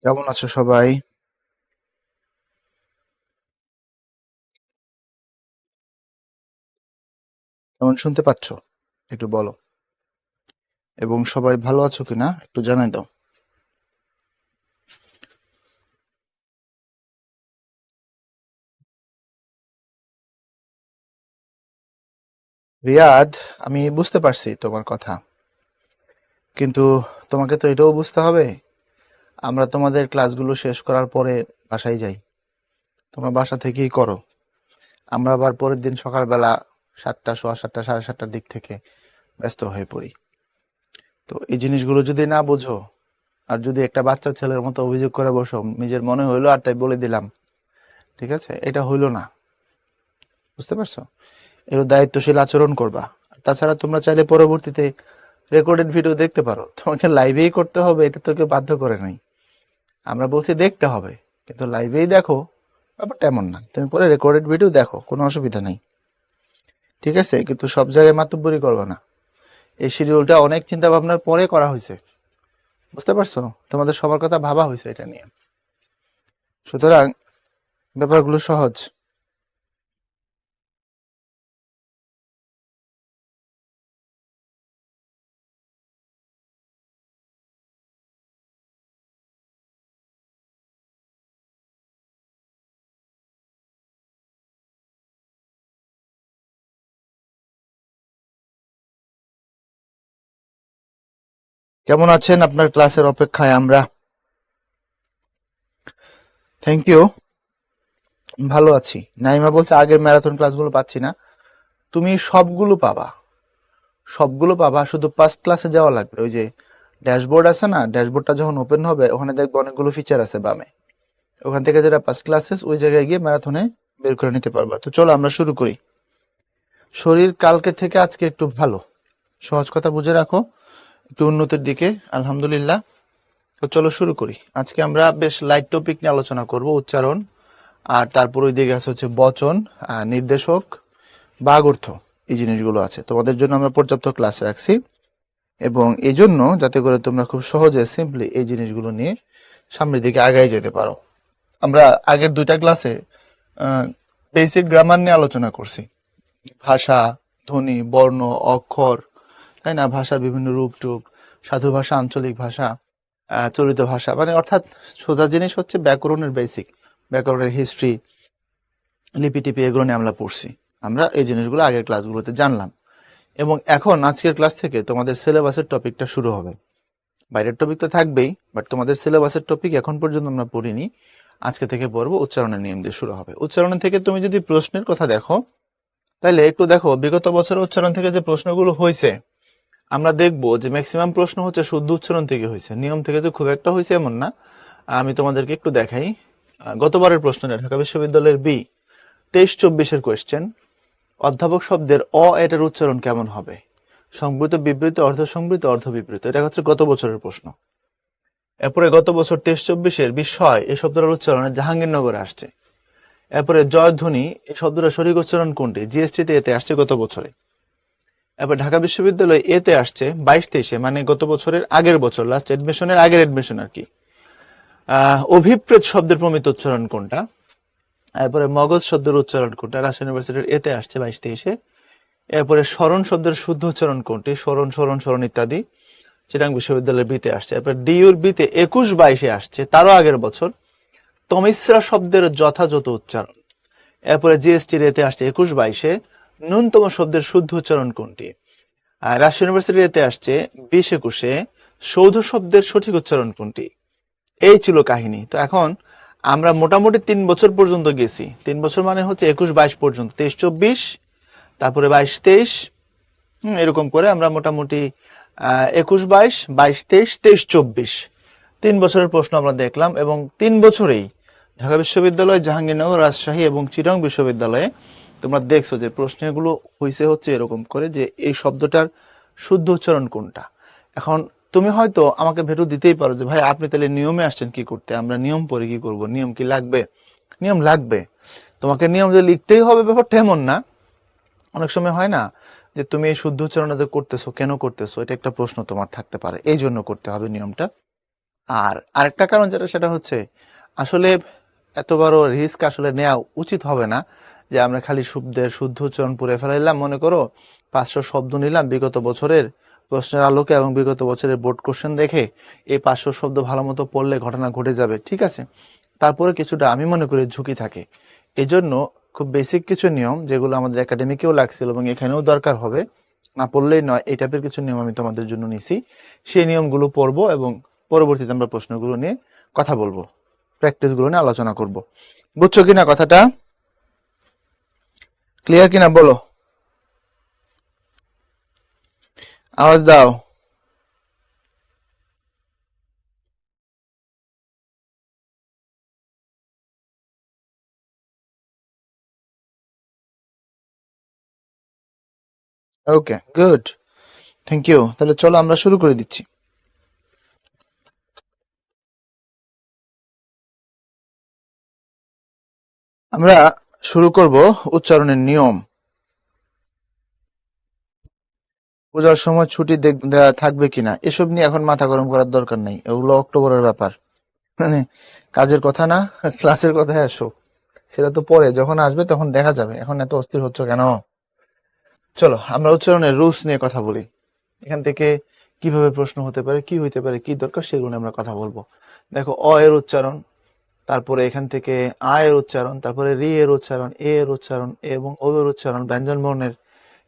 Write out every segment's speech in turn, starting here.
কেমন আছো সবাই? কেমন শুনতে পাচ্ছ? একটু বলো। এবং সবাই ভালো আছো কিনা একটু জানাই দাও। রিয়াদ, আমি বুঝতে পারছি তোমার কথা, কিন্তু তোমাকে তো এটাও বুঝতে হবে, আমরা তোমাদের ক্লাসগুলো শেষ করার পরে বাসায় যাই, তোমরা বাসা থেকেই করো। আমরা আবার পরের দিন সকালবেলা 7টা, সোয়া 7টা, সাড়ে 7টার দিক থেকে ব্যস্ত হয়ে পড়ি। তো এই জিনিসগুলো যদি না বোঝো, আর যদি একটা বাচ্চা ছেলের মতো অভিযোগ করে বসো, নিজের মনে হইলো আর তাই বলে দিলাম, ঠিক আছে, এটা হইলো না। বুঝতে পারছো? একটু দায়িত্বশীল আচরণ করবা। তাছাড়া তোমরা চাইলে পরবর্তীতে রেকর্ডেড ভিডিও দেখতে পারো, তোমাকে লাইভেই করতে হবে এটা তো কেউ বাধ্য করে নাই। আমরা বলছি দেখতে হবে, কিন্তু লাইভেই দেখো ব্যাপারটা এমন না, তুমি পরে রেকর্ডেড ভিডিও দেখো, কোনো অসুবিধা নেই, ঠিক আছে? কিন্তু সব জায়গায় মাতব্বরি করবে না। এই শিডিউলটা অনেক চিন্তা ভাবনার পরে করা হয়েছে, বুঝতে পারছো? তোমাদের সবার কথা ভাবা হয়েছে এটা নিয়ে, সুতরাং ব্যাপারগুলো সহজ। কেমন আছেন? আপনার ক্লাসের অপেক্ষায় আমরা। Thank you. ভালো আছি। নাইমা বলছে আগের ম্যারাথন ক্লাসগুলো পাচ্ছি না। তুমি সবগুলো পাবা, সবগুলো পাবা, শুধু ফার্স্ট ক্লাসে যাওয়া লাগবে। ওই যে ড্যাশবোর্ড আছে না, ড্যাশবোর্ডটা যখন ওপেন হবে ওখানে দেখবে অনেকগুলো ফিচার আছে বামে, ওখান থেকে যেটা ফার্স্ট ক্লাসেস ওই জায়গায় গিয়ে ম্যারাথনে বের করে নিতে পারবা। তো চলো আমরা শুরু করি। শরীর কালকে থেকে আজকে একটু ভালো, সহজ কথা বুঝে রাখো, একটু উন্নতির দিকে আলহামদুলিল্লাহ। তো চলো শুরু করি। আজকে আমরা বেশ লাইট টপিক নিয়ে আলোচনা করব, উচ্চারণ, আর তারপর ওই দিকে আছে হচ্ছে বচন, নির্দেশক, বাগ অর্থ, এই জিনিসগুলো আছে। তোমাদের জন্য আমরা পর্যাপ্ত ক্লাস রাখছি, এবং এই জন্য যাতে করে তোমরা খুব সহজে সিম্পলি এই জিনিসগুলো নিয়ে সামনের দিকে আগায় যেতে পারো। আমরা আগের দুইটা ক্লাসে বেসিক গ্রামার নিয়ে আলোচনা করছি, ভাষা, ধ্বনি, বর্ণ, অক্ষর, তাই না, ভাষার বিভিন্ন রূপ টুপ, সাধু ভাষা, আঞ্চলিক ভাষা, চলিত ভাষা, মানে অর্থাৎ সোজা জিনিস হচ্ছে ব্যাকরণের বেসিক, ব্যাকরণের হিস্ট্রি, লিপি টিপি, এগুলো নিয়ে আমরা পড়ছি। আমরা এই জিনিসগুলো আগের ক্লাসগুলোতে জানলাম, এবং এখন আজকের ক্লাস থেকে তোমাদের সিলেবাসের টপিকটা শুরু হবে। বাইরের টপিক তো থাকবেই, বাট তোমাদের সিলেবাসের টপিক এখন পর্যন্ত আমরা পড়িনি, আজকে থেকে পড়বো। উচ্চারণের নিয়ম দিয়ে শুরু হবে। উচ্চারণ থেকে তুমি যদি প্রশ্নের কথা দেখো, তাহলে একটু দেখো বিগত বছরের উচ্চারণ থেকে যে প্রশ্নগুলো হয়েছে, আমরা দেখবো যে ম্যাক্সিমাম প্রশ্ন হচ্ছে শুদ্ধ উচ্চারণ থেকে হয়েছে, নিয়ম থেকে যে খুব একটা হয়েছে এমন না। আমি তোমাদেরকে একটু দেখাই। গতবারের প্রশ্ন, ঢাকা বিশ্ববিদ্যালয়ের বি 23-24-এর কোয়েশ্চেন, অধ্যাপক শব্দের এটার উচ্চারণ কেমন হবে? সংবৃত, বিবৃত, অর্ধ সংবৃত, অর্ধ বিবৃত, এটা হচ্ছে গত বছরের প্রশ্ন। এরপরে গত বছর 23-24-এর বিষয় এই শব্দটার উচ্চারণে জাহাঙ্গীরনগরে আসছে। এরপরে জয়ধ্বনি এই শব্দটা সঠিক উচ্চারণ কোনটি? জিএসটিতে এতে আসছে গত বছরে। এরপর ঢাকা বিশ্ববিদ্যালয়ে এতে আসছে 22-23-এ, মানে গত বছরের আগের বছর, লাস্ট এডমিশনের আগের এডমিশন আর কি। অভিপ্রেত শব্দের প্রমিত উচ্চারণ কোনটা? এরপরে মগজ শব্দের উচ্চারণ কোনটা? রাজশাহী ইউনিভার্সিটির এতে আসছে 22-23-এ। এরপরে স্মরণ শব্দের শুদ্ধ উচ্চারণ কোনটি? স্মরণ, স্মরণ, স্মরণ ইত্যাদি, চিটাং বিশ্ববিদ্যালয়ের বিতে আসছে। এরপর ডিউর বিতে 21-22-এ আসছে, তারও আগের বছর, তমিশ্রা শব্দের যথাযথ উচ্চারণ। এরপরে জিএসটির এতে আসছে 21-22-এ, ন্যূনতম শব্দের শুদ্ধ উচ্চারণ কোনটি? আর রাজশাহী ইউনিভার্সিটির এতে আসছে 20-21-এ, সৌধ শব্দের সঠিক উচ্চারণ কোনটি? এই ছিল কাহিনী। তো এখন আমরা মোটামুটি 3 বছর পর্যন্ত গেছি। 3 বছর মানে হচ্ছে 21-22 পর্যন্ত, 23-24, তারপরে 22-23, এরকম করে আমরা মোটামুটি 21-22, 22-23, 23-24, 3 বছরের প্রশ্ন আমরা দেখলাম। এবং 3 বছরেই ঢাকা বিশ্ববিদ্যালয়, জাহাঙ্গীরনগর, রাজশাহী এবং চিটাগং বিশ্ববিদ্যালয়ে তোমরা দেখছো যে প্রশ্নগুলো হয়েছে হচ্ছে এরকম করে যে এই শব্দটার শুদ্ধ উচ্চারণ কোনটা। এখন তুমি হয়তো আমাকে ভেটু দিতেই পারো যে ভাই আপনি তাহলে নিয়মে আসছেন কি করতে, আমরা নিয়ম পড়ে কি করব, নিয়ম কি লাগবে? নিয়ম লাগবে, তোমাকে নিয়ম যে লিখতেই হবে ব্যাপারটা এমন না। অনেক সময় হয় না যে তুমি এই শুদ্ধ উচ্চারণটা যে করতেছো, কেন করতেছো, এটা একটা প্রশ্ন তোমার থাকতে পারে, এই জন্য করতে হবে নিয়মটা। আর আরেকটা কারণ যেটা সেটা হচ্ছে আসলে এত বড় রিস্ক আসলে নেওয়া উচিত হবে না যে আমরা খালি শব্দের শুদ্ধ উচ্চারণ পড়ে ফেলাইলাম, মনে করো 500 শব্দ নিলাম বিগত বছরের প্রশ্নের আলোকে এবং বিগত বছরের বোর্ড কোশ্চেন দেখে এই 500 শব্দ ভালো মতো পড়লে ঘটনা ঘটে যাবে, ঠিক আছে। তারপরে কিছুটা আমি মনে করি ঝুঁকি থাকে। এজন্য খুব বেসিক কিছু নিয়ম যেগুলো আমাদের একাডেমিকেও লাগছিল এবং এখানেও দরকার হবে, না পড়লেই নয়, এই টাইপের কিছু নিয়ম আমি তোমাদের জন্য নিছি। সেই নিয়মগুলো পড়বো এবং পরবর্তীতে আমরা প্রশ্নগুলো নিয়ে কথা বলবো, প্র্যাকটিসগুলো নিয়ে আলোচনা করব। বুঝছো কিনা কথাটা? ক্লিয়ার কিনা বলো, আওয়াজ দাও। ওকে, গুড, থ্যাংক ইউ। তাহলে চলো আমরা শুরু করে দিচ্ছি। আমরা শুরু করব উচ্চারণের নিয়ম। পূজার সময় ছুটি দেয়া থাকবে কিনা এসব নিয়ে এখন মাথা গরম করার দরকার নেই, ওগুলো অক্টোবরের ব্যাপার। মানে কাজের কথা না, ক্লাসের কথায় আসো, সেটা তো পরে যখন আসবে তখন দেখা যাবে, এখন এত অস্থির হচ্ছ কেন? চলো আমরা উচ্চারণের রুলস নিয়ে কথা বলি। এখান থেকে কিভাবে প্রশ্ন হতে পারে, কি হইতে পারে, কি দরকার, সেগুলো নিয়ে আমরা কথা বলবো। দেখো, অ এর উচ্চারণ, তারপরে এখান থেকে আ এর উচ্চারণ, তারপরে রি এর উচ্চারণ, এ এর উচ্চারণ এবং ও এর উচ্চারণ, ব্যঞ্জন বর্ণের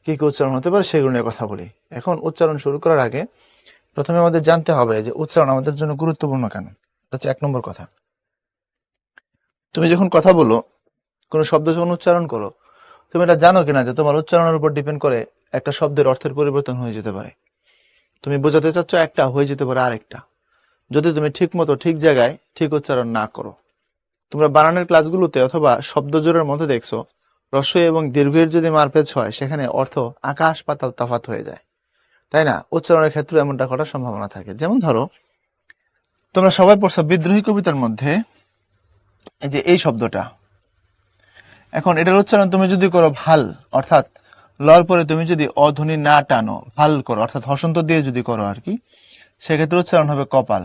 কি কি উচ্চারণ হতে পারে সেগুলো নিয়ে কথা বলি। এখন উচ্চারণ শুরু করার আগে প্রথমে আমাদের জানতে হবে যে উচ্চারণ আমাদের জন্য গুরুত্বপূর্ণ কেন। এটা হচ্ছে 1 নম্বর কথা। তুমি যখন কথা বলো, কোনো শব্দ যখন উচ্চারণ করো, তুমি এটা জানো কিনা যে তোমার উচ্চারণের উপর ডিপেন্ড করে একটা শব্দের অর্থের পরিবর্তন হয়ে যেতে পারে। তুমি বোঝাতে চাচ্ছ একটা, হয়ে যেতে পারে আরেকটা, যদি তুমি ঠিক মতো ঠিক জায়গায় ঠিক উচ্চারণ না করো। তোমরা বানানের ক্লাসগুলোতে অথবা শব্দ জোড়ের মধ্যে দেখছো হ্রস্ব এবং দীর্ঘের যদি মারপেচ হয় সেখানে অর্থ আকাশ পাতাল তফাৎ হয়ে যায়, তাই না? উচ্চারণের ক্ষেত্রে এমনটা ঘটার সম্ভাবনা থাকে। যেমন ধরো, তোমরা সবাই পড়ছো বিদ্রোহী কবিতার মধ্যে এই যে এই শব্দটা, এখন এটার উচ্চারণ তুমি যদি করো ভাল, অর্থাৎ লর পরে তুমি যদি অধ্বনি না টানো, ভাল করো অর্থাৎ হসন্ত দিয়ে যদি করো আর কি, সেক্ষেত্রে উচ্চারণ হবে কপাল।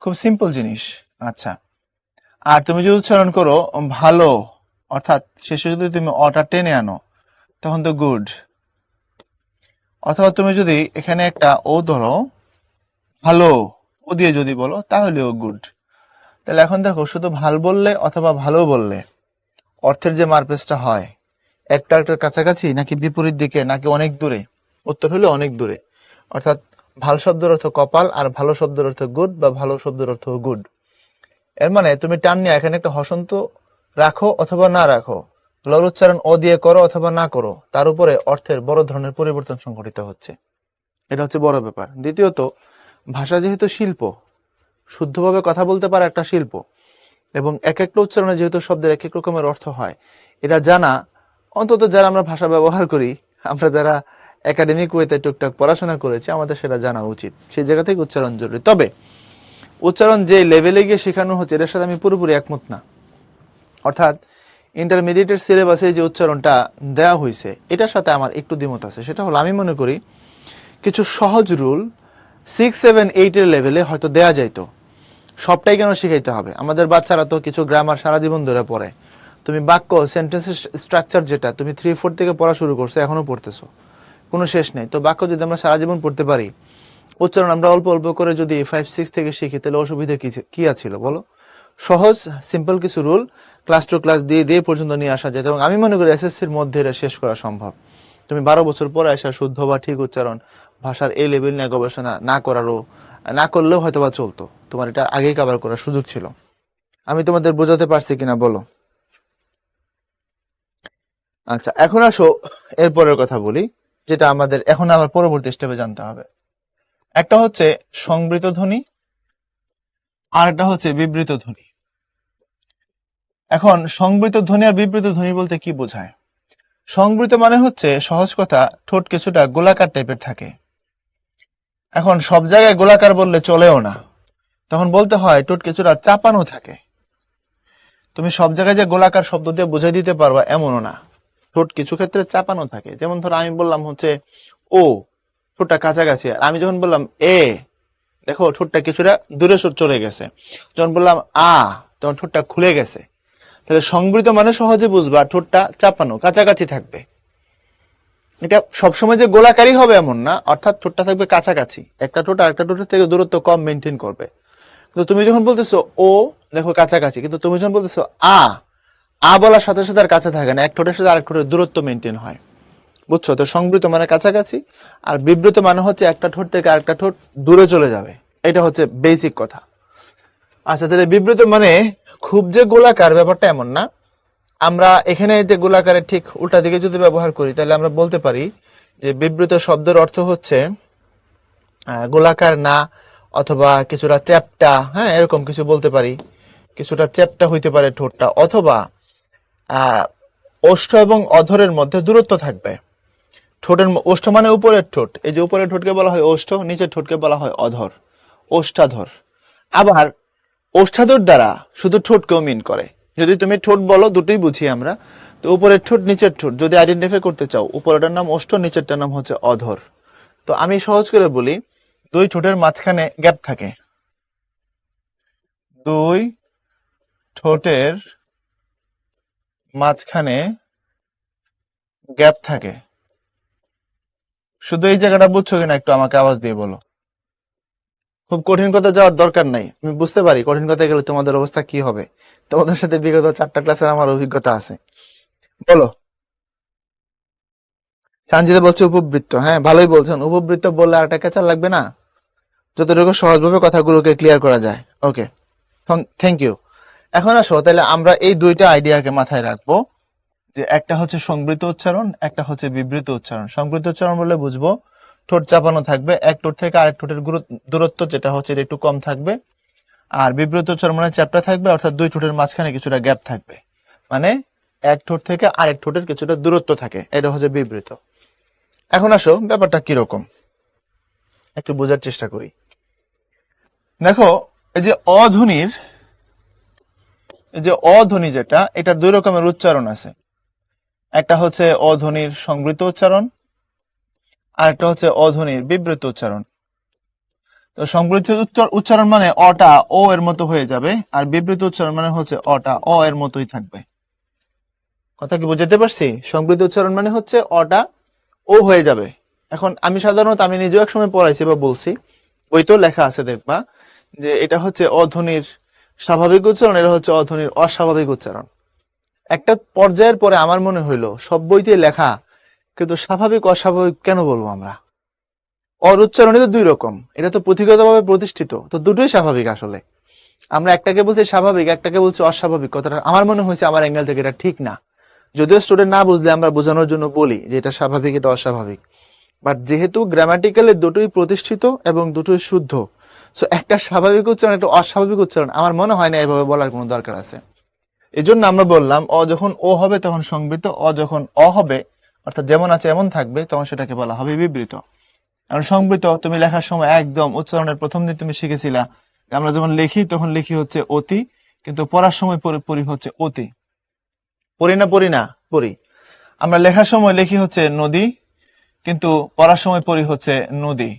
খুব সিম্পল জিনিস। আচ্ছা, আর তুমি যদি উচ্চারণ করো ভালো, অর্থাৎ শেষে যদি তুমি অটা টেনে আনো তখন তো গুড। অথবা তুমি যদি এখানে একটা ও ধরো, ভালো ও দিয়ে যদি বলো তাহলেও গুড। তাহলে এখন দেখো, শুধু ভাল বললে অথবা ভালো বললে অর্থের যে মারপেসটা হয়, একটা একটার কাছাকাছি নাকি বিপরীত দিকে নাকি অনেক দূরে? উত্তর হলো অনেক দূরে। অর্থাৎ ভাল শব্দের অর্থ কপাল আর ভালো শব্দের অর্থ গুড বা ভালো শব্দের অর্থ গুড। এর মানে তুমি টান নিয়ে এখানে একটা হসন্ত রাখো অথবা না রাখো, লর উচ্চারণ ও দিয়ে করো অথবা না করো, তার উপরে অর্থের বড় ধরনের পরিবর্তন সংঘটিত হচ্ছে। এটা হচ্ছে বড় ব্যাপার। দ্বিতীয়ত, ভাষা যেহেতু শিল্প, শুদ্ধভাবে কথা বলতে পারা একটা শিল্প, এবং এক একটা উচ্চারণে যেহেতু শব্দের এক এক রকমের অর্থ হয়, এটা জানা, অন্তত যারা আমরা ভাষা ব্যবহার করি, আমরা যারা একাডেমিক ওয়েতে টুকটাক পড়াশোনা করেছি, আমাদের সেটা জানা উচিত। সেই জায়গা থেকে উচ্চারণ জরুরি। তবে উচ্চারণ যে লেভেলে গিয়ে শেখানো হচ্ছে এটার সাথে আমি পুরোপুরি একমত না। অর্থাৎ ইন্টারমিডিয়েটের সিলেবাসে যে উচ্চারণটা দেওয়া হয়েছে এটার সাথে আমার একটু দ্বিমত আছে। সেটা হলো, আমি মনে করি কিছু সহজ রুল 6, 7, 8 এর লেভেলে হয়তো দেয়া যাইতো। সবটাই কেন শিখাইতে হবে? আমাদের বাচ্চারা তো কিছু গ্রামার সারা জীবন ধরে পড়ে। তুমি বাক্য, সেন্টেন্সের স্ট্রাকচার যেটা তুমি 3, 4 থেকে পড়া শুরু করছো, এখনো পড়তেছো, কোনো শেষ নেই। তো বাক্য যদি আমরা সারা জীবন পড়তে পারি, উচ্চারণ আমরা অল্প অল্প করে যদি 5, 6 থেকে শিখি, তাহলে অসুবিধা কি আছিল বলো? সহজ সিম্পল কিছু রুল ক্লাস টু ক্লাস দিয়ে দিয়ে পর্যন্ত নিয়ে আসা যায়, এবং আমি মনে করি এসএসসির মধ্যে এটা শেষ করা সম্ভব। তুমি 12 বছর পরে আসা শুদ্ধ বা ঠিক উচ্চারণ ভাষার এই লেভেল নিয়ে গবেষণা না করলেও হয়তো বা চলতো, তোমার এটা আগেই কভার করার সুযোগ ছিল। আমি তোমাদের বোঝাতে পারছি কিনা বলো? আচ্ছা, এখন আসো এরপরের কথা বলি, যেটা আমাদের এখন আবার পরবর্তী স্টেপে জানতে হবে। একটা হচ্ছে সংবৃত ধ্বনি, আর একটা হচ্ছে বিবৃত ধ্বনি। এখন সংবৃত ধ্বনি আর বিবৃত ধ্বনি বলতে কি বোঝায়? সংবৃত মানে হচ্ছে সহজ কথা, ঠোঁট কিছুটা গোলাকার টাইপের থাকে। এখন সব জায়গায় গোলাকার বললে চলেও না, তখন বলতে হয় ঠোঁট কিছুটা চাপানো থাকে। তুমি সব জায়গায় যে গোলাকার শব্দ দিয়ে বুঝাই দিতে পারবা এমনও না, ঠোঁট কিছু ক্ষেত্রে চাপানো থাকে। যেমন ধরো আমি বললাম হচ্ছে ও, ঠোঁটটা কাছাকাছি, আর আমি যখন বললাম এ, দেখো ঠোঁটটা কিছুটা দূরে চলে গেছে। যখন বললাম আ, তখন ঠোঁটটা খুলে গেছে। তাহলে সংবৃত মানে সহজে বুঝবা ঠোঁটটা চাপানো, কাছাকাছি থাকবে। এটা সবসময় যে গোলাকারী হবে এমন না, অর্থাৎ ঠোঁটটা থাকবে কাছাকাছি, একটা ঠোঁট আরেকটা ঠোঁটের থেকে দূরত্ব কম মেনটেন করবে। কিন্তু তুমি যখন বলতেছো ও, দেখো কাছাকাছি, কিন্তু তুমি যখন বলতেছো আ, আ বলার সাথে সাথে আর কাছে থাকে না, এক ঠোঁটের সাথে আরেক ঠোঁটের দূরত্ব মেনটেন হয়। বুঝছো তো? সংবৃত মানে কাছাকাছি, আর বিবৃত মানে হচ্ছে একটা ঠোঁট থেকে আরেকটা ঠোঁট দূরে চলে যাবে। এটা হচ্ছে বেসিক কথা। আচ্ছা, তাহলে বিবৃত মানে খুব যে গোলাকার ব্যাপারটা এমন না। আমরা এখানে যে গোলাকারের ঠিক উল্টা দিকে যদি ব্যবহার করি, তাহলে আমরা বলতে পারি যে বিবৃত শব্দের অর্থ হচ্ছে গোলাকার না, অথবা কিছুটা চ্যাপ্টা, হ্যাঁ এরকম কিছু বলতে পারি। কিছুটা চ্যাপ্টা হইতে পারে ঠোঁটটা, অথবা আহ ওষ্ঠ এবং অধরের মধ্যে দূরত্ব থাকবে। ঠোঁটের ওষ্ঠ মানে উপরের ঠোঁট, এই যে উপরের ঠোঁটকে বলা হয় ওষ্ঠ, নিচের ঠোঁটকে বলা হয় অধর, ওষ্ঠাধর। আবার ওষ্ঠাধর দ্বারা শুধু ঠোঁটকেও মিন করে। যদি তুমি ঠোঁট বলো, দুটোই বুঝি আমরা। তো উপরের ঠোঁট নিচের ঠোঁট যদি আইডেন্টিফাই করতে চাও, উপরেরটার নাম ওষ্ঠ, নিচেরটার নাম হচ্ছে অধর। তো আমি সহজ করে বলি, দুই ঠোঁটের মাঝখানে গ্যাপ থাকে। দুই ঠোঁটের মাঝখানে গ্যাপ থাকে। শুধু এই জায়গাটা বুঝছো কিনা একটু আমাকে আওয়াজ দিয়ে বলো। খুব কঠিন কথা যাওয়ার দরকার নাই, আমি বুঝতে পারি কঠিন কথা গেলে তোমাদের অবস্থা কি হবে। তোমাদের সাথে বিগত 4টা ক্লাসের আমার অভিজ্ঞতা আছে। বলো। সানজিদা বলছে উপবৃত্ত, হ্যাঁ ভালোই বলছেন। উপবৃত্ত বললে আর একটা ক্যাচার লাগবে না, যতটুকু সহজভাবে কথাগুলোকে ক্লিয়ার করা যায়। ওকে, থ্যাংক ইউ। এখন আসো, তাহলে আমরা এই দুইটা আইডিয়াকে মাথায় রাখবো, যে একটা হচ্ছে সংবৃত উচ্চারণ, একটা হচ্ছে বিবৃত উচ্চারণ। সংবৃত উচ্চারণ বললে বুঝবো ঠোঁট চাপানো থাকবে, এক ঠোঁট থেকে আরেক ঠোঁটের দূরত্ব যেটা হচ্ছে এটা একটু কম থাকবে। আর বিবৃত উচ্চারণ মানে চ্যাপ্টা থাকবে, অর্থাৎ দুই ঠোঁটের মাঝখানে কিছুটা গ্যাপ থাকবে, মানে এক ঠোঁট থেকে আরেক ঠোঁটের কিছুটা দূরত্ব থাকে, এটা হচ্ছে বিবৃত। এখন আসো ব্যাপারটা কিরকম একটু বোঝার চেষ্টা করি। দেখো, এই যে অধ্বনির, এই যে অধ্বনি যেটা, এটার দুই রকমের উচ্চারণ আছে। একটা হচ্ছে অধ্বনির সংবৃত উচ্চারণ, আর একটা হচ্ছে অধ্বনির বিবৃত উচ্চারণ। তো সংবৃত উচ্চারণ মানে অটা ও এর মতো হয়ে যাবে, আর বিবৃত উচ্চারণ মানে হচ্ছে অটা অ এর মতোই থাকবে। কথা কি বুঝতে পারছি? সংবৃত উচ্চারণ মানে হচ্ছে অটা ও হয়ে যাবে। এখন আমি নিজেও এক সময় পড়াইছি বা বলছি, বইতেও লেখা আছে দেখবা, যে এটা হচ্ছে অধ্বনির স্বাভাবিক উচ্চারণ, এটা হচ্ছে অধ্বনির অস্বাভাবিক উচ্চারণ। একটা পর্যায়ের পরে আমার মনে হইলো সব বইতে লেখা, কিন্তু স্বাভাবিক অস্বাভাবিক কেন বলবো আমরা? অর উচ্চারণই তো দুই রকম, এটা তো পুঁথিগতভাবে প্রতিষ্ঠিত, তো দুটোই স্বাভাবিক আসলে। আমরা একটাকে বলছি স্বাভাবিক, একটাকে বলছি অস্বাভাবিক। কথাটা আমার মনে হয়েছে আমার অ্যাঙ্গেল থেকে এটা ঠিক না। যদিও স্টুডেন্ট না বুঝলে আমরা বোঝানোর জন্য বলি যে এটা স্বাভাবিক, এটা অস্বাভাবিক। বাট যেহেতু গ্রামাটিক্যালি দুটোই প্রতিষ্ঠিত এবং দুটোই শুদ্ধ, সো একটা স্বাভাবিক উচ্চারণ, একটা অস্বাভাবিক উচ্চারণ আমার মনে হয় না এভাবে বলার কোনো দরকার আছে। এই জন্য আমরা বললাম অ যখন ও হবে তখন সংবৃত, অ যখন অ হবে অর্থাৎ যেমন আছে এমন থাকবে, তখন সেটাকে বলা হবে বিবৃত। কারণ সংবৃত তুমি লেখার সময় একদম উচ্চারণের প্রথম দিন তুমি শিখেছিলা, আমরা যখন লিখি তখন লিখি হচ্ছে অতি, কিন্তু পড়ার সময় পড়ি হচ্ছে অতি। পড়ি না পড়ি। আমরা লেখার সময় লিখি হচ্ছে নদী, কিন্তু পড়ার সময় পড়ি হচ্ছে নদী।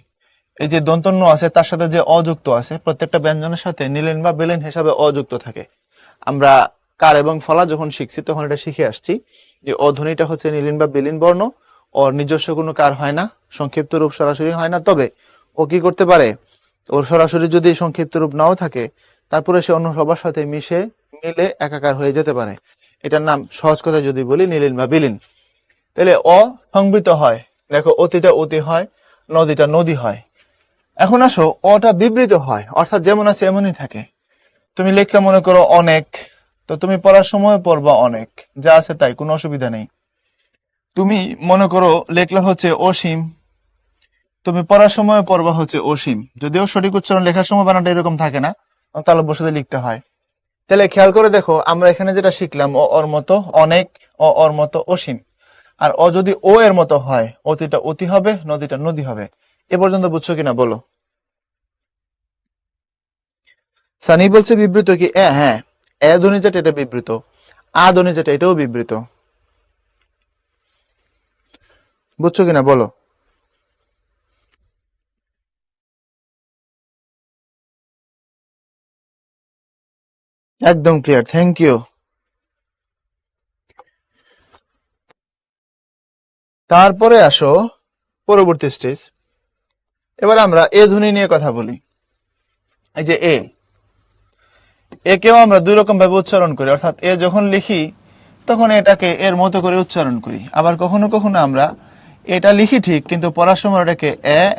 এই যে দন্তন্য আছে তার সাথে যে অযুক্ত আছে, প্রত্যেকটা ব্যঞ্জনের সাথে নীলেন বা বেলেন হিসাবে অযুক্ত থাকে। আমরা কার এবং ফলা যখন শিখছি তখন এটা শিখে আসছি যে অধ্বনিটা হচ্ছে নীলিন বা বিলীন বর্ণ, ওর নিজস্ব কোনো কার হয় না, সংক্ষিপ্ত রূপ সরাসরি হয় না। তবে ও কি করতে পারে, ওর সরাসরি যদি সংক্ষিপ্ত রূপ নাও থাকে, তারপরে সে অন্য সবার সাথে মিলে একাকার হয়ে যেতে পারে। এটার নাম সহজ কথা যদি বলি নীলিন বা বিলীন। তাহলে অ সংবৃত হয়, দেখো অতিটা অতি হয়, নদীটা নদী হয়। এখন আসো অটা বিবৃত হয়, অর্থাৎ যেমন আছে এমনই থাকে। তুমি লিখলে মনে করো অনেক, তো তুমি পড়ার সময় পড়বা অনেক, যা আছে তাই, কোনো অসুবিধা নেই। তুমি মনে করো লেখলা হচ্ছে অসীম, তুমি পড়ার সময় পড়বা হচ্ছে অসীম, যদিও সঠিক উচ্চারণ লেখার সময় বানানটা এরকম থাকে না, তাহলে বসে লিখতে হয়। তাহলে খেয়াল করে দেখো, আমরা এখানে যেটা শিখলাম অ ওর মতো অনেক, অ ওর মতো অসীম। আর অ যদি ও এর মতো হয়, অতিটা অতি হবে, নদীটা নদী হবে। এ পর্যন্ত বুঝছো কিনা বলো? সানি বলছে বিবৃত কি? হ্যাঁ, এ ধ্বনি যেটা এটা বিবৃত, আ ধ্বনি যেটা এটাও বিবৃত। বুঝছো কিনা বলো? একদম ক্লিয়ার, থ্যাংক ইউ। তারপরে আসো পরবর্তী স্টেজ। এবার আমরা এ ধ্বনি নিয়ে কথা বলি। এই যে একেও আমরা দুই রকম ভাবে উচ্চারণ করি, অর্থাৎ এ যখন লিখি তখন এটাকে এর মতো করে উচ্চারণ করি, আবার কখনো কখনো আমরা এটা লিখি ঠিক, কিন্তু পড়ার সময় এটাকে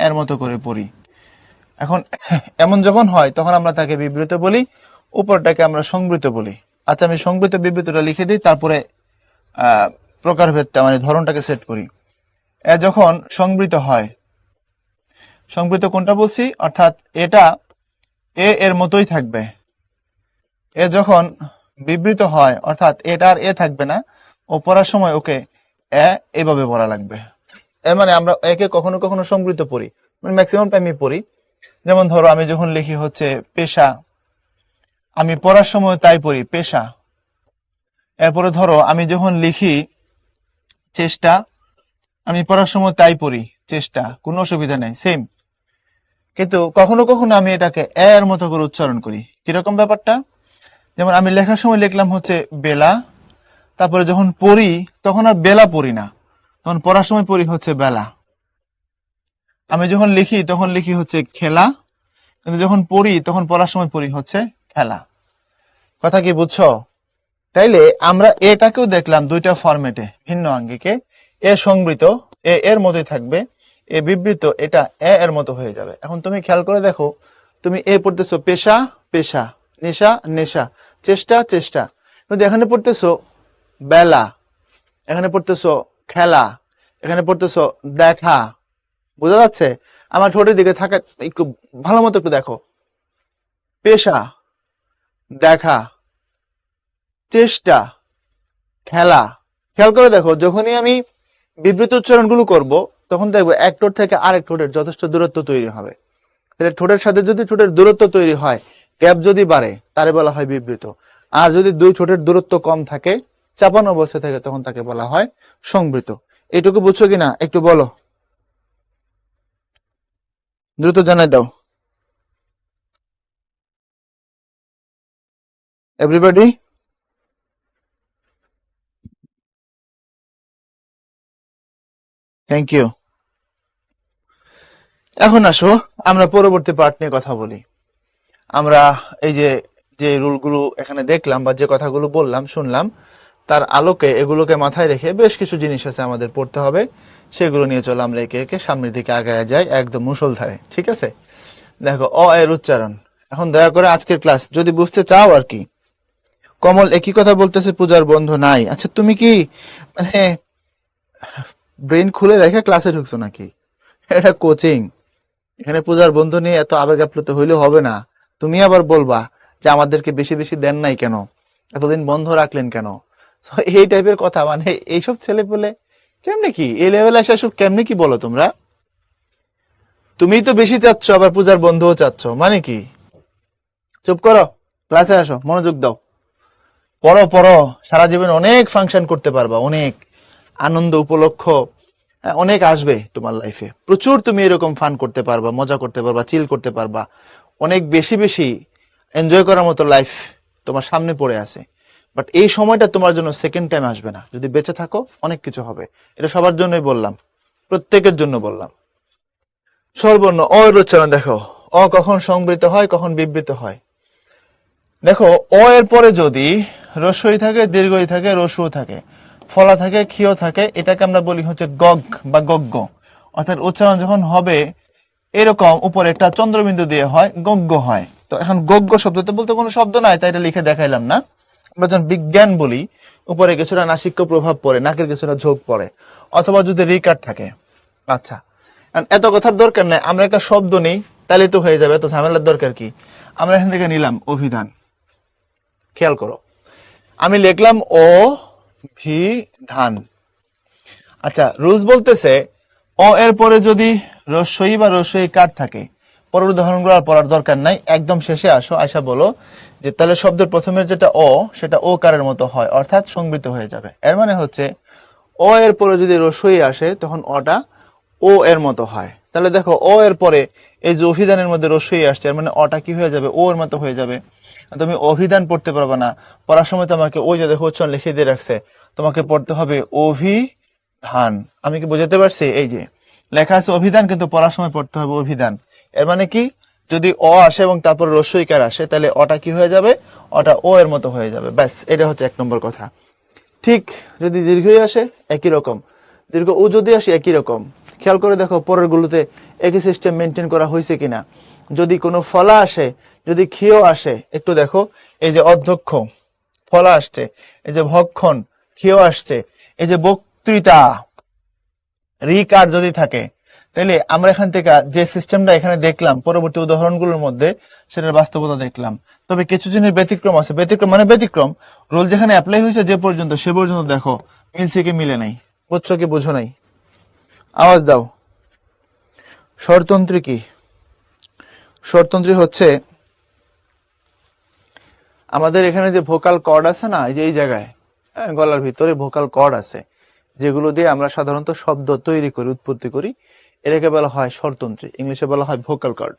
এর মতো করে পড়ি। এখন এমন যখন হয় তখন আমরা তাকে বিবৃত বলি, উপরটাকে আমরা সংবৃত বলি। আচ্ছা, আমি সংবৃত বিবৃতটা লিখে দিই, তারপরে প্রকারভেদটা মানে ধরনটাকে সেট করি। এ যখন সংবৃত হয়, সংবৃত কোনটা বলছি, অর্থাৎ এটা এর মতোই থাকবে। এ যখন বিবৃত হয়, অর্থাৎ এটা আর এ থাকবে না, ও পড়ার সময় ওকে এভাবে পড়া লাগবে। এর মানে আমরা একে কখনো কখনো সংবৃত পড়ি, মানে ম্যাক্সিমাম টাইমে পড়ি। যেমন ধরো আমি যখন লিখি হচ্ছে পেশা, আমি পড়ার সময় তাই পড়ি পেশা। এরপরে ধরো আমি যখন লিখি চেষ্টা, আমি পড়ার সময় তাই পড়ি চেষ্টা, কোনো অসুবিধা নেই, সেম। কিন্তু কখনো কখনো আমি এটাকে এর মতো করে উচ্চারণ করি। কিরকম ব্যাপারটা, যেমন আমি লেখার সময় লিখলাম হচ্ছে বেলা, তারপরে যখন পড়ি তখন আর বেলা পড়ি না, তখন পড়ার সময় পড়ি হচ্ছে বেলা। আমি যখন লিখি তখন লিখি হচ্ছে খেলা, কিন্তু যখন পড়ি তখন পড়ার সময় পড়ি হচ্ছে খেলা। কথা কি বুঝছো? তাইলে আমরা এটাকেও দেখলাম দুইটা ফরম্যাটে, ভিন্ন আঙ্গিকে। এ সংবৃত, এর মতোই থাকবে, এ বিবৃত, এটা এর মতো হয়ে যাবে। এখন তুমি খেয়াল করে দেখো, তুমি এ পড়তেছো পেশা পেশা, নেশা নেশা, চেষ্টা চেষ্টা, কিন্তু এখানে পড়তেছো বেলা, এখানে পড়তেছো খেলা, এখানে পড়তেছো দেখা। বোঝা যাচ্ছে? আমার ঠোঁটের দিকে থাকা একটু ভালো মতো একটু দেখো, পেশা দেখা, চেষ্টা খেলা। খেয়াল করে দেখো, যখনই আমি বিবৃত উচ্চারণগুলো করব তখন দেখবো এক ঠোঁট থেকে আরেক ঠোঁটের যথেষ্ট দূরত্ব তৈরি হবে। তাহলে ঠোঁটের সাথে যদি ঠোঁটের দূরত্ব তৈরি হয়, গ্যাপ যদি বাড়ে, তারে বলা হয় বিবৃত। আর যদি দুই ঠোঁটের দূরত্ব কম থাকে, চাপানো অবস্থা থাকে, তখন তাকে বলা হয় সংবৃত। এইটুকু বুঝছো কিনা একটু বলো, দ্রুত জানাই দাও এভরিবডি। Thank you. এখন আসো আমরা পরবর্তী পার্ট নিয়ে কথা বলি। আমরা এই যে যে রুলগুলো এখানে দেখলাম বা যে কথাগুলো বললাম শুনলাম, তার আলোকে এগুলোকে মাথায় রেখে বেশ কিছু জিনিস আছে আমাদের পড়তে হবে। সেগুলো নিয়ে চলো আমরা একে একে সামনের দিকে আগায় যাই, একদম মুষলধারে। ঠিক আছে? দেখো, এর উচ্চারণ। এখন দয়া করে আজকের ক্লাস যদি বুঝতে চাও আর কি। কমল একই কথা বলতেছে, পূজার বন্ধ নাই। আচ্ছা, তুমি কি মানে ব্রেন খুলে রেখে ক্লাসে ঢুকছো নাকি? এটা কোচিং, এখানে পূজার বন্ধু নিয়ে এত আবেগ আপ্লুত হইলে হবে না। তুমি আবার বলবা যে আমাদেরকে বেশি বেশি দেন নাই কেন, এতদিন বন্ধ রাখলেন কেন। So, এই টাইপের কথা, মানে এইসব ছেলে পেলে কেমনে কি এই লেভেলে আসে, সব কেমনে কি বলো তোমরা? তুমি তো বেশি চাচ্ছ, আবার পূজার বন্ধুও চাচ্ছ, মানে কি? চুপ করো, ক্লাসে আসো, মনোযোগ দাও, পড়ো পড়ো। সারা জীবন অনেক ফাংশন করতে পারবা, অনেক আনন্দ উপলক্ষ অনেক আসবে তোমার লাইফে। প্রচুর তুমি এরকম ফান করতে পারবা, মজা করতে পারবা, চিল করতে পারবা, অনেক বেশি বেশি এনজয় করার মতো লাইফ তোমার সামনে পড়ে আছে। বাট এই সময়টা তোমার জন্য সেকেন্ড টাইম আসবে না। যদি বেঁচে থাকো অনেক কিছু হবে, এটা সবার জন্যই বললাম, প্রত্যেকের জন্য বললাম। স্বরবর্ণ এর উচ্চারণ দেখো, কখন সংবৃত হয় কখন বিবৃত হয়। দেখো, এর পরে যদি রস্বই থাকে, দীর্ঘই থাকে, রস্যও থাকে, ফলা থাকে, ক্ষীয় থাকে, এটাকে আমরা বলি হচ্ছে গগ বা গগ্গ। অর্থাৎ উচ্চারণ যখন হবে এরকম উপরে একটা চন্দ্রবিন্দু দিয়ে হয়, গগ্গ হয়। তো এখন গগ্গ শব্দতে বলতে কোনো শব্দ নাই, তাই এটা লিখে দেখাইলাম না। আমরা যখন বিজ্ঞান বলি, উপরে কিছুটা নাসিক্য প্রভাব পড়ে, নাকের কিছুটা ঝোঁক পড়ে, অথবা যদি রিকার থাকে। আচ্ছা, এত কথার দরকার নেই, আমরা একটা শব্দ নেই তাহলে তো হয়ে যাবে, এত ঝামেলার দরকার কি? আমরা এখান থেকে নিলাম অভিধান। খেয়াল করো, আমি লিখলাম অভিধান। আচ্ছা, রুলস বলতেছে এর পরে যদি রস্বই বা রস্বই কার থাকে, পরের উদাহরণগুলো আর পড়ার দরকার নাই, একদম শেষে আসো, আয়সা বলো যে তাহলে শব্দের প্রথমের যেটা সেটা ও কারের মতো হয়, অর্থাৎ সংবৃত হয়ে যাবে। এর মানে হচ্ছে এর পরে যদি রস্বই আসে তখন ওটা ও এর মতো হয়। তাহলে দেখো ও এর পরে এই যে অভিধানের মধ্যে রস্যই আসছে, এর মানে অটা কি হয়ে যাবে, ও এর মতো হয়ে যাবে। তুমি অভিধান পড়তে পারবে না, পড়ার সময় তোমাকে ওই যে দেখো উচ্চারণ লিখে দিয়ে রাখছে, তোমাকে পড়তে হবে অভিধান। আমি কি বোঝাতে পারছি? এই যে লেখা আছে অভিধান, কিন্তু পড়ার সময় পড়তে হবে অভিধান। এর মানে কি, যদি অ আসে এবং তারপর রস্যইকার আসে, তাহলে অটা কি হয়ে যাবে, অটা ও এর মতো হয়ে যাবে। ব্যাস, এটা হচ্ছে 1 নম্বর কথা। ঠিক যদি দীর্ঘই আসে একই রকম, দীর্ঘ ও যদি আসে একই রকম। খেয়াল করে দেখো পরের গুলোতে একই সিস্টেম মেনটেন করা হয়েছে কিনা। যদি কোনো ফলা আসে, যদি ক্ষীয় আসে, একটু দেখো, এই যে অধ্যক্ষ ফলা আসছে, এই যে ভক্ষণ ক্ষীয় আসছে, এই যে বক্তৃতা রিকার যদি থাকে, তাহলে আমরা এখান থেকে যে সিস্টেমটা এখানে দেখলাম পরবর্তী উদাহরণগুলোর মধ্যে, সেটার বাস্তবতা দেখলাম। তবে কিছু জিনিস ব্যতিক্রম আছে। ব্যতিক্রম মানে ব্যতিক্রম, রোল যেখানে অ্যাপ্লাই হয়েছে যে পর্যন্ত, সে পর্যন্ত দেখো মিলছে কি মিলে নাই। বুঝছো কি বুঝো নাই? আওয়াজ দাও। স্বরতন্ত্রী কি? স্বরতন্ত্রী হচ্ছে আমাদের এখানে যে ভোকাল কর্ড আছে না, এই যে এই জায়গায়, হ্যাঁ, গলার ভিতরে ভোকাল কর্ড আছে, যেগুলো দিয়ে আমরা সাধারণত শব্দ তৈরি করি, উৎপত্তি করি, এটাকে বলা হয় স্বরতন্ত্রী, ইংলিশে বলা হয় ভোকাল কর্ড।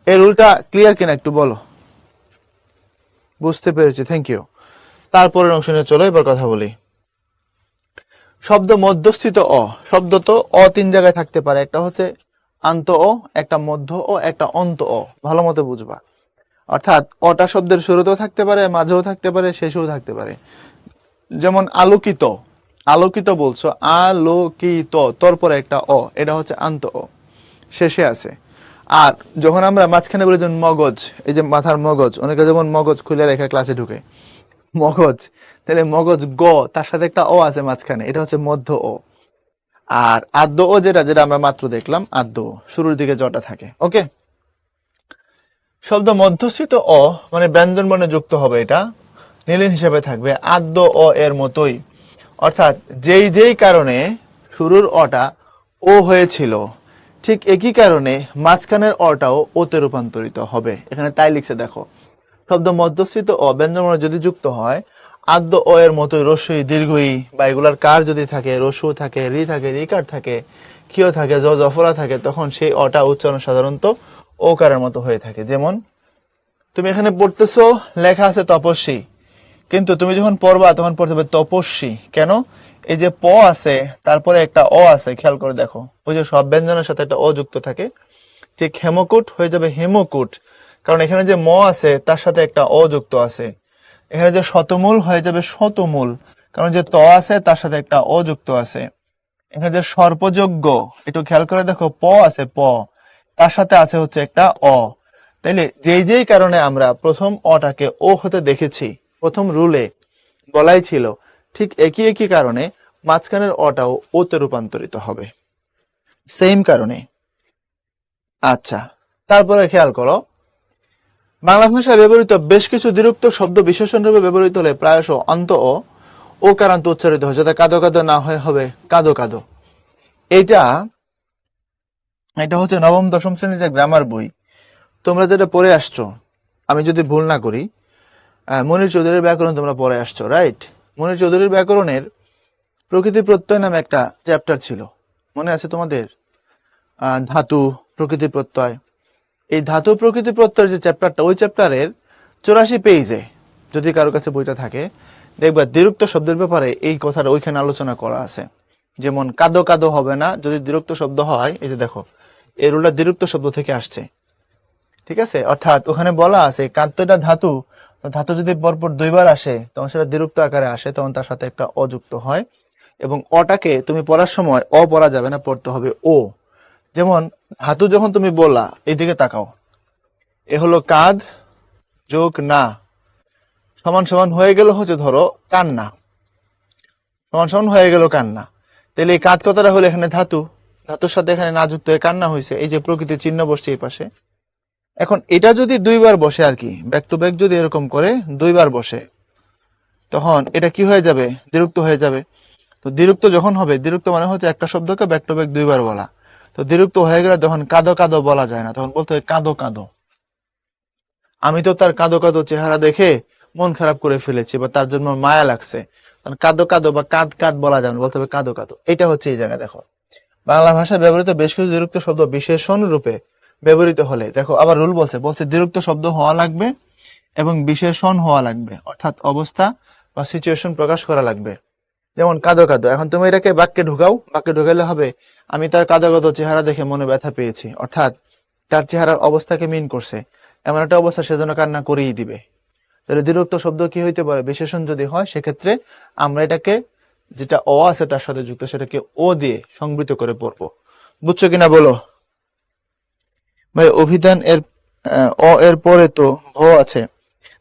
এই রুলটা ক্লিয়ার কিনা একটু বলো। বুঝতে পেরেছি, থ্যাংক ইউ। তারপরের অংশ নিয়ে চলো এবার কথা বলি। শব্দ মধ্যস্থিত অ, শব্দ তো অ 3 জায়গায় থাকতে পারে, একটা হচ্ছে আন্ত অ, একটা মধ্য অ, একটা অন্ত অ। ভালো মতো বুঝবা। অর্থাৎ অটা শব্দের শুরুতেও থাকতে পারে, মাঝেও থাকতে পারে, শেষেও থাকতে পারে। যেমন আলোকিত, আলোকিত বলছো, আলোকিত, তোর পরে একটা অ, এটা হচ্ছে আন্ত অ, শেষে আছে। আর যখন আমরা মাঝখানে বলি, যেমন মগজ, এই যে মাথার মগজ, অনেকে যেমন মগজ খুলে রেখে ক্লাসে ঢুকে, মগজ, তাহলে মগজ গ, তার সাথে একটা অ আছে মাঝখানে, এটা হচ্ছে মধ্য অ। আর আদ্য ও, যেটা যেটা আমরা মাত্র দেখলাম, আদ্য ও, শুরুর দিকে জটা থাকে। ওকে, শব্দ মধ্যস্থিত অ মানে ব্যঞ্জন বর্ণে যুক্ত হবে, এটা নীলিন হিসেবে থাকবে আদ্য অ এর মতোই। অর্থাৎ যেই যেই কারণে শুরুর অটা ও হয়েছিল, ঠিক একই কারণে মাঝখানের অটাও ওতে রূপান্তরিত হবে। এখানে তাই লিখছে দেখো, শব্দ মধ্যস্থিত অ ব্যঞ্জনবর্ণ যদি যুক্ত হয়, আদ্য অ এর মতোই রস্যই দীর্ঘই বা এগুলার কার যদি থাকে, রস্যু থাকে, রি থাকে, রিকার থাকে, ক্ষীয় থাকে, জফলা থাকে, তখন সেই অটা উচ্চারণ সাধারণত ওকারের মতো হয়ে থাকে। যেমন তুমি এখানে পড়তেছো, লেখা আছে তপস্বী, কিন্তু তুমি যখন পড়বা তখন পড়তে হবে তপস্বী। কেন? এই যে প আছে, তারপরে একটা অ আছে, খেয়াল করে দেখো, ওই যে সব ব্যঞ্জনের সাথে একটা অ যুক্ত থাকে, ঠিক হেমকূট হয়ে যাবে হেমকূট, কারণ এখানে যে ম আছে তার সাথে একটা অ যুক্ত আছে। এখানে যে শতমূল হয়ে যাবে শতমূল, কারণ যে ত আছে তার সাথে একটা অ যুক্ত আছে। এখানে যে সর্পযোগ্য, একটু খেয়াল করে দেখো, প আছে, প তার সাথে আছে হচ্ছে একটা অ। তাইলে যেই যেই কারণে আমরা প্রথম অটাকে ও হতে দেখেছি, প্রথম রুলে বলাই ছিল, ঠিক একই একই কারণে মাঝখানের অটাও ওতে রূপান্তরিত হবে, সেম কারণে। আচ্ছা, তারপরে খেয়াল করো, বাংলা ভাষায় ব্যবহৃত বেশ কিছু দ্বিরুক্ত শব্দ বিশেষণ রূপে ব্যবহৃত হলে প্রায়শ অন্ত ও কারান্ত উচ্চারিত হয়, যাতে কাদো কাদো না হয়, হবে কাদো কাদো। এটা এটা হচ্ছে নবম দশম শ্রেণীর যে গ্রামার বই, তোমরা যেটা পড়ে আসছো, আমি যদি ভুল না করি, মনির চৌধুরীর ব্যাকরণ তোমরা পড়ে আসছো, রাইট? মনির চৌধুরীর ব্যাকরণের প্রকৃতি প্রত্যয় নামে একটা চ্যাপ্টার ছিল, মনে আছে তোমাদের? ধাতু, প্রকৃতি প্রত্যয়। এই ধাতু প্রকৃতি প্রত্যয়ের যে চ্যাপ্টারটা, ওই চ্যাপ্টারের 84 পেজে যদি কারো কাছে বইটা থাকে, দেখবা দ্বিরুক্ত শব্দের ব্যাপারে এই কথাটা ওইখানে আলোচনা করা আছে। যেমন কাদো কাদো হবে না যদি দ্বিরুক্ত শব্দ হয়, এই যে দেখো, এই রুলটা দ্বিরুক্ত শব্দ থেকে আসছে, ঠিক আছে? অর্থাৎ ওখানে বলা আছে কান্তটা ধাতু, ধাতু যদি পরপর 2বার আসে তখন সেটা দ্বিরুক্ত আকারে আসে, তখন তার সাথে একটা অযুক্ত হয়, এবং অটাকে তুমি পড়ার সময় অ পড়া যাবে না, পড়তে হবে ও। যেমন ধাতু যখন তুমি বললা, এইদিকে তাকাও, এ হলো কাঁধ যোগ না, সমান সমান হয়ে গেল হচ্ছে ধরো কান্না, সমান সমান হয়ে গেল কান্না। তাহলে এই কাঁধ কথাটা হলো এখানে ধাতু, ধাতুর সাথে এখানে না যুক্ত হয়ে কান্না হয়েছে, এই যে প্রকৃতির চিহ্ন বসছে এই পাশে। এখন এটা যদি 2বার বসে আর কি, ব্যাক টু ব্যাক যদি এরকম করে 2বার বসে, তখন এটা কি হয়ে যাবে? দ্বিরুক্ত হয়ে যাবে। তো দ্বিরুক্ত যখন হবে, দ্বিরুক্ত মানে হচ্ছে একটা শব্দকে ব্যাক টু ব্যাক 2বার বলা। তো দ্বিরুক্ত হয়ে গেলে তখন কাঁদো কাঁদো বলা যায় না, তখন বলতে হয় কাঁদো কাঁদো। আমি তো তার কাঁদো কাঁদো চেহারা দেখে মন খারাপ করে ফেলেছি, বা তার জন্য মায়া লাগছে, কাঁদো কাঁদো বা কাঁদ কাঁদ বলা যাবে না, বলতে হবে কাঁদো কাঁদো। এটা হচ্ছে এই জায়গায় দেখো, বাংলা ভাষায় ব্যবহৃত বেশ কিছু দ্বিরুক্ত শব্দ বিশেষণ রূপে ব্যবহৃত হলে, দেখো আবার রুল বলছে দ্বিরুক্ত শব্দ হওয়া লাগবে এবং বিশেষণ হওয়া লাগবে, অর্থাৎ অবস্থা বা সিচুয়েশন প্রকাশ করা লাগবে। যেমন কাঁদো কাঁদো, এখন তুমি এটাকে বাক্যে ঢুকাও, বাক্যে ঢুকাইলে হবে আমি তার কাঁদো কাঁদো চেহারা দেখে মনে ব্যথা পেয়েছি, অর্থাৎ তার চেহারার অবস্থাকে মিন করছে, এমন একটা অবস্থা সেজন্য কান্না করেই দিবে। তাহলে দ্বিরুক্ত শব্দ কি হইতে পারে? বিশেষণ যদি হয় সেক্ষেত্রে আমরা এটাকে যেটা অ আছে তার সাথে যুক্ত সেটাকে ও দিয়ে সংবৃত করে পড়বো। বুঝছো কিনা বলো ভাই? অভিধান এর অ এর পরে তো ভ আছে,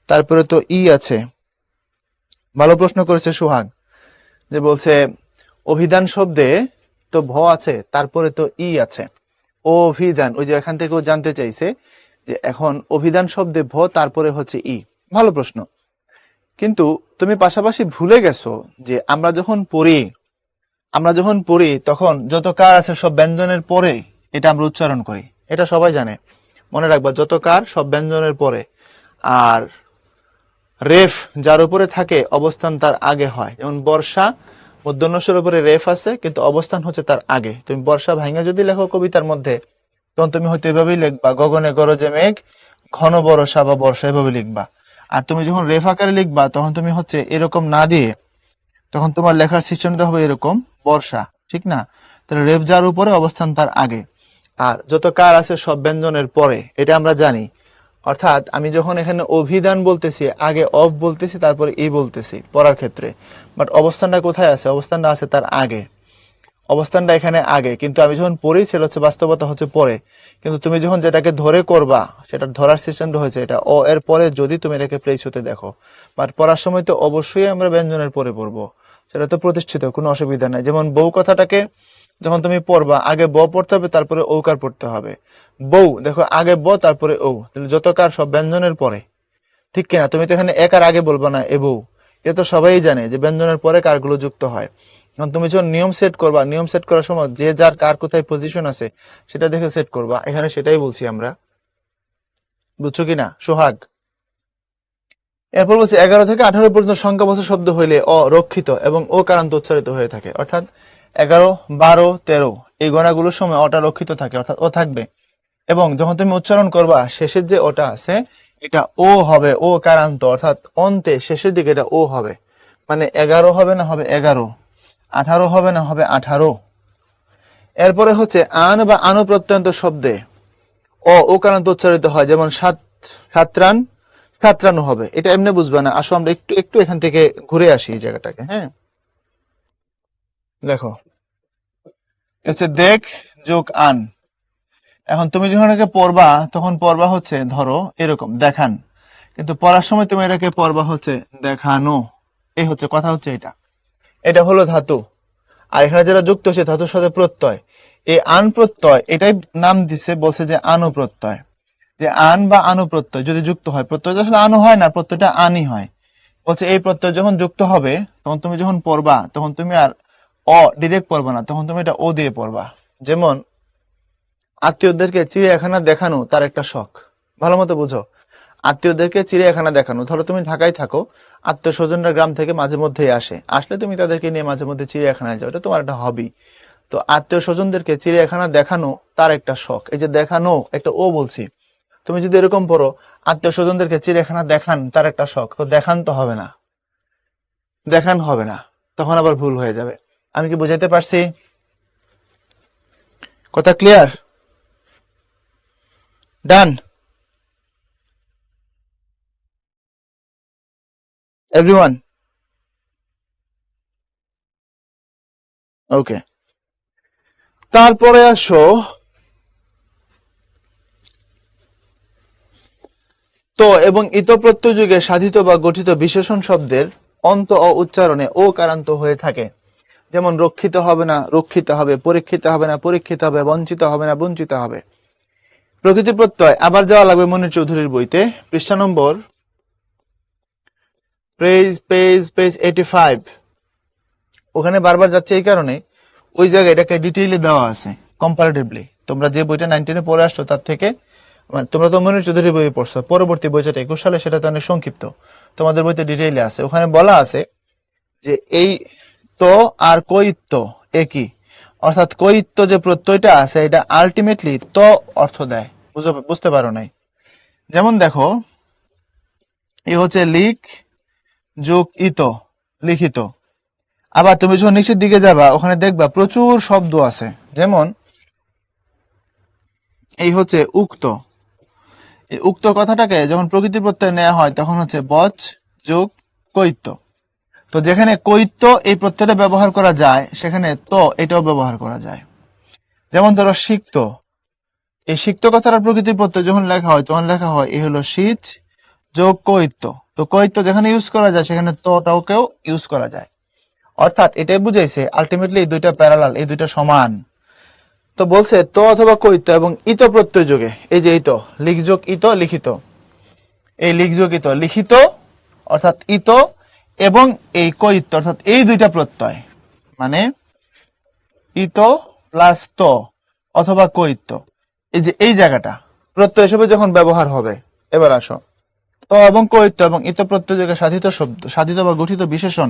তারপরে তো ই আছে। ভালো প্রশ্ন করেছে সোহাগ, যে বলছে অভিধান শব্দে তো ভ আছে, তারপরে তো ই আছে। অভিধান, ওই যে এখান থেকেও জানতে চাইছে যে এখন অভিধান শব্দে ভ তারপরে হচ্ছে ই। ভালো প্রশ্ন, কিন্তু তুমি পাশাপাশি ভুলে গেছো যে আমরা যখন পড়ি তখন যত কার আছে সব ব্যঞ্জনের পরে এটা আমরা উচ্চারণ করি, এটা সবাই জানে। মনে রাখবা, যত কার সব ব্যঞ্জনের পরে, আর রেফ যার উপরে থাকে অবস্থান তার আগে হয়। যেমন বর্ষা, মূর্ধন্যস্বরের উপরে রেফ আছে কিন্তু অবস্থান হচ্ছে তার আগে। তুমি বর্ষা ভাঙা যদি লেখো কবিতার মধ্যে, তখন তুমি হয়তো এভাবেই লিখবা গগনে গরজে মেঘ ঘন বর্ষা বা বর্ষা, এভাবে লিখবা। আর তুমি যখন রেফ আকারে লিখবা তখন তুমি হচ্ছে এরকম না দিয়ে, তখন তোমার লেখার সিস্টেমটা হবে এরকম বর্ষা, ঠিক না? তাহলে রেফ যার উপরে অবস্থান তার আগে, আর যত কার আছে সব ব্যঞ্জনের পরে, এটা আমরা জানি। অর্থাৎ আমি যখন এখানে অভিধান বলতেছি আগে অফ বলতেছি তারপরে ই বলতেছি পড়ার ক্ষেত্রে, বাট অবস্থানটা কোথায় আছে? অবস্থানটা আছে তার আগে, অবস্থানটা এখানে আগে, কিন্তু আমি যখন পড়ি সেটা হচ্ছে বাস্তবতা হচ্ছে পরে। কিন্তু তুমি যখন যেটাকে ধরে করবা, সেটা ধরার সিস্টেমটা হয়েছে এটা অ এর পরে, যদি তুমি এটাকে প্লেস হতে দেখো। বাট পড়ার সময় তো অবশ্যই আমরা ব্যঞ্জনের পরে পড়বো, সেটা তো প্রতিষ্ঠিত, কোনো অসুবিধা নাই। যেমন বউ কথাটাকে যখন তুমি পড়বা আগে ব পড়তে হবে তারপরে ঔকার পড়তে হবে। বউ দেখো আগে ব তারপরে ও, তাহলে যত কার সব ব্যঞ্জনের পরে, ঠিক কিনা? তুমি তো এখানে এক আর আগে বলবা না এ বউ, এ তো সবাই জানে যে ব্যঞ্জনের পরে কারগুলো যুক্ত হয়। এখন তুমি যখন নিয়ম সেট করবা, নিয়ম সেট করার সময় যে যার কার কোথায় পজিশন আছে সেটা দেখে সেট করবা, এখানে সেটাই বলছি আমরা। বুঝছো কিনা সোহাগ? এরপর বলছে 11 থেকে 18 পর্যন্ত সংখ্যাবাচক শব্দ হইলে অরক্ষিত এবং ও কারান্ত উচ্চারিত হয়ে থাকে, অর্থাৎ 11, 12, 13 এই গণাগুলোর সময় অটা রক্ষিত থাকে, অর্থাৎ ও থাকবে। এবং যখন তুমি উচ্চারণ করবা শেষের যে ওটা আছে এটা ও হবে, ও কারান্ত, অর্থাৎ অন্তে শেষের দিকে এটা ও হবে। মানে 11 হবে না, হবে 11, 18 হবে না, হবে 18। এরপরে হচ্ছে আন বা আনু প্রত্যন্ত শব্দে ও কারান্ত উচ্চারিত হয়, যেমন সাতরান সাতরানু হবে। এটা এমনি বুঝবে না, আসো আমরা একটু একটু এখান থেকে ঘুরে আসি এই জায়গাটাকে। হ্যাঁ, দেখো হচ্ছে দেখ যোগ আন। এখন তুমি যখন এটাকে পড়বা তখন পড়বা হচ্ছে ধরো এরকম দেখান, কিন্তু পড়ার সময় তুমি এটাকে পড়বা হচ্ছে দেখানো। এই হচ্ছে কথা, হচ্ছে এটা, এটা হলো ধাতু। আর এখানে যেটা যুক্ত হচ্ছে ধাতুর সাথে প্রত্যয়, এই আন প্রত্যয় এটাই নাম দিছে, বলছে যে আনু প্রত্যয়। যে আন বা আনু প্রত্যয় যদি যুক্ত হয়, প্রত্যয় আসলে আনু হয় না, প্রত্যয়টা আনই হয়। বলছে এই প্রত্যয় যখন যুক্ত হবে তখন তুমি যখন পড়বা তখন তুমি আর ডিরেক্ট পড়বা না, তখন তুমি এটা ও দিয়ে পড়বা। যেমন আত্মীয়দেরকে চিড়িয়াখানা দেখানো তার একটা শখ, ভালো মতো বুঝো। আত্মীয়দেরকে চিড়িয়াখানা দেখানো, ধরো তুমি ঢাকায় থাকো, আত্মীয় স্বজনরা গ্রাম থেকে মাঝে মধ্যেই আসলে তুমি তাদেরকে নিয়ে মাঝে মধ্যে চিড়িয়াখানায় যাও, এটা তোমার একটা হবি। তো আত্মীয় স্বজনদেরকে চিড়িয়াখানা দেখানো তার একটা শখ, এই যে দেখানো একটা ও বলছি। তুমি যদি এরকম পড়ো আত্মীয় স্বজনদেরকে চিড়িয়াখানা দেখান তার একটা শখ, তো দেখান তো হবে না, দেখান হবে না, তখন আবার ভুল হয়ে যাবে। আমি কি বুঝাইতে পারছি? কথা ক্লিয়ার? ডান এভরিওয়ান? ওকে, তারপরে আসো তো এবং ইতঃপ্রত্যয় যুগে সাধিত বা গঠিত বিশেষণ শব্দের অন্ত ও উচ্চারণে ও কারান্ত হয়ে থাকে। যেমন রক্ষিত হবে না রক্ষিত হবে, পরীক্ষিত হবে না পরীক্ষিত হবে, বঞ্চিত হবে না বঞ্চিত হবে। প্রকৃতি প্রত্যয় আবার যাওয়া লাগবে মনির চৌধুরীর বইতে, পৃষ্ঠা নম্বর পেজ 85। ওখানে বারবার যাচ্ছে এই কারণে ওই জায়গায় এটাকে ডিটেইলে দেওয়া আছে কম্পারেটিভলি। তোমরা যে বইটা 19 পড়ে আসছো তার থেকে, মানে তোমরা তো মনির চৌধুরী বই পড়ছো, পরবর্তী বইটা 21 সালে সেটা তো অনেক সংক্ষিপ্ত, তোমাদের বইতে ডিটেইলে আছে। ওখানে বলা আছে যে এই তো আর কইত্ত একই, অর্থাৎ কৈত্য যে প্রত্যয়টা আছে এটা আলটিমেটলি ত অর্থ দেয়। বুঝতে পারো নাই? যেমন দেখো, এই হচ্ছে লিখ যোগ ইত, লিখিত। আবার তুমি যখন নিচের দিকে যাবা ওখানে দেখবা প্রচুর শব্দ আছে। যেমন এই হচ্ছে উক্ত। এই উক্ত কথাটাকে যখন প্রকৃতি প্রত্যয় নেওয়া হয় তখন হচ্ছে বচ যোগ কৈত্য। তো যেখানে কৈত্য এই প্রত্যয়টা ব্যবহার করা যায় সেখানে ত এটাও ব্যবহার করা যায়। যেমন ধরো সিক্ত, এই সিক্ত কথার প্রকৃতি প্রত্যয় যখন লেখা হয় তখন লেখা হয় এই হলো শীত যোগ কৈত্য। তো কৈত্য যেখানে ইউজ করা যায় সেখানে তটাকেও ইউজ করা যায়। অর্থাৎ এটাই বুঝাইছে আলটিমেটলি এই দুইটা প্যারালাল, এই দুইটা সমান। তো বলছে ত অথবা কৈত্য এবং ইত প্রত্যয় যোগে, এই যে ইত, লিখ যোগ ইত, লিখিত, এই লিখ যোগ ইত লিখিত অর্থাৎ ইত এবং এই কৈত্য অর্থাৎ এই দুইটা প্রত্যয় মানে ইত প্লাস ত অথবা কৈত্য, এই যে এই জায়গাটা প্রত্যয় হিসেবে যখন ব্যবহার হবে। এবার আসো, ত এবং কৈত্য এবং ইত প্রত্যয় যোগে সাধিত শব্দ, সাধিত বা গঠিত বিশেষণ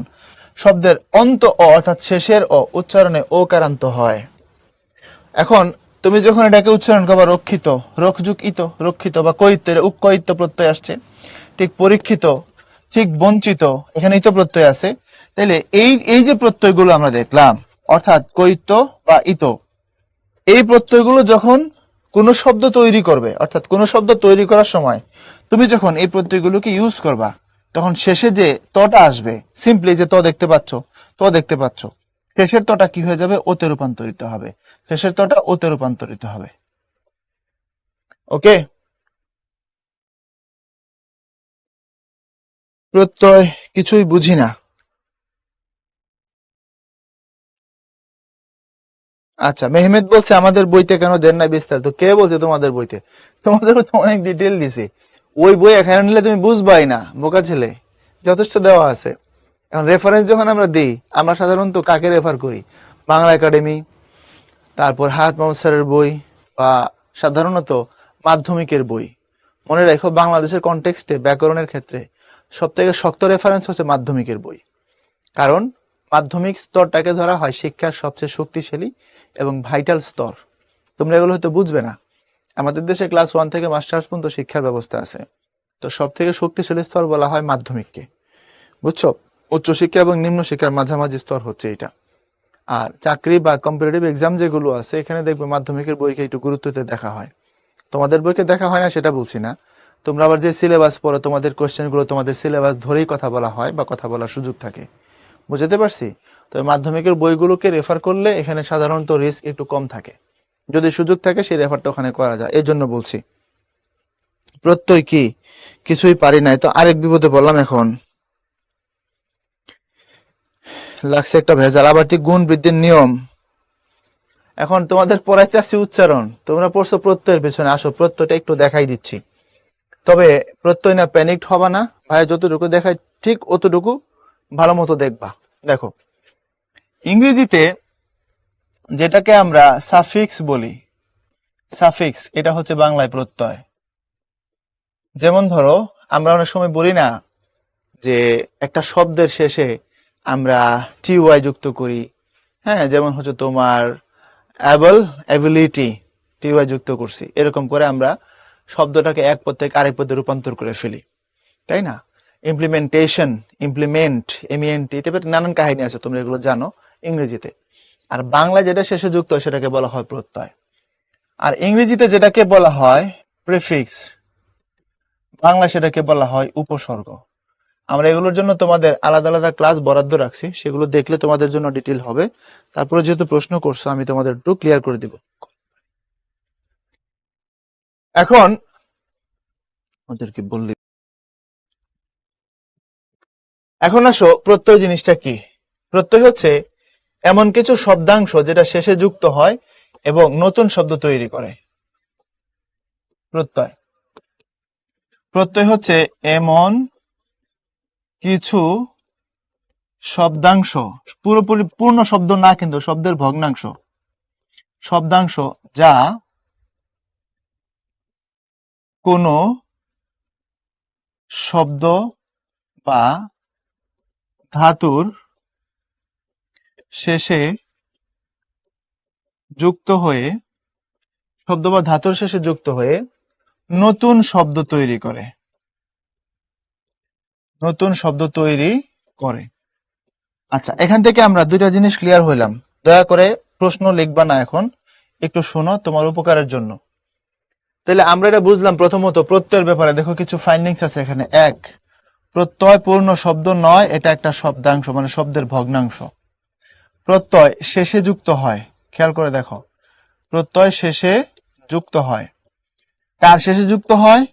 শব্দের অন্ত অ অর্থাৎ শেষের অ উচ্চারণে ও কারান্ত হয়। এখন তুমি যখন এটাকে উচ্চারণ করবা রক্ষিত, রক্ষযুক ইত, রক্ষিত বা কৈত্য, কৈত্য প্রত্যয় আসছে। ঠিক পরীক্ষিত, ঠিক বঞ্চিত, এখানে ইত প্রত্যয় আছে। তাহলে এই এই যে প্রত্যয়গুলো আমরা দেখলাম অর্থাৎ কৈত্য বা ইত, এই প্রত্যয়গুলো যখন কোন শব্দ তৈরি করবে অর্থাৎ কোন শব্দ তৈরি করার সময় তুমি যখন এই প্রত্যয়গুলোকে ইউজ করবা তখন শেষে যে তটা আসবে, সিম্পলি যে দেখতে পাচ্ছ, শেষের তটা কি হয়ে যাবে? ওতে রূপান্তরিত হবে। শেষের তটা ওতে রূপান্তরিত হবে। ওকে, প্রত্যয় কিছুই বুঝি না। আচ্ছা, মেহমেদ বলছে আমাদের বইতে কেন দেন না বিস্তারিত? কে বলছে তোমাদের বইতে? তোমাদের তো অনেক ডিটেল দিছে। ওই বই এখানে নিলে তুমি বুঝবাই না, বোকা ছেলে। যথেষ্ট দেওয়া আছে। এখন রেফারেন্স যখন আমরা দিই, আমরা সাধারণত কাকে রেফার করি? বাংলা একাডেমি, তারপর হায়াত মোহাম্মদ স্যারের বই, বা সাধারণত মাধ্যমিকের বই। মনে রাখো বাংলাদেশের কনটেক্সটে ব্যাকরণের ক্ষেত্রে সব থেকে শক্ত রেফারেন্স হচ্ছে মাধ্যমিকের বই। কারণ মাধ্যমিক স্তরটাকে ধরা হয় শিক্ষার সবচেয়ে শক্তিশালী এবং ভাইটাল স্তর। তোমরা এগুলো হয়তো বুঝবে না। আমাদের দেশে ক্লাস 1 থেকে মাস্টার্স পর্যন্ত শিক্ষার ব্যবস্থা আছে। তো সব থেকে শক্তিশালী স্তর বলা হয় মাধ্যমিককে। বুঝছো? উচ্চশিক্ষা এবং নিম্ন শিক্ষার মাঝামাঝি স্তর হচ্ছে এটা। আর চাকরি বা কম্পিটিটিভ এক্সাম যেগুলো আছে এখানে দেখবে মাধ্যমিকের বইকে একটু গুরুত্ব দিয়ে দেখা হয়। তোমাদের বইকে দেখা হয় না সেটা বলছি না। তোমরা আবার যে সিলেবাস পড়ো তোমাদের কোশ্চেন গুলো তোমাদের সিলেবাস ধরেই কথা বলা হয় বা কথা বলার সুযোগ থাকে। বুঝতে পারছি? তো মাধ্যমিকের বইগুলোকে রেফার করলে এখানে সাধারণত রিস্ক একটু কম থাকে। যদি সুযোগ থাকে সেই রেফারটা ওখানে করা যায়, এই জন্য বলছি। প্রত্যয় কি? কিছুই পারি নাই তো আরেক বিপদে বললাম। এখন লাগছে একটা ভেজাল, আবার ঠিক গুণ বৃদ্ধির নিয়ম। এখন তোমাদের পড়াইতে আসছি উচ্চারণ, তোমরা পড়ছো প্রত্যয়ের পেছনে। আসো প্রত্যয়টা একটু দেখাই দিচ্ছি। তবে প্রত্যয় না প্যানিকড হবা না, ভাই যতটুকু দেখায় ঠিক অতটুকু ভালো মতো দেখবা। দেখো, ইংরেজিতে যেটাকে আমরা সাফিক্স বলি, সাফিক্স এটা হচ্ছে বাংলায় প্রত্যয়। যেমন ধরো আমরা অনেক সময় বলি না যে একটা শব্দের শেষে আমরা টি ওয়াই যুক্ত করি। হ্যাঁ, যেমন হচ্ছে তোমার অ্যাবল, অ্যাবিলিটি, টি ওয়াই যুক্ত করছি। এরকম করে আমরা শব্দটাকে এক পদ থেকে আরেক পদে রূপান্তর করে ফেলি, তাই না? ইমপ্লিমেন্টেশন, ইমপ্লিমেন্ট, এমইএনটি, এটা নানান কাহিনী আছে, তোমরা এগুলো জানো ইংরেজিতে। আর বাংলায় যেটা শেষে যুক্ত হয় সেটাকে বলা হয় প্রত্যয়। আর ইংরেজিতে যেটাকে বলা হয় প্রিফিক্স, বাংলা সেটাকে বলা হয় উপসর্গ। আমরা এগুলোর জন্য তোমাদের আলাদা আলাদা ক্লাস বরাদ্দ রাখছি, সেগুলো দেখলে তোমাদের জন্য ডিটেল হবে। তারপরে যেহেতু প্রশ্ন করছো আমি তোমাদের একটু ক্লিয়ার করে দিব। এখন ওদেরকে বললি, এখন আসো প্রত্যয় জিনিসটা কি। প্রত্যয় হচ্ছে এমন কিছু শব্দাংশ যেটা শেষে যুক্ত হয় এবং নতুন শব্দ তৈরি করে। প্রত্যয়, প্রত্যয় হচ্ছে এমন কিছু শব্দাংশ, পুরোপুরি পূর্ণ শব্দ না কিন্তু শব্দের ভগ্নাংশ, শব্দাংশ যা কোনো শব্দ বা ধাতুর শেষে যুক্ত হয়ে, শব্দ বা ধাতুর শেষে যুক্ত হয়ে নতুন শব্দ তৈরি করে, নতুন শব্দ তৈরি করে। আচ্ছা, এখান থেকে আমরা দুইটা জিনিস ক্লিয়ার হইলাম। দয়া করে প্রশ্ন লিখবা না এখন, একটু শোনো তোমার উপকারের জন্য। তাহলে আমরা এটা বুঝলাম প্রথমত প্রত্যয়ের ব্যাপারে। দেখো কিছু ফাইন্ডিংস আছে এখানে। এক, প্রত্যয় পূর্ণ শব্দ নয়, এটা একটা শব্দাংশ, মানে শব্দের ভগ্নাংশ। প্রত্যয় শেষে যুক্ত হয়, খেয়াল করে দেখো, প্রত্যয় শেষে যুক্ত হয়। কার শেষে যুক্ত হয়?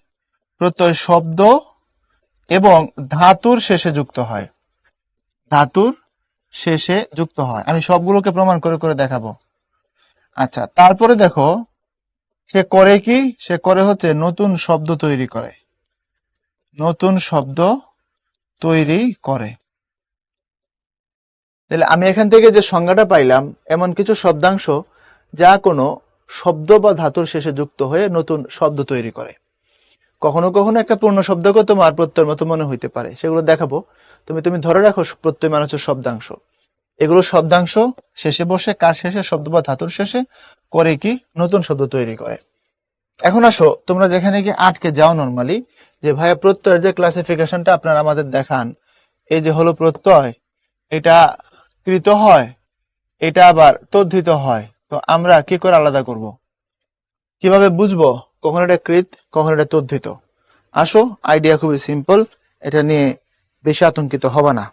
প্রত্যয় শব্দ এবং ধাতুর শেষে যুক্ত হয়, ধাতুর শেষে যুক্ত হয়। আমি সবগুলোকে প্রমাণ করে করে দেখাবো। আচ্ছা, তারপরে দেখো সে করে কি? সে করে হচ্ছে নতুন শব্দ তৈরি করে, নতুন শব্দ তৈরি করে। তাহলে আমি এখান থেকে যে সংজ্ঞাটা পাইলাম, এমন কিছু শব্দাংশ যা কোনো শব্দ বা ধাতুর শেষে যুক্ত হয়ে নতুন শব্দ তৈরি করে। কখনো কখনো একটা পূর্ণ শব্দকে তোমার প্রত্যয়ের মতো মনে হইতে পারে, সেগুলো দেখাবো। তুমি ধরে রাখো প্রত্যয় মানে হচ্ছে শব্দাংশ। এগুলো শব্দাংশ শেষে বসে, কার শেষে? শব্দ বা ধাতুর শেষে করে কি? নতুন শব্দ তৈরি করে। এখন আসো, তোমরা যেখানে গিয়ে আটকে যাও নরমালি, যে ভাইয়া প্রত্যয়ের যে ক্লাসিফিকেশনটা আপনারা আমাদের দেখান, এই যে হলো প্রত্যয়, এটা কৃত হয়, এটা আবার তদ্ধিত হয়, তো আমরা কি করে আলাদা করব? কিভাবে বুঝবো কখন এটা কৃত, কখন এটা তদ্ধিত? আসো, আইডিয়া খুবই সিম্পল, এটা নিয়ে বেশি আতঙ্কিত হবে না।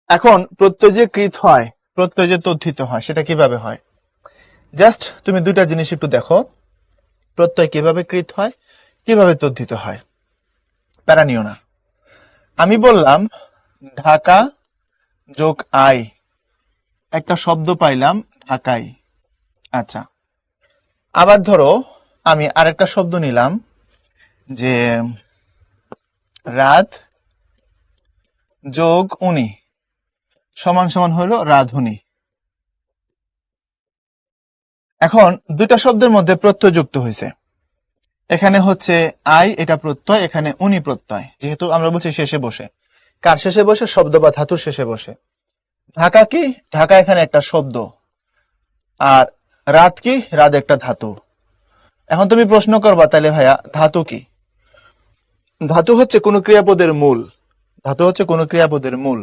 এখন প্রত্যয় যে কৃত হয়, প্রত্যয় যে তদ্ধিত হয়, সেটা কিভাবে হয়? জাস্ট তুমি দুইটা জিনিস একটু দেখো, প্রত্যয় কিভাবে কৃত হয়, কিভাবে তদ্ধিত হয়। প্যারা নিও না। আমি বললাম ঢাকা যোগ আই, একটা শব্দ পাইলাম ঢাকাই। আচ্ছা, আবার ধরো আমি আরেকটা শব্দ নিলাম, যে রাত যোগ উনি সমান সমান হলো রাধুনী। এখন দুইটা শব্দের মধ্যে প্রত্যয় যুক্ত হয়েছে। এখানে হচ্ছে আই, এটা প্রত্যয়, এখানে উনি প্রত্যয়, যেহেতু আমরা বলছি শেষে বসে। কার শেষে বসে? শব্দ বা ধাতুর শেষে বসে। ঢাকা কি? ঢাকা এখানে একটা শব্দ। আর রাত কি? রাত একটা ধাতু। এখন তুমি প্রশ্ন করবা, তাহলে ভাইয়া ধাতু কি? ধাতু হচ্ছে কোন ক্রিয়াপদের মূল, ধাতু হচ্ছে কোন ক্রিয়াপদের মূল।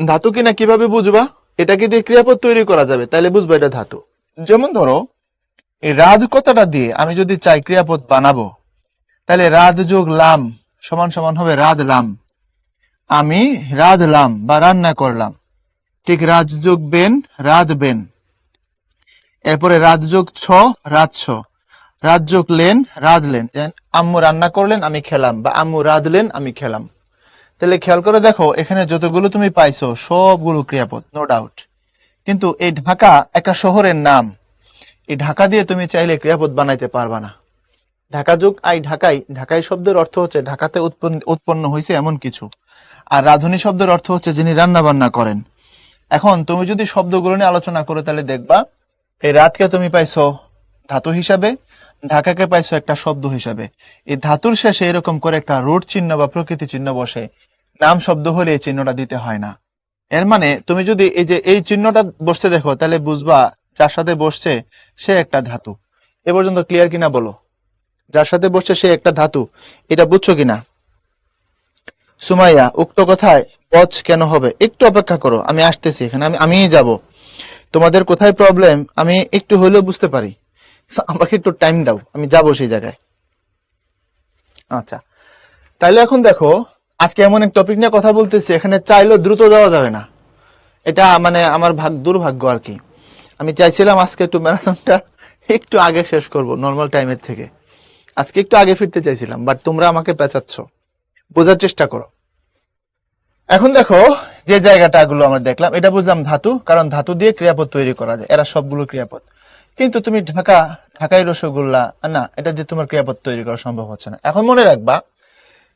ধাতু কিনা কিভাবে বুঝবা? এটাকে দিয়ে ক্রিয়াপদ তৈরি করা যাবে, তাহলে বুঝবা এটা ধাতু। যেমন ধরো এই রাত কথাটা দিয়ে আমি যদি চাই ক্রিয়াপদ বানাবো, তাহলে রাত যোগ লাম সমান সমান হবে রাত লাম। আমি রাঁধলাম বা রান্না করলাম। ঠিক রাজ যোগ বেন, রাত বেন। এরপরে রাত যোগ ছ, রাত ছ। রাত যোগ লেন, রাঁধলেন। আম্মু রান্না করলেন, আমি খেলাম, বা আম্মু রাঁধলেন, আমি খেলাম। তাহলে খেয়াল করে দেখো, এখানে যতগুলো তুমি পাইছো সবগুলো ক্রিয়াপদ, নো ডাউট। কিন্তু এই ঢাকা একটা শহরের নাম, এই ঢাকা দিয়ে তুমি চাইলে ক্রিয়াপদ বানাইতে পারবা না। ঢাকা যোগ আই ঢাকাই, ঢাকাই শব্দের অর্থ হচ্ছে ঢাকাতে উৎপন্ন হয়েছে এমন কিছু। আর রাঁধুনি শব্দের অর্থ হচ্ছে যিনি রান্না বান্না করেন। এখন তুমি যদি শব্দগুলো নিয়ে আলোচনা করো, তাহলে দেখবা এই রাতকে তুমি পাইছো ধাতু হিসাবে, ঢাকাকে পাইছো একটা শব্দ হিসাবে। এই ধাতুর শেষে এরকম করে একটা রুট চিহ্ন বা প্রকৃতি চিহ্ন বসে, নাম শব্দ হলে এই চিহ্নটা দিতে হয় না। এর মানে তুমি যদি এই যে এই চিহ্নটা বসতে দেখো, তাহলে বুঝবা যার সাথে বসছে সে একটা ধাতু। এ পর্যন্ত ক্লিয়ার কিনা বলো? যার সাথে বসছে সে একটা ধাতু, এটা বুঝছো কিনা? সুমাইয়া, উক্ত কথায় বচ কেন হবে? একটু অপেক্ষা করো, আমি আসতেছি এখানে, আমিই যাব। তোমাদের কোথায় প্রবলেম আমি একটু হলেও বুঝতে পারি, আমাকে একটু টাইম দাও, আমি যাব সেই জায়গায়। আচ্ছা, তাইলে এখন দেখো, আজকে এমন এক টপিক নিয়ে কথা বলতেছি, এখানে চাইলেও দ্রুত যাওয়া যাবে না। এটা মানে আমার দুর্ভাগ্য আর কি। আমি চাইছিলাম আজকে একটু ম্যারাথনটা একটু আগে শেষ করব নর্মাল টাইমের থেকে, আজকে একটু আগে ফিরতে চাইছিলাম, বাট তোমরা আমাকে পেঁচাচ্ছ। বোঝার চেষ্টা করো। এখন দেখো যে জায়গাটাগুলো আমরা দেখলাম, এটা বুঝলাম ধাতু, কারণ ধাতু দিয়ে ক্রিয়াপদ তৈরি করা যায়, এরা সবগুলো ক্রিয়াপদ। কিন্তু তুমি ঢাকাই রসগোল্লা, না, এটা দিয়ে তোমার ক্রিয়াপদ তৈরি করা সম্ভব হচ্ছে না। এখন মনে রাখবা,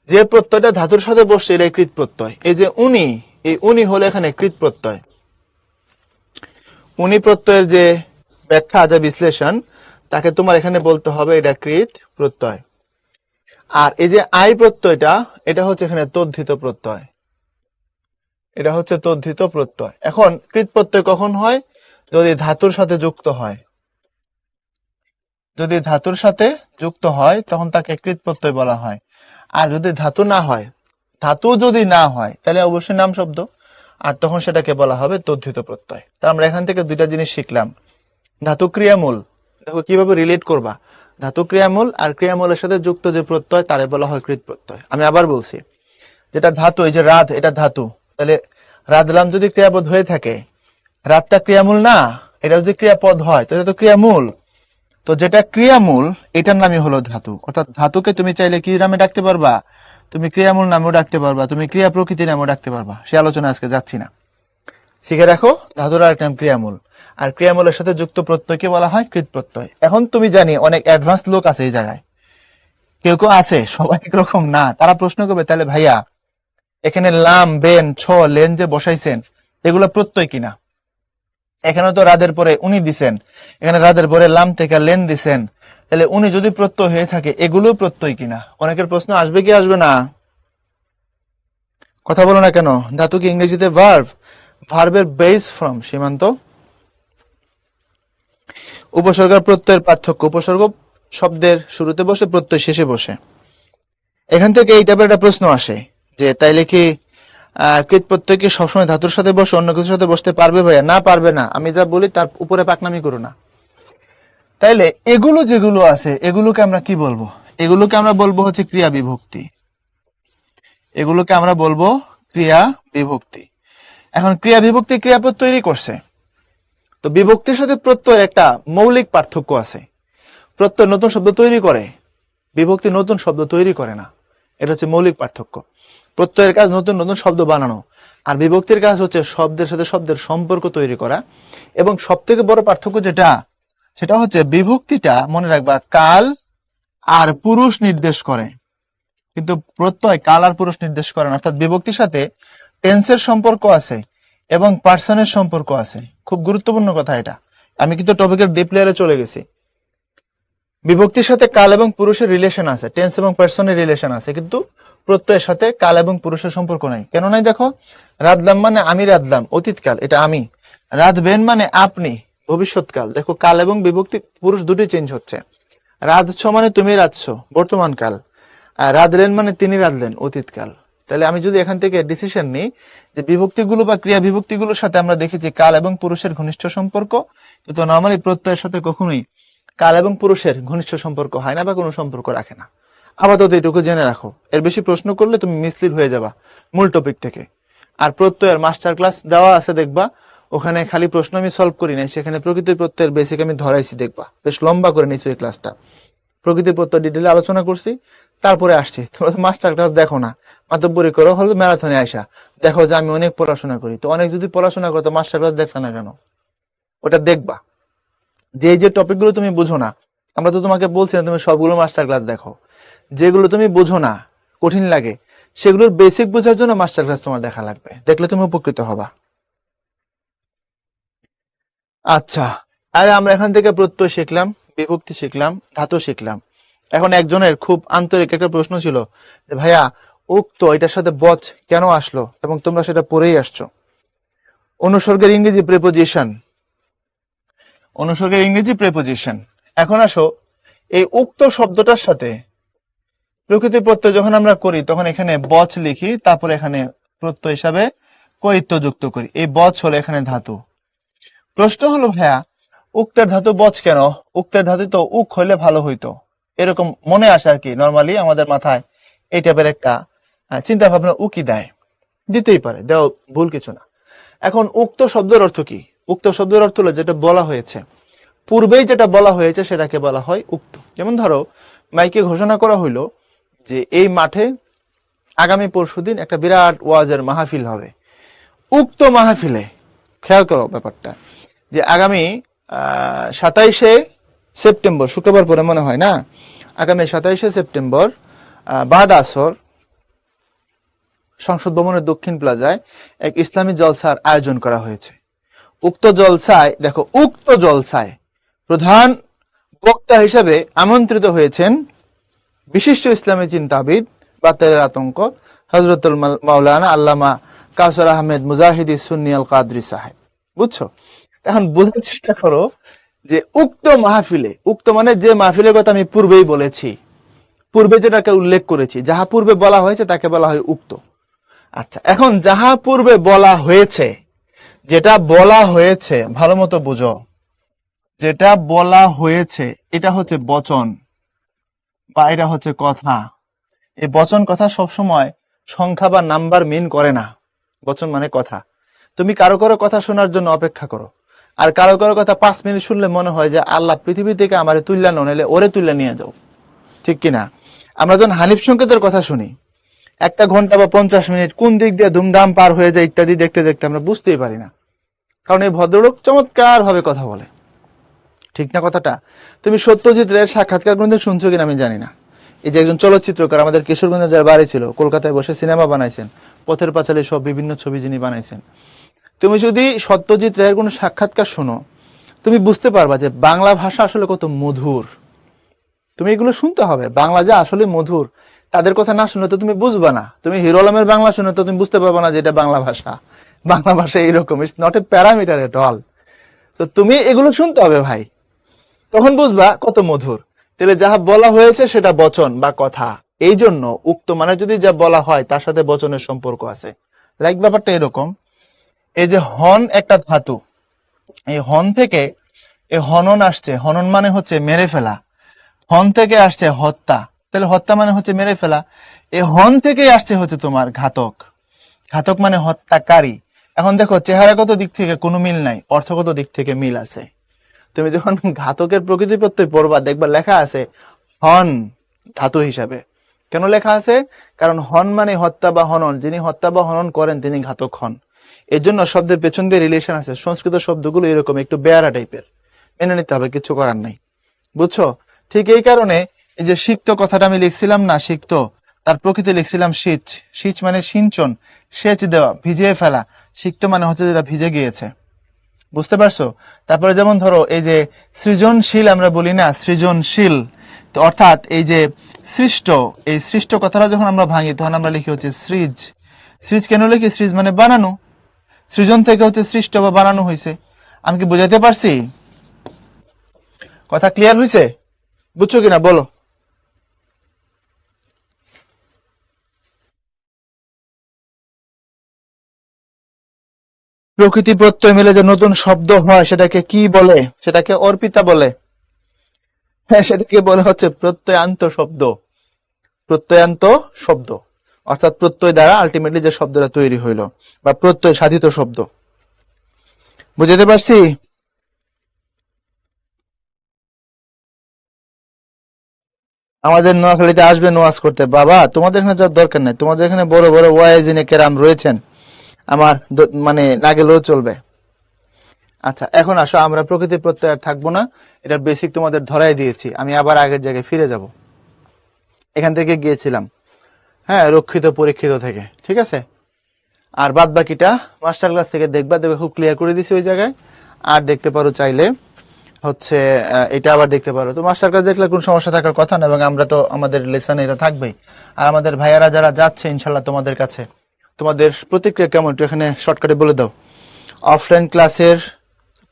যে প্রত্যয়টা ধাতুর সাথে বসছে এটাই কৃত প্রত্যয়। এই যে উনি, এই উনি হলো এখানে কৃত প্রত্যয়। উনি প্রত্যয়ের যে ব্যাখ্যা, যে বিশ্লেষণ, তাকে তোমার এখানে বলতে হবে এটা কৃত প্রত্যয়। আর এই যে আই প্রত্যয়টা, এটা হচ্ছে এখানে তদ্ধিত প্রত্যয়, এটা হচ্ছে তদ্ধিত প্রত্যয়। এখন কৃত প্রত্যয় কখন হয়? যদি ধাতুর সাথে যুক্ত হয়। যদি ধাতুর সাথে যুক্ত হয় তখন তাকে কৃত প্রত্যয় বলা হয়। আর যদি ধাতু না হয়, ধাতু যদি না হয় তাহলে অবশ্যই নাম শব্দ, আর তখন সেটাকে বলা হবে তদ্ধিত প্রত্যয়। তা আমরা এখান থেকে দুইটা জিনিস শিখলাম। ধাতু ক্রিয়ামূল, দেখো কিভাবে রিলেট করবা। ধাতু ক্রিয়ামূল আর ক্রিয়ামূলের সাথে যুক্ত যে প্রত্যয় তারে বলা হয় কৃত প্রত্যয়। আমি আবার বলছি, যেটা ধাতু, এই যে রাধ, এটা ধাতু, তাহলে রাধলাম যদি ক্রিয়াপদ হয়ে থাকে, রাতটা ক্রিয়ামূল না, এটা যদি ক্রিয়াপদ হয় তাহলে তো ক্রিয়ামূল। তো যেটা ক্রিয়ামূল এটার নামই হলো ধাতু। অর্থাৎ ধাতুকে তুমি চাইলে কি নামে ডাকতে পারবা? তুমি ক্রিয়ামূল নামেও ডাকতে পারবা, তুমি ক্রিয়া প্রকৃতি নামেও ডাকতে পারবা। সে আলোচনা আজকে যাচ্ছি না, শিখে রাখো ধাতুর আরেক নাম ক্রিয়ামূল। আর ক্রিয়ামূলের সাথে যুক্ত প্রত্যয়কে বলা হয় কৃত প্রত্যয়। এখন তুমি জানি অনেক অ্যাডভান্স লোক আছে এই জায়গায়, কেউ কেউ আছে, সবাই একরকম না। তারা প্রশ্ন করবে, তাহলে ভাইয়া এখানে লাম, বেন, ছ, লেন যে বসাইছেন এগুলো প্রত্যয় কিনা? এখানে তো রাদের পরে উনি দিছেন, এখানে রাদের পরে লাম থেকে লেন দিছেন, তাহলে উনি যদি প্রত্যয় হয়ে থাকে এগুলো প্রত্যয় কিনা? অনেকের প্রশ্ন আসবে কি আসবে না? কথা বলো না কেন? ধাতু কি ইংরেজিতে ভার্ব? ভার্বের বেস ফর্ম সীমান্ত। উপসর্গ আর প্রত্যয়ের পার্থক্য, উপসর্গ শব্দের শুরুতে বসে, প্রত্যয় শেষে বসে। এখান থেকে এই টাইপের একটা প্রশ্ন আসে যে তাইলে কি কৃত প্রত্যয় কি সবসময় ধাতুর সাথে বসে, অন্য কিছুর সাথে বসতে পারবে ভাইয়া? না, পারবে না। আমি যা বলি তার উপরে পাকনামি করো না। তাইলে এগুলো যেগুলো আছে এগুলোকে আমরা কি বলবো? এগুলোকে আমরা বলবো হচ্ছে ক্রিয়া বিভক্তি। এগুলোকে আমরা বলবো ক্রিয়া বিভক্তি। এখন ক্রিয়া বিভক্তি ক্রিয়াপদ তৈরি করছে, তো বিভক্তির সাথে প্রত্যয়ের একটা মৌলিক পার্থক্য আছে। প্রত্যয় নতুন শব্দ তৈরি করে, বিভক্তি নতুন শব্দ তৈরি করে না। এটা হচ্ছে মৌলিক পার্থক্য। প্রত্যয়ের কাজ নতুন নতুন শব্দ বানানো, আর বিভক্তির কাজ হচ্ছে শব্দের সাথে শব্দের সম্পর্ক তৈরি করা। এবং সব থেকে বড় পার্থক্য যেটা, সেটা হচ্ছে বিভক্তিটা মনে রাখবা কাল আর পুরুষ নির্দেশ করে, কিন্তু প্রত্যয় কাল আর পুরুষ নির্দেশ করে না। অর্থাৎ বিভক্তির সাথে টেন্সের সম্পর্ক আছে এবং পার্সনের সম্পর্ক আছে। খুব গুরুত্বপূর্ণ কথা এটা। আমি কিন্তু টপিকের ডিপ লেয়ারে চলে গেছি। বিভক্তির সাথে কাল এবং পুরুষের রিলেশন আছে, টেন্স এবং পার্সনের রিলেশন আছে, কিন্তু প্রত্যয়ের সাথে কাল এবং পুরুষের সম্পর্ক নাই। কেন নাই? দেখো, রাধলাম মানে আমি রাধলাম, অতীতকাল, এটা আমি। রাধবেন মানে আপনি, ভবিষ্যৎকাল। দেখো, কাল এবং বিভক্তি পুরুষ দুটি চেঞ্জ হচ্ছে। রাধছ মানে তুমি রাধছ, বর্তমান কাল। আর রাধলেন মানে তিনি রাধলেন, অতীতকাল। তাহলে আমি যদি এখান থেকে ডিসিশন নিই যে বিভক্তিগুলো বা ক্রিয়া বিভক্তিগুলোর সাথে আমরা দেখেছি কাল এবং পুরুষের ঘনিষ্ঠ সম্পর্ক, কিন্তু নর্মালি প্রত্যয়ের সাথে কখনোই কাল এবং পুরুষের ঘনিষ্ঠ সম্পর্ক হয় না বা কোনো সম্পর্ক রাখে না। আপাতত এটুকু জেনে রাখো, এর বেশি প্রশ্ন করলে তুমি মিসলিড হয়ে যাবা মূল টপিক থেকে। আর প্রত্যয়ের মাস্টার ক্লাস দেওয়া আছে, দেখবা ওখানে খালি প্রশ্ন আমি সলভ করি নাই, সেখানে প্রকৃতির প্রত্যয়ের বেসিক আমি ধরাইছি, দেখবা বেশ লম্বা করে নিচ্ছি এই ক্লাসটা। প্রকৃতির প্রত্যয় ডিটেলে আলোচনা করছি, তারপরে আসছি। তোমরা মাস্টার ক্লাস দেখো না, মাতব্বরি করো, হলো ম্যারাথনে আসা দেখো যে আমি অনেক পড়াশোনা করি। তো অনেক যদি পড়াশোনা করো তো মাস্টার ক্লাস দেখলে না কেন? ওটা দেখবা। যে টপিকগুলো তুমি বুঝো না, আমরা তো তোমাকে বলছি না তুমি সবগুলো মাস্টার ক্লাস দেখো। যেগুলো তুমি বুঝো না, কঠিন লাগে, সেগুলোর বেসিক বোঝার জন্য মাস্টার ক্লাস তোমার দেখা লাগবে, দেখলে তুমি উপকৃত হবা। আচ্ছা, আরে আমরা এখান থেকে প্রত্যয় শিখলাম, বিভক্তি শিখলাম, ধাতু শিখলাম। এখন একজনের খুব আন্তরিক একটা প্রশ্ন ছিল যে ভাইয়া উক্ত এটার সাথে বচ কেন আসলো, এবং তোমরা সেটা পড়েই আসছো। অনুসর্গের ইংরেজি প্রেপোজিশন, অনুসর্গের ইংরেজি প্রেপোজিশন। এখন আসো, এই উক্ত শব্দটার সাথে প্রকৃতি প্রত্যয় যখন আমরা করি তখন এখানে বচ লিখি, তারপর এখানে প্রত্যয় হিসাবে কয়িত্ব যুক্ত করি। এই বচ হলো এখানে ধাতু। প্রশ্ন হলো ভাইয়া উক্তের ধাতু বচ কেন? উক্তের ধাতু তো উক হইলে ভালো হইতো, এরকম মনে আসে আর কি। নর্মালি আমাদের মাথায় এই টাইপের একটা চিন্তা ভাবনা উকি দেয়, দিতেই পারে, দেও, ভুল কিছু না। এখন উক্ত শব্দের অর্থ কি? উক্ত শব্দের অর্থ হলো যেটা বলা হয়েছে, পূর্বেই যেটা বলা হয়েছে সেটাকে বলা হয় উক্ত। যেমন ধরো মাইকে ঘোষণা করা হইলো যে এই মাঠে আগামী পরশুদিন একটা বিরাট ওয়াজের মাহফিল হবে। উক্ত মাহফিলে খেয়াল করো ব্যাপারটা, যে আগামী 27শে সেপ্টেম্বর, শুক্রবার পরে মনে হয় না, আগামী 27শে সেপ্টেম্বর বাদ আসর সংসদ ভবনের দক্ষিণ প্লাজায় এক ইসলামী জলসার আয়োজন করা হয়েছে। উক্ত জলসায় প্রধান বক্তা হিসেবে আমন্ত্রিত হয়েছেন বিশিষ্ট ইসলামী চিন্তাবিদ, বাতেলের আতঙ্ক, হযরতুল মাওলানা আল্লামা কাউসার আহমেদ মুজাহিদি সুন্নি আল কাদরি সাহেব। বুঝছো? এখন বোঝার চেষ্টা করো যে উক্ত মাহফিলে, উক্ত মানে যে মাহফিলের কথা আমি পূর্বেই বলেছি, পূর্বে যেটাকে উল্লেখ করেছি, যাহা পূর্বে বলা হয়েছে তাকে বলা হয় উক্ত। আচ্ছা, এখন যাহা পূর্বে বলা হয়েছে, যেটা বলা হয়েছে ভালো মতো বুঝো, যেটা বলা হয়েছে এটা হচ্ছে বচন বা এটা হচ্ছে কথা। এই বচন কথা সবসময় সংখ্যা বা নাম্বার মিন করে না। বচন মানে কথা। তুমি কারো কারো কথা শোনার জন্য অপেক্ষা করো, আর কারো কারো কথা 5 মিনিট শুনলে মনে হয় যে আল্লাহ পৃথিবী থেকে আমারে তুল্লা নইলে ওরে তুল্লা নিয়ে যাও, ঠিক কিনা? আমরা যখন হানিফ সংকেতের কথা শুনি, 1 ঘন্টা বা 50 মিনিট কোন দিক দিয়ে ধুমধাম পার হয়ে যায় ইত্যাদি দেখতে দেখতে আমরা বুঝতেই পারি না, কারণ এই ভদ্রলোক চমৎকার ভাবে কথা বলে, ঠিক না কথাটা? তুমি সত্যজিৎ রায়ের সাক্ষাৎকার কোনদিন শুনছো কিনা আমি জানি না। এই যে একজন চলচ্চিত্রকার, আমাদের কিশোরগঞ্জে যার বাড়ি ছিল, কলকাতায় বসে সিনেমা বানাইছেন, পথের পাঁচালী সব বিভিন্ন ছবি যিনি বানাইছেন। তুমি যদি সত্যজিৎ রায়ের কোনো সাক্ষাৎকার শোনো, তুমি বুঝতে পারবা যে বাংলা ভাষা আসলে কত মধুর। তুমি এগুলো শুনতে হবে, বাংলা যে আসলে মধুর, তাদের কথা না শুনলে তো তুমি বুঝবা না। তুমি হিরো আলমের বাংলা শুনে তো তুমি বুঝতে পারবা না যে এটা বাংলা ভাষা। বাংলা ভাষা এইরকম, it's not a parameter at all. তো তুমি এগুলো শুনতে হবে ভাই, তখন বুঝবা কত মধুর। তাহলে যাহা বলা হয়েছে সেটা বচন বা কথা। এই জন্য উক্ত মানে যদি যা বলা হয় তার সাথে বচনের সম্পর্ক আছে। লাইক ব্যাপারটা এরকম, এই যে হন একটা ধাতু, এই হন থেকে এই হনন আসছে, হনন মানে হচ্ছে মেরে ফেলা, হন থেকে আসছে হত্যা, তাহলে হত্যা মানে হচ্ছে মেরে ফেলা। এই হন থেকে আসছে হচ্ছে তোমার ঘাতক, ঘাতক মানে হত্যাকারী। এখন দেখো চেহারাগত দিক থেকে কোনো মিল নাই, অর্থগত দিক থেকে মিল আছে। তুমি যখন ঘাতকের প্রকৃতি প্রত্যয় পড়বা, দেখবা লেখা আছে হন ধাতু হিসাবে। কেন লেখা আছে? কারণ হন মানে হত্যা বা হনন, যিনি হত্যা বা হনন করেন তিনি ঘাতক হন। এর জন্য শব্দের পেছন দিয়ে রিলেশন আছে। সংস্কৃত শব্দগুলো এরকম একটু বেয়ারা টাইপের, মেনে নিতে হবে, কিছু করার নাই। বুঝছো? ঠিক এই কারণে এই যে সিক্ত কথাটা আমি লিখছিলাম না, সিক্ত, তার প্রকৃতি লিখছিলাম সিচ। সিচ মানে সিঞ্চন, সেচ দেওয়া, ভিজিয়ে ফেলা। সিক্ত মানে হচ্ছে যেটা ভিজে গিয়েছে। বুঝতে পারছো? তারপরে যেমন ধরো এই যে সৃজনশীল আমরা বলি না, সৃজনশীল, তো অর্থাৎ এই যে সৃষ্ট, এই সৃষ্ট কথাটা যখন আমরা ভাঙি তখন আমরা লিখি হচ্ছে সৃজ। সৃজ কেন লিখি? সৃজ মানে বানানো, সৃজন থেকে হচ্ছে সৃষ্ট বা বানানো হয়েছে। আমি কি বুঝাইতে পারছি? কথা ক্লিয়ার হয়েছে? বুঝছো কিনা বলো? প্রকৃতি প্রত্যয় মিলে যে নতুন শব্দ হয় সেটাকে কি বলে? সেটাকে অর্পিতা বলে। হ্যাঁ, সেটাকে বলে হচ্ছে প্রত্যয়ান্ত শব্দ। প্রত্যয়ান্ত শব্দ অর্থাৎ প্রত্যয় দ্বারা আলটিমেটলি যে শব্দটা তৈরি হইল, বা প্রত্যয় সাধিত শব্দ। বুঝতে পারছি? আমাদের নোয়াখালীতে আসবে নোয়াজ করতে। বাবা, তোমাদের এখানে যাওয়ার দরকার নাই, তোমাদের এখানে বড় বড় ওয়াইজিনে কেরাম রয়েছেন, আমার মানে না গেলেও চলবে। আচ্ছা, এখন আসো, আমরা প্রকৃতি প্রত্যয় আর থাকবো না, এটা বেসিক তোমাদের ধরাই দিয়েছি। আমি আবার আগের জায়গায় ফিরে যাব, এখান থেকে গিয়েছিলাম, হ্যাঁ, রক্ষিত পরীক্ষিত থেকে, ঠিক আছে? আর বাদ বাকিটা মাস্টার ক্লাস থেকে দেখবা, দেখবে খুব ক্লিয়ার করে দিছি ওই জায়গায়। আর দেখতে পারো চাইলে হচ্ছে এটা আবার দেখতে পারো। তো মাস্টার ক্লাস দেখলে কোনো সমস্যা থাকার কথা না, এবং আমরা তো আমাদের লেসনে এটা থাকবেই। আর আমাদের ভাইয়ারা যারা যাচ্ছে ইনশাল্লাহ তোমাদের কাছে, তোমাদের প্রতিক্রিয়া কেমন একটু এখানে শর্টকাটে বলে দাও। অফলাইন ক্লাসের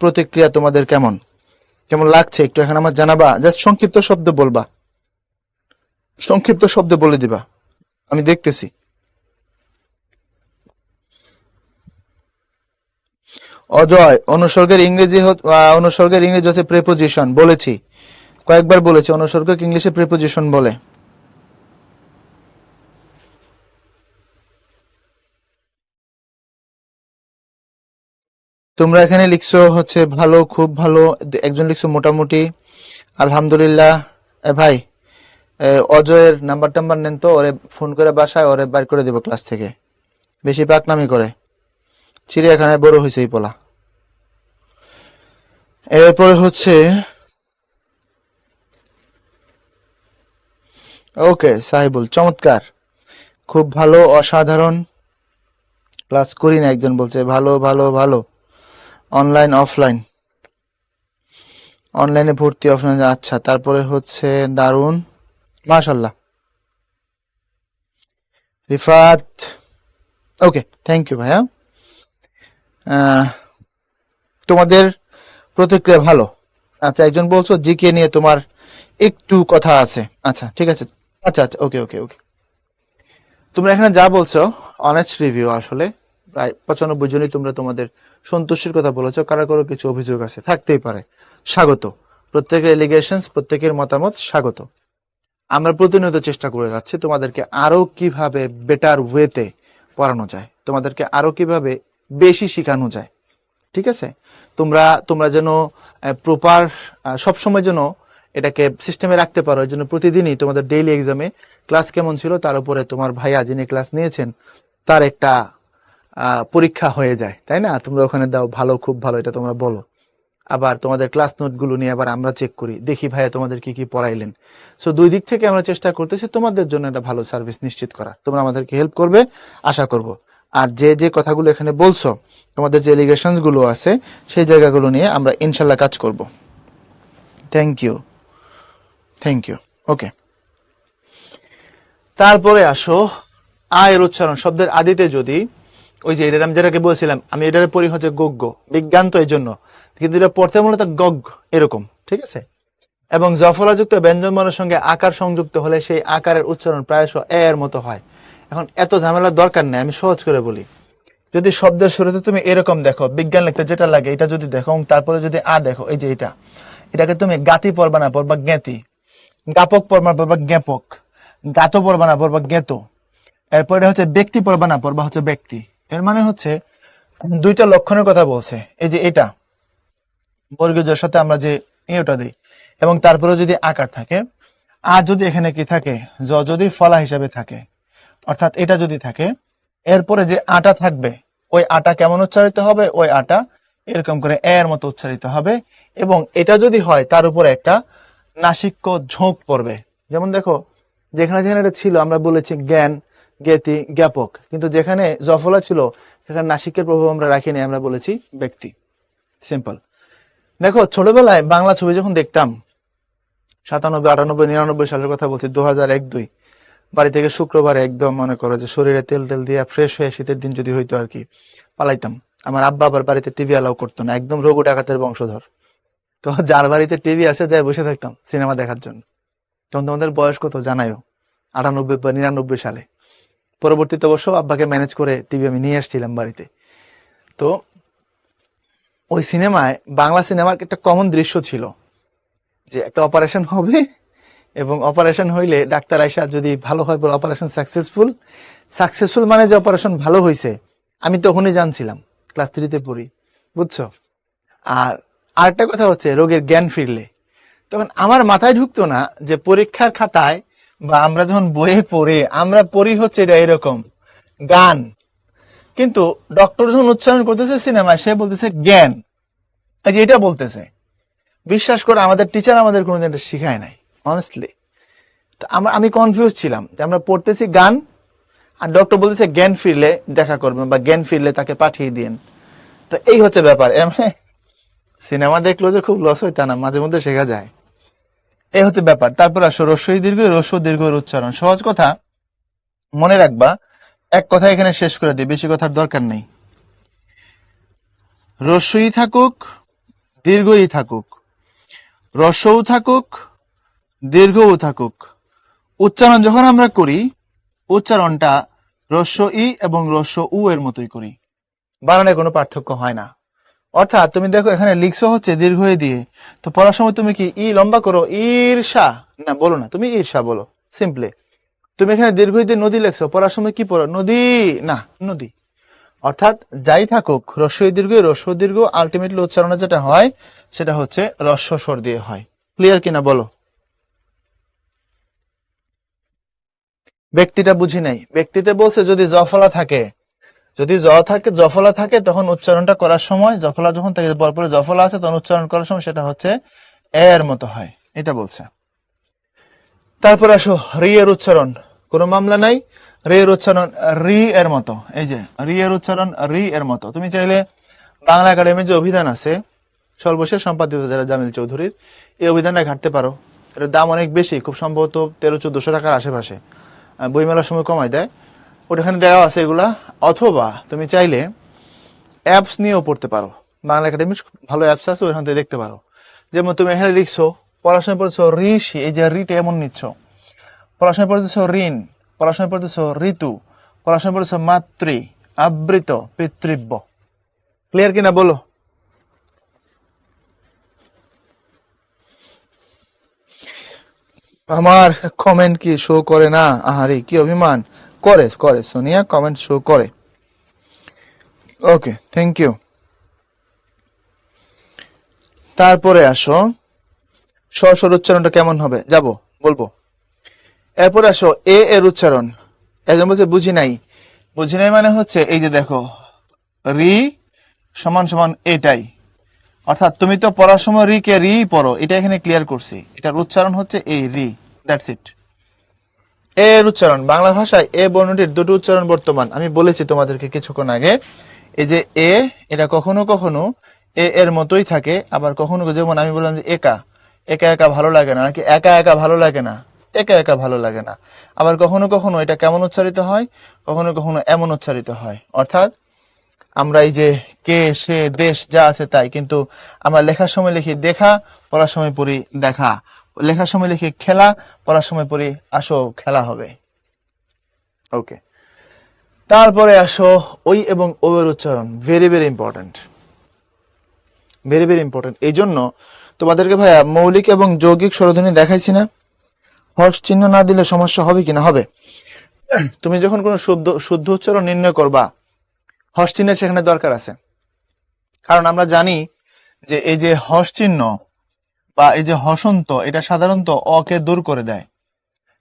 প্রতিক্রিয়া তোমাদের কেমন, কেমন লাগছে একটু এখানে আমার জানাবা। জাস্ট সংক্ষিপ্ত শব্দ বলবা, সংক্ষিপ্ত শব্দ বলে দিবা, আমি দেখতেছি। অজয়, অনুসর্গের ইংরেজি হচ্ছে প্রেপোজিশন, বলেছি কয়েকবার বলেছি, অনুসর্গকে ইংলিশে প্রেপোজিশন বলে। তোমরা এখানে লিখছো হচ্ছে ভালো, খুব ভালো, একজন লিখছো মোটামুটি, আলহামদুলিল্লাহ। ভাই অজয়ের নাম্বার টাম্বার নেন তো, ওরে ফোন করে বাসায় ওরে বাইর করে দেবো ক্লাস থেকে, বেশি পাকনামি করে। চিড়িয়াখানায় বড় হয়েছে এই পোলা। এরপরে হচ্ছে ওকে সাহেবুল, চমৎকার, খুব ভালো, অসাধারণ। ক্লাস করি না একজন বলছে, ভালো ভালো ভালো। অনলাইন অফলাইন, অনলাইনে ভর্তি অফলাইনে, আচ্ছা। তারপরে হচ্ছে দারুণ, মাশাল্লাহ। রিফাত, ওকে, থ্যাংক ইউ ভাইয়া। আহ, তোমাদের প্রতিক্রিয়া ভালো। আচ্ছা, একজন বলছো জিকে নিয়ে তোমার একটু কথা আছে। আচ্ছা ঠিক আছে, আচ্ছা আচ্ছা, ওকে ওকে ওকে। তোমরা এখানে যা বলছো অনেস্ট রিভিউ, আসলে প্রায় 95 জনই তোমরা তোমাদের সন্তুষ্টির কথা বলেছো, কারো কারো কিছু অভিযোগ আছে, থাকতেই পারে, স্বাগত। প্রত্যেকের এলিগেশনস, প্রত্যেকের মতামত স্বাগত। আমরা প্রতিনিয়ত চেষ্টা করে যাচ্ছি তোমাদেরকে আরো কিভাবে বেটার ওয়েতে পড়ানো যায়, তোমাদেরকে আরো কিভাবে বেশি শেখানো যায়, ঠিক আছে? তোমরা তোমরা যেন প্রপার সবসময় যেন এটাকে সিস্টেমে রাখতে পারো, এই জন্য প্রতিদিনই তোমাদের ডেইলি এক্সামে ক্লাস কেমন ছিল তার উপরে তোমার ভাইয়া যিনি ক্লাস নিয়েছেন তার একটা পরীক্ষা হয়ে যায়, তাই না? তোমরা ওখানে দাও ভালো, খুব ভালো, এটা তোমরা বলো। আবার তোমাদের ক্লাস নোটগুলো নিয়ে আবার আমরা চেক করি, দেখি ভাইয়া তোমাদের কি কি পড়াইলেন। সো দুই দিক থেকে আমরা চেষ্টা করতেছি তোমাদের জন্য একটা ভালো সার্ভিস নিশ্চিত করার। তোমরা আমাদেরকে হেল্প করবে আশা করব। আর যে যে কথাগুলো এখানে বলছো, তোমাদের যে এলিগেশনস গুলো আছে সেই জায়গাগুলো নিয়ে আমরা ইনশাল্লাহ কাজ করব। Thank you, thank you. Okay, তারপরে আসো আয়ের উচ্চারণ। শব্দের আদিতে যদি ওই যে এটা আমি যেটাকে বলছিলাম, আমি এটার পড়ি হচ্ছে গগ্গ, বিজ্ঞান তো এই জন্য, কিন্তু এটা পড়তে মূলত গগ এরকম, ঠিক আছে? এবং জফলাযুক্ত ব্যঞ্জনবর্ণের সঙ্গে আকার সংযুক্ত হলে সেই আকারের উচ্চারণ প্রায়শ এ এর মতো হয়। এখন এত ঝামেলার দরকার নেই, আমি সহজ করে বলি। যদি শব্দের শুরুতে তুমি এরকম দেখো, বিজ্ঞান লিখতে যেটা লাগে এটা যদি দেখো, তারপরে যদি আ দেখো, এই যে এটাকে তুমি গাতি পড়বা না, পড়বা জ্ঞাতি। গাপক পড়বা, পড়বা জ্ঞাপক। গাতো পড়বা না, পড়বা জ্ঞাত। এরপরে হচ্ছে ব্যক্তি পড়বা না, পড়বা হচ্ছে ব্যক্তি। এর মানে হচ্ছে দুইটা লক্ষণের কথা বলছে। এই যে এটা বর্গীয়র সাথে আমরা যে ইয়েটা দিই, এবং তারপরে যদি আকার থাকে, আর যদি এখানে কি থাকে, যদি ফলা হিসাবে থাকে, অর্থাৎ এটা যদি থাকে, এরপরে যে আটা থাকবে, ওই আটা কেমন উচ্চারিত হবে, ওই আটা এরকম করে এর মতো উচ্চারিত হবে। এবং এটা যদি হয় তার উপরে একটা নাসিক্য ঝোঁক পড়বে। যেমন দেখো, যেখানে যেখানে এটা ছিল আমরা বলেছি জ্ঞান, জ্ঞাতি, জ্ঞাপক, কিন্তু যেখানে জফলা ছিল সেখানে নাসিকের প্রভাব আমরা রাখিনি, আমরা বলেছি ব্যক্তি। সিম্পল। দেখো, ছোটবেলায় বাংলা ছবি যখন দেখতাম, 97, 98, 99 সালের কথা বলছি, 2001-2, বাড়ি থেকে শুক্রবারে একদম মনে করো যে শরীরে তেল টেল দিয়ে ফ্রেশ হয়ে শীতের দিন যদি হইতো আর কি, পালাইতাম। আমার আব্বা আবার বাড়িতে টিভি অ্যালাউ করতো না, একদম রঘু ডাকাতের বংশধর। তো যার বাড়িতে টিভি আছে যাই বসে থাকতাম সিনেমা দেখার জন্য। তখন তোমাদের বয়স কত জানাইও, 98 বা 99 সালে। পরবর্তীতে অবশ্য আব্বাকে ম্যানেজ করে টিভি আমি নিয়ে আসছিলাম বাড়িতে। তো ওই সিনেমায়, বাংলা সিনেমার একটা কমন দৃশ্য ছিল যে একটা অপারেশন হবে, এবং অপারেশন হইলে ডাক্তার আইসা যদি ভালো হয় বলে অপারেশন সাকসেসফুল। সাকসেসফুল মানে যে অপারেশন ভালো হয়েছে, আমি তখনই জানছিলাম, ক্লাস 3-তে পড়ি, বুঝছো? আর আরেকটা কথা হচ্ছে রোগের জ্ঞান ফিরলে, তখন আমার মাথায় ঢুকতো না যে পরীক্ষার খাতায় বা আমরা যখন বইয়ে পড়ি, আমরা পড়ি হচ্ছে এটা এরকম গান, কিন্তু ডক্টর যখন উচ্চারণ করতেছে সিনেমায় সে বলতেছে জ্ঞান। এই যে এটা বলতেছে, বিশ্বাস করে আমাদের টিচার আমাদের কোনোদিন এটা শিখায় নাই, অনেস্টলি। তো আমি কনফিউজ ছিলাম যে আমরা পড়তেছি গান, আর ডক্টর বলতেছে জ্ঞান ফিরলে দেখা করবেন বা জ্ঞান ফিরলে তাকে পাঠিয়ে দিন। তো এই হচ্ছে ব্যাপার। মানে সিনেমা দেখলো যে খুব লস হয় তা না, মাঝে মধ্যে শেখা যায়, এই হচ্ছে ব্যাপার। তারপর আসো রস্বই দীর্ঘ, রস্ব দীর্ঘের উচ্চারণ। সহজ কথা মনে রাখবা, এক কথা এখানে শেষ করে দিই, বেশি কথার দরকার নেই। রস্বই থাকুক, দীর্ঘই থাকুক, রস্বও থাকুক, দীর্ঘও থাকুক, উচ্চারণ যখন আমরা করি, উচ্চারণটা রস্ব ই এবং রস্ব উ এর মতোই করি, বানানে কোনো পার্থক্য হয় না। অর্থাৎ তুমি দেখো এখানে লিখছো হচ্ছে দীর্ঘ ই দিয়ে, তো পড়ার সময় তুমি কি ই লম্বা করো, ঈর্ষা না বলো না, তুমি ঈর্ষা বলো সিম্পলি। তুমি এখানে দীর্ঘ ই দিয়ে নদী লেখছো, পড়ার সময় কি পড়ো, নদী না, নদী। অর্থাৎ যাই থাকুক, রস্ব ই দীর্ঘ, রস্ব দীর্ঘ, আলটিমেটলি উচ্চারণে যেটা হয় সেটা হচ্ছে রস্ব স্বর দিয়ে হয়। ক্লিয়ার কিনা বলো? ব্যক্তিটা বুঝি নাই। ব্যক্তিতে বলছে যদি জফলা থাকে, যদি জফলা থাকে তখন উচ্চারণটা করার সময়, জফলা যখন থাকে পরপরে জফলা আছে তখন উচ্চারণ করার সময় সেটা হচ্ছে এর মতো হয়, এটা বলছে। তারপরে আসো রি এর উচ্চারণ, কোনো মামলা নাই। রি এর উচ্চারণ রি এর মতো, এই যে রি এর উচ্চারণ রি এর মতো। তুমি চাইলে বাংলা একাডেমির যে অভিধান আছে সর্বশেষ সম্পাদিত যারা জামিল চৌধুরীর, এই অভিধানটা ঘাটতে পারো। এটার দাম অনেক বেশি, খুব সম্ভবত 1300-1400 টাকার আশেপাশে, বইমেলার সময় কমায় দেয়, ওটাখানে দেওয়া আছে এগুলা। অথবা তুমি চাইলে অ্যাপস নিয়েও পড়তে পারো, বাংলা একাডেমির ভালো অ্যাপস আছে, ওইখান থেকে দেখতে পারো। যেমন তুমি এখানে লিখছো, পড়াশোনা পড়ছো ঋষি, এই যে রিটা এমন নিচ্ছ, পড়াশোনা পড়তেছো ঋণ, পড়াশোনা পড়তেছো ঋতু, পড়াশোনা পড়তেছো মাতৃ, আবৃত, পিতৃব্য। ক্লিয়ার কিনা বলো? আমার কমেন্ট কি শো করে না? আহারে কি অভিমান! করে করে সোনিয়া, কমেন্ট শো করে। ওকে, থ্যাংক ইউ। তারপরে আসো স্বর উচ্চারণটা কেমন হবে যাব বলবো। এরপরে আসো এ এর উচ্চারণ। একজন বলছে বুঝি নাই। বুঝি নাই মানে হচ্ছে এই যে দেখো, রি সমান সমান এটাই, অর্থাৎ তুমি তো পড়ার সময় রি কে রি পড়ো, এটা এখানে ক্লিয়ার করছি। এটার উচ্চারণ হচ্ছে এই রি, দ্যাটস ইট। এ এর উচ্চারণ, বাংলা ভাষায় এ বর্ণটির দুটো উচ্চারণ বর্তমান, আমি বলেছি তোমাদেরকে কিছুক্ষণ আগে। এই যে এ, এটা কখনো কখনো এ এর মতোই থাকে, আবার কখনো, যেমন আমি বললাম যে একা, একা একা ভালো লাগে না, নাকি একা একা ভালো লাগে না, একা একা ভালো লাগে না। আবার কখনো কখনো এটা কেমন উচ্চারিত হয়, কখনো কখনো এমন উচ্চারিত হয়। অর্থাৎ আমরা এই যে কে, সে, দেশ যা আছে তাই, কিন্তু আমরা লেখার সময় লিখি দেখা, পড়ার সময় পড়ি দেখা, লেখার সময় লিখি খেলা, পড়ার সময় পড়ি আসো খেলা হবে। ওকে, তারপরে আসো ওই এবং ও এর উচ্চারণ, very very important, very very important. এই জন্য তোমাদেরকে ভাইয়া মৌলিক এবং যৌগিক স্বরধ্বনি দেখাইছি না, হর্ষ চিহ্ন না দিলে সমস্যা হবে কিনা? হবে। তুমি যখন কোনো শুদ্ধ শুদ্ধ উচ্চারণ নির্ণয় করবা, হর্ষ চিহ্নের সেখানে দরকার আছে। কারণ আমরা জানি যে এই যে হর্ষ চিহ্ন বা এই যে হসন্ত, এটা সাধারণত অকে দূর করে দেয়।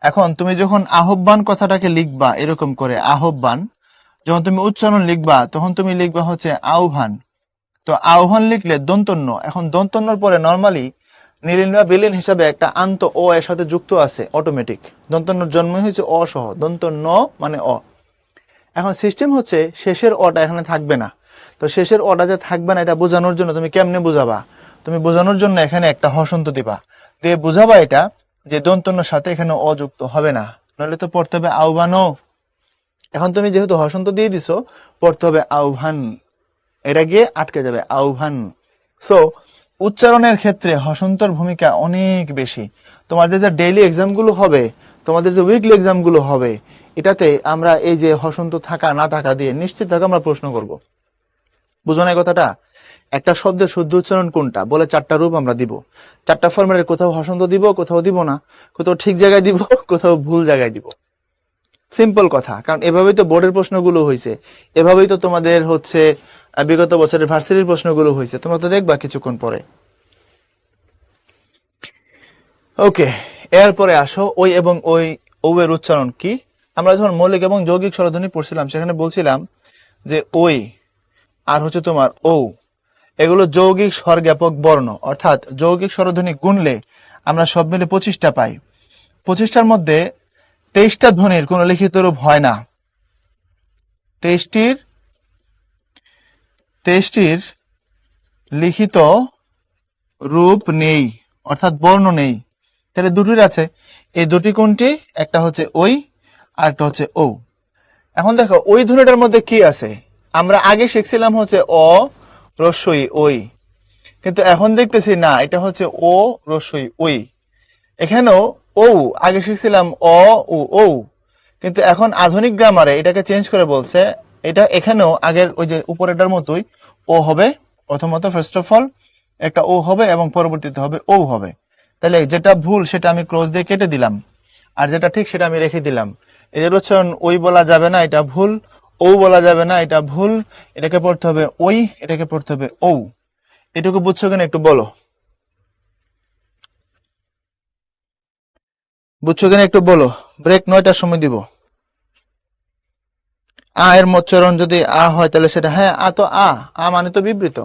এখন তুমি যখন আহ্বান কথাটাকে লিখবা এরকম করে আহ্বান, যখন তুমি উচ্চারণ লিখবা তখন তুমি লিখবা হচ্ছে আহ্বান। তো আহ্বান লিখলে দন্তন্য, এখন দন্তন্যর পরে নর্মালি নীলিন বা বিলীন হিসাবে একটা আন্ত ও এর সাথে যুক্ত আছে অটোমেটিক। দন্তন্যর জন্ম হয়েছে অ সহ, দন্তন্য মানে অ। এখন সিস্টেম হচ্ছে শেষের অটা এখানে থাকবে না। তো শেষের অটা যে থাকবে না, এটা বোঝানোর জন্য তুমি কেমনে বুঝাবা? তুমি বোঝানোর জন্য এখানে একটা হসন্ত দিবা, দিয়ে বুঝাবা এটা যে দন্তন্যর সাথে এখানে অযুক্ত হবে না, নইলে তো পড়তে হবে আহ্বানও। এখন তুমি যেহেতু হসন্ত দিয়ে দিছো, পড়তে হবে আহ্বান, এটা গিয়ে আটকে যাবে আহ্বান। সো উচ্চারণের ক্ষেত্রে হসন্তর ভূমিকা অনেক বেশি। তোমাদের যে ডেইলি এক্সাম গুলো হবে, তোমাদের যে উইকলি এক্সাম গুলো হবে, এটাতে আমরা এই যে হসন্ত থাকা না থাকা দিয়ে নিশ্চিত থাকা আমরা প্রশ্ন করব। বুঝো না এই কথাটা? একটা শব্দের শুদ্ধ উচ্চারণ কোনটা বলে 4টা রূপ আমরা দিব, 4টা ফর্মের, কোথাও হসন্ত দিব, কোথাও দিব না, কোথাও ঠিক জায়গায় দিব, কোথাও ভুল জায়গায় দিব। সিম্পল কথা, কারণ এভাবেই তো বোর্ডের প্রশ্নগুলো হয়েছে, এভাবেই তো তোমাদের হচ্ছে বিগত বছরের ভার্সিটির প্রশ্নগুলো হয়েছে, তোমরা তো দেখবা কিছুক্ষণ পরে। ওকে, এরপরে আসো ওই এবং ওই ও এর উচ্চারণ কি। আমরা যখন মৌলিক এবং যৌগিক স্বরধ্বনি পড়ছিলাম সেখানে বলছিলাম যে ওই আর হচ্ছে তোমার ও, এগুলো যৌগিক স্বরজ্ঞাপক বর্ণ, অর্থাৎ যৌগিক স্বরধ্বনি গুনলে আমরা সব মিলে 25টা পাই। 25টার মধ্যে 23টা ধ্বনির কোনো লিখিত রূপ হয় না, 23টির লিখিত রূপ নেই, অর্থাৎ বর্ণ নেই। তাহলে দুটির আছে, এই দুটি কোনটি? একটা হচ্ছে ওই আর একটা হচ্ছে ও। এখন দেখো ওই ধ্বনিটার মধ্যে কি আছে, আমরা আগে শিখছিলাম হচ্ছে অ রস্বই ওই, কিন্তু এখন দেখতেছি না, এটা হচ্ছে ও রস্বই ওই। এখানেও ও, আগে শিখছিলাম অ ও ও, কিন্তু এখন আধুনিক গ্রামারে এটাকে চেঞ্জ করে বলছে, এটা এখানেও আগের ওই যে উপরেটার মতোই ও হবে, প্রথমত ফার্স্ট অফ অল একটা ও হবে এবং পরবর্তীতে হবে ও হবে। তাহলে যেটা ভুল সেটা আমি ক্রস দিয়ে কেটে দিলাম, আর যেটা ঠিক সেটা আমি রেখে দিলাম। এদের উচ্চারণ ওই বলা যাবে না, এটা ভুল, ও বলা যাবে না, এটা ভুল, এটাকে পড়তে হবে ওই, এটাকে পড়তে হবে ও। এটুকু বুঝছো কিনা একটু বলো, বুঝছো কিনা একটু বলো। ব্রেক 9টার সময় দিব। আ এর উচ্চারণ যদি আ হয় তাহলে সেটা হ্যাঁ আ তো আ মানে তো বিবৃত।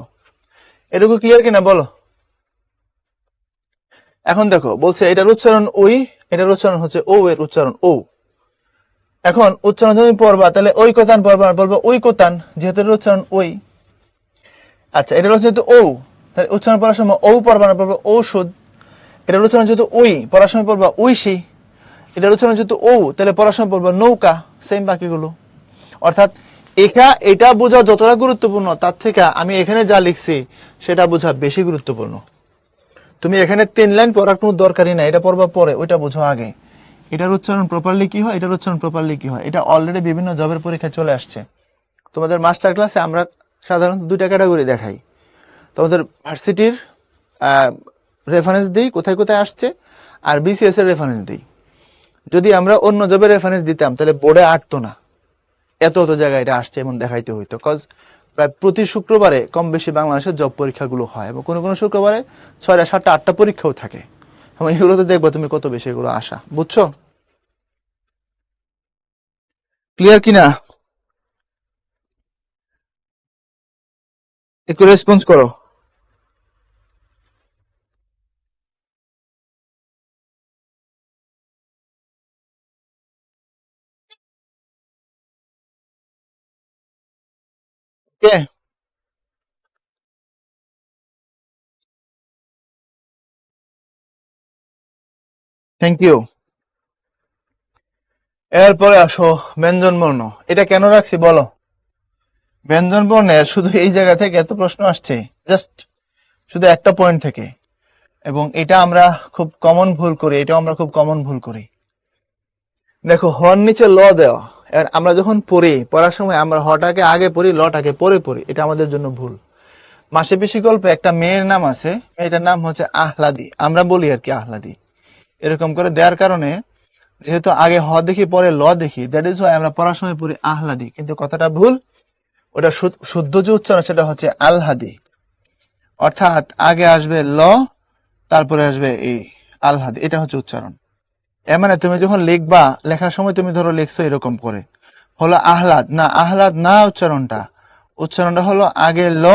এটুকু ক্লিয়ার কিনা বলো? এখন দেখো বলছে এটার উচ্চারণ ওই, এটার উচ্চারণ হচ্ছে ও, এর উচ্চারণ ও। এখন উচ্চারণ তুমি পড়বা তাহলে ওই কোতান পড়বা, বলবো ওই কোতান, যেহেতু এটার উচ্চারণ ওই। আচ্ছা, এটার হচ্ছে ও, তাহলে উচ্চারণ পড়ার সময় ও পড়বা না, পড়বা ঔষধ। এটার উচ্চারণ যেহেতু ওই, পড়ার সময় পড়বা ঐশী। এটার উচ্চারণ যেহেতু ও, তাহলে পড়ার সময় পড়বা নৌকা। সেম বাকিগুলো। অর্থাৎ এটা বোঝা যতটা গুরুত্বপূর্ণ তার থেকে আমি এখানে যা লিখছি সেটা বোঝা বেশি গুরুত্বপূর্ণ। তুমি এখানে 3 লাইন পড়ার কোনো দরকারই নাই, এটা পড়বা পরে, ওইটা বোঝো আগে। এটার উচ্চারণ প্রপারলি কি হয়, এটার উচ্চারণ প্রপারলি কি হয়, এটা অলরেডি বিভিন্ন জবের পরীক্ষায় চলে আসছে। তোমাদের মাস্টার ক্লাসে আমরা সাধারণত 2টা ক্যাটাগরি দেখাই। তোমাদের ভার্সিটির রেফারেন্স দিই কোথায় কোথায় আসছে, আর বিসিএস এর রেফারেন্স দিই। যদি আমরা অন্য জবের রেফারেন্স দিতাম তাহলে বোর্ডে আটতো না, এত জায়গায় এটা আসছে এমন দেখাইতে হইতো। কজ প্রায় প্রতি শুক্রবারে কম বেশি বাংলাদেশের জব পরীক্ষাগুলো হয়, এবং কোনো কোনো শুক্রবারে 6টা 7টা 8টা পরীক্ষাও থাকে। এবং এগুলোতে দেখবো তুমি কত বেশি এগুলো আসা, বুঝছো? ক্লিয়ার কিনা? একটু রেসপন্স করো। ওকে, থ্যাংক ইউ। এরপরে আসো ব্যঞ্জন বর্ণ। এটা কেন রাখছি বলো? ব্যঞ্জন বর্ণের শুধু এই জায়গা থেকে এত প্রশ্ন আসছে, জাস্ট শুধু একটা পয়েন্ট থেকে। এবং এটা আমরা খুব কমন ভুল করি, এটাও আমরা খুব কমন ভুল করি। দেখো, হর নিচে ল দেওয়া, আর আমরা যখন পড়ার সময় আমরা হটাকে আগে পড়ি, লটাকে পরে পড়ি, এটা আমাদের জন্য ভুল। মাসে পিসি গল্পে একটা মেয়ের নাম আছে, মেয়েটার নাম হচ্ছে আহলাদি, আমরা বলি আর কি আহলাদি। এরকম করে দেওয়ার কারণে যেহেতু আগে হ দেখি পরে ল দেখি, দ্যাট ইজ ওয়াই আমরা পড়ার সময় পড়ি আহলাদি, কিন্তু কথাটা ভুল। ওটা শুদ্ধ যে উচ্চারণ সেটা হচ্ছে আলহাদি। অর্থাৎ আগে আসবে ল, তারপরে আসবে এই আলহাদি, এটা হচ্ছে উচ্চারণ। এর মানে তুমি যখন লিখবা, লেখার সময় তুমি ধরো লিখছো এরকম করে, হলো আহ্লাদ না, আহ্লাদ না উচ্চারণটা, উচ্চারণটা হলো আগে ল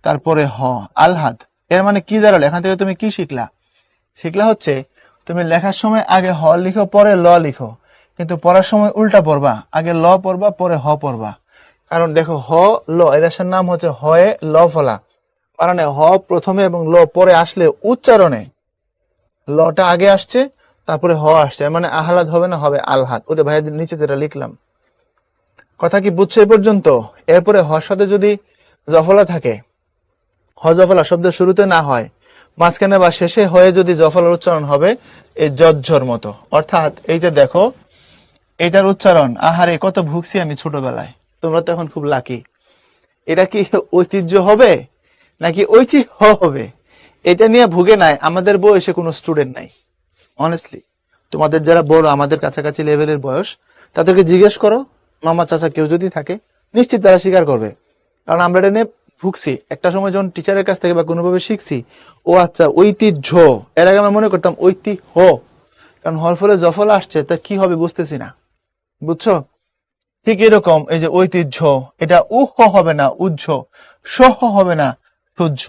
তারপরে হ, আলহাদ। এর মানে কি দাঁড়ালো, এখান থেকে তুমি কি শিখলা? শিখলা হচ্ছে তুমি লেখার সময় আগে হ লিখো পরে ল লিখো, কিন্তু পড়ার সময় উল্টা পড়বা, আগে ল পড়বা পরে হ পড়বা। কারণ দেখো, হ ল এর নাম হচ্ছে হয়ে ল ফলা, মানে হ প্রথমে এবং ল পরে আসলে উচ্চারণে লটা আগে আসছে তারপরে হ আসছে, মানে আহ্লাদ হবে না, হবে আলহাদ। ওটা ভাইয়াদের নিচে যেটা লিখলাম, কথা কি বুঝছো এই পর্যন্ত? এরপরে হর সাথে যদি জফলা থাকে, হ জফলা শব্দের শুরুতে না হয়, মাঝখানে বা শেষে হয়ে যদি জফলার উচ্চারণ হবে এই জজ্জর মতো। অর্থাৎ এই যে দেখো, এটার উচ্চারণ, আহারে কত ভুগছি আমি ছোটবেলায়, তোমরা তো এখন খুব লাকি। এটা কি ঐতিহ্য হবে নাকি ঐতিহ্য হবে, এটা নিয়ে ভুগে নাই আমাদের বয়সে কোনো স্টুডেন্ট নাই। অনেস্টলি, তোমাদের যারা বড়, আমাদের কাছাকাছি লেভেলের বয়স, তাদেরকে জিজ্ঞেস করো, মামা চাচা কেউ যদি থাকে, নিশ্চিত তারা স্বীকার করবে। কারণ আমরা এটা নিয়ে ভুগছি একটা সময়, যখন টিচারের কাছ থেকে বা কোনোভাবে শিখছি, ও আচ্ছা ঐতিহ্য, এর আগে আমরা মনে করতাম ঐতিহ্য, কারণ হর ফলে জফল আসছে, তা কি হবে বুঝতেছি না, বুঝছো? ঠিক এরকম এই যে ঐতিহ্য, এটা উহ হবে না উজ্জ, সহ হবে না সহ্য।